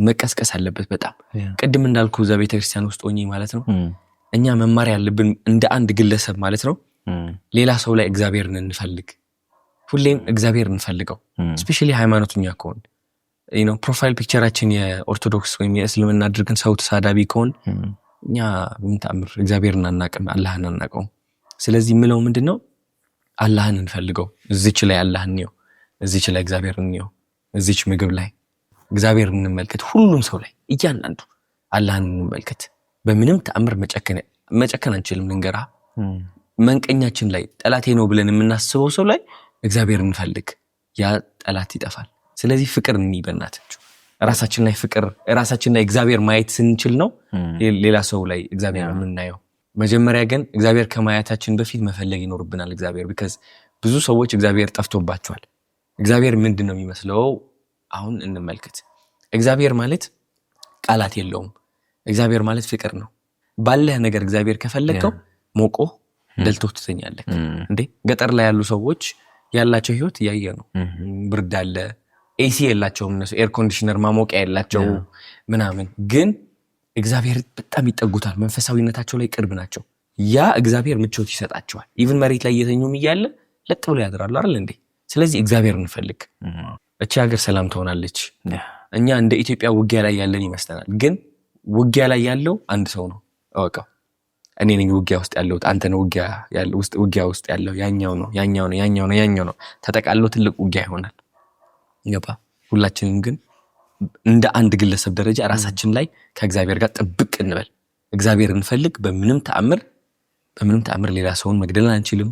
መቀስቀስ አለበት በጣም። ቅድም እንዳልኩ እዛ ቤተክርስቲያን ውስጥ ሆኜ ማለት ነው እኛ መማር ያለብን እንደ አንድ ግለሰብ ማለት ነው ሌላ ሰው ላይ እግዚአብሔርን እንፈልግ። ሁሌም እግዚአብሔር እንፈልገው። ስፔሻሊ ሃይማኖተኛ ከሆን ፕሮፋይል ፒክቸራችን የኦርቶዶክስ ወይም የእስልምና አድርገን ሰው ተሳዳቢ ከሆን እኛ በምን ተአምር እግዚአብሔርን አናውቅም፣ አላህን አናውቀውም። ስለዚህ ምለው ምንድነው አላህን እንፈልገው። እዚች ላይ አላህን ነው፣ እዚች ላይ እግዚአብሔርን ነው። እዚች ምግብ ላይ እግዚአብሔርን እንመልከት። ሁሉም ሰው ላይ እያንዳንዱ አላህን እንመልከት። በምንም ተአምር መጨከን አንችልም። ልንገራ መንቀኛችን ላይ ጠላቴ ነው ብለን የምናስበው ሰው ላይ እግዚአብሔር እንፈልግ፣ ያ ጠላት ይጠፋል። ስለዚህ ፍቅር እንይበናታችሁ ራሳችን ላይ ፍቅር፣ ራሳችን ላይ እግዚአብሔር ማየት ስንችል ነው ሌላ ሰው ላይ እግዚአብሔር የምናየው። መጀመሪያ ግን እግዚአብሔር ከማየታችን በፊት መፈለግ ይኖርብናል። እግዚአብሔር ቢካዝ ብዙ ሰዎች እግዚአብሔር ጠፍቶባቸዋል። እግዚአብሔር ምንድን ነው የሚመስለው? አሁን እንመልከት። እግዚአብሔር ማለት ቃላት የለውም። እግዚአብሔር ማለት ፍቅር ነው። ባለህ ነገር እግዚአብሔር ከፈለከው ሞቆ ደልቶ ትተኛለህ። እንዴ ገጠር ላይ ያሉ ሰዎች ያላቸው ህይወት ያየ ነው። ብርድ አለ፣ ኤሲ የላቸውም እነሱ፣ ኤር ኮንዲሽነር ማሞቂያ የላቸው ምናምን። ግን እግዚአብሔር በጣም ይጠጉታል። መንፈሳዊነታቸው ላይ ቅርብ ናቸው። ያ እግዚአብሔር ምቾት ይሰጣቸዋል። ኢቭን መሬት ላይ እየተኙም እያለ ለጥ ብሎ ያድራሉ አይደል እንዴ? ስለዚህ እግዚአብሔር እንፈልግ። እቺ ሀገር ሰላም ትሆናለች። እኛ እንደ ኢትዮጵያ ውጊያ ላይ ያለን ይመስለናል። ግን ውጊያ ላይ ያለው አንድ ሰው ነው። እወቀው። እኔ ነኝ ውጊያ ውስጥ ያለው፣ አንተ ነው ውጊያ ውስጥ ያለው። ያኛው ነው ተጠቃሎ ትልቅ ውጊያ ይሆናል። ገባ? ሁላችንም ግን እንደ አንድ ግለሰብ ደረጃ ራሳችን ላይ ከእግዚአብሔር ጋር ጥብቅ እንበል። እግዚአብሔር እንፈልግ። በምንም ተአምር ሌላ ሰውን መግደል አንችልም።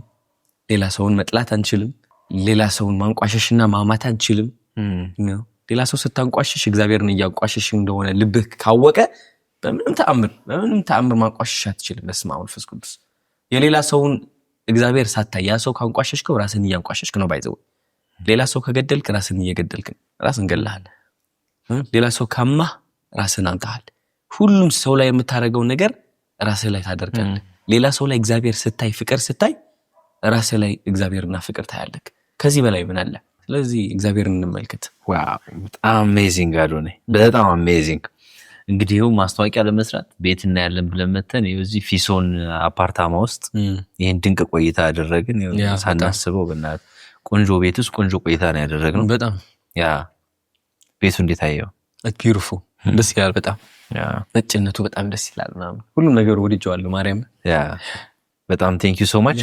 ሌላ ሰውን መጥላት አንችልም። ሌላ ሰውን ማንቋሸሽና ማማት አንችልም። ሌላ ሰው ስታንቋሸሽ እግዚአብሔርን እያንቋሸሽ እንደሆነ ልብህ ካወቀ በምንም ተአምር ማንቋሸሽ አትችልም። በስመ አብ ወመንፈስ ቅዱስ። የሌላ ሰውን እግዚአብሔር ሳታይ ያ ሰው ካንቋሸሽከው ራስን እያንቋሸሽክ ነው። ባይዘው ሌላ ሰው ከገደልክ ራስን እየገደልክ ራስን ገለሃል። ሌላ ሰው ካማህ ራስን አንተሃል። ሁሉም ሰው ላይ የምታደርገው ነገር ራስህ ላይ ታደርጋለህ። ሌላ ሰው ላይ እግዚአብሔር ስታይ ፍቅር ስታይ ራስህ ላይ እግዚአብሔርና ፍቅር ታያለህ። ከዚህ በላይ ምን አለ? ስለዚህ እግዚአብሔርን እንመልከት። ዋው በጣም አሜዚንግ አዶኔ፣ በጣም አሜዚንግ። እንግዲህ ይኸው ማስታወቂያ ለመስራት ቤት እናያለን ብለን መተን እዚህ ፊሶን አፓርታማ ውስጥ ይሄን ድንቅ ቆይታ ያደረግን ሳናስበው በእናትህ ቆንጆ ቤት ውስጥ ቆንጆ ቆይታ ነው ያደረግነው። በጣም ያ ቤቱ እንዴት አየው? ቢዩቲፉል ደስ ይላል በጣም ነጭነቱ በጣም ደስ ይላል ምናምን ሁሉም ነገር ወድጄዋለሁ። ማርያም ያ በጣም ቴንክ ዩ ሶ ማች።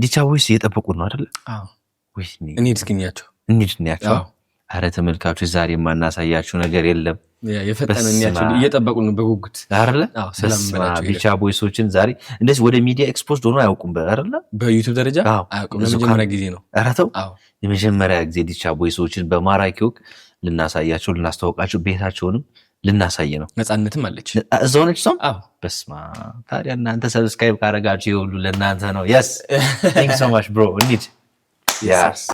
ዲቻ ቦይስ እየጠበቁ ነው አይደል? አዎ ወይስ እንሂድኛቸው። አረ ተመልካቾች ዛሬ የማናሳያችሁ ነገር የለም። የፈጠነኛቸው እየጠበቁ ነው በጉጉት አይደል? አዎ ሰላም በላቸው። ዲቻ ቦይሶችን ዛሬ እንደዚህ ወደ ሚዲያ ኤክስፖዝድ ሆኖ አያውቁም አይደል? በዩቲዩብ ደረጃ አያውቁም። ለመጀመሪያ ጊዜ ነው። ኧረ ተው የመጀመሪያ ጊዜ ዲቻ ቦይሶችን በማራኪ ወግ ልናሳያቸው ልናስተዋውቃቸው ቤታቸውንም ልናሳይ ነው። ነፃነትም አለች እዛው ነች እሷም። በስማ ታዲያ እናንተ ሰብስክራይብ ካረጋችሁ ይሁሉ ለእናንተ ነው። የስ ቴንክ ሶ ማች ብሮ። እንሂድ።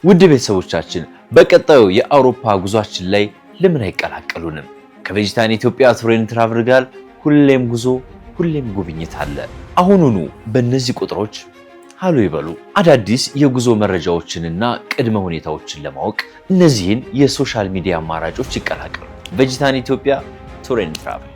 ውድ ቤተሰቦቻችን በቀጣዩ የአውሮፓ ጉዟችን ላይ ለምን አይቀላቀሉንም? ከቬጂታን ኢትዮጵያ ቱር ኤንድ ትራቭል ጋር ሁሌም ጉዞ ሁሌም ጉብኝት አለ። አሁኑኑ በእነዚህ ቁጥሮች ሃሎ ይበሉ። አዳዲስ የጉዞ መረጃዎችንና ቅድመ ሁኔታዎችን ለማወቅ እነዚህን የሶሻል ሚዲያ አማራጮች ይቀላቀሉ። ቬጂታን ኢትዮጵያ ቱር ኤንድ ትራቭል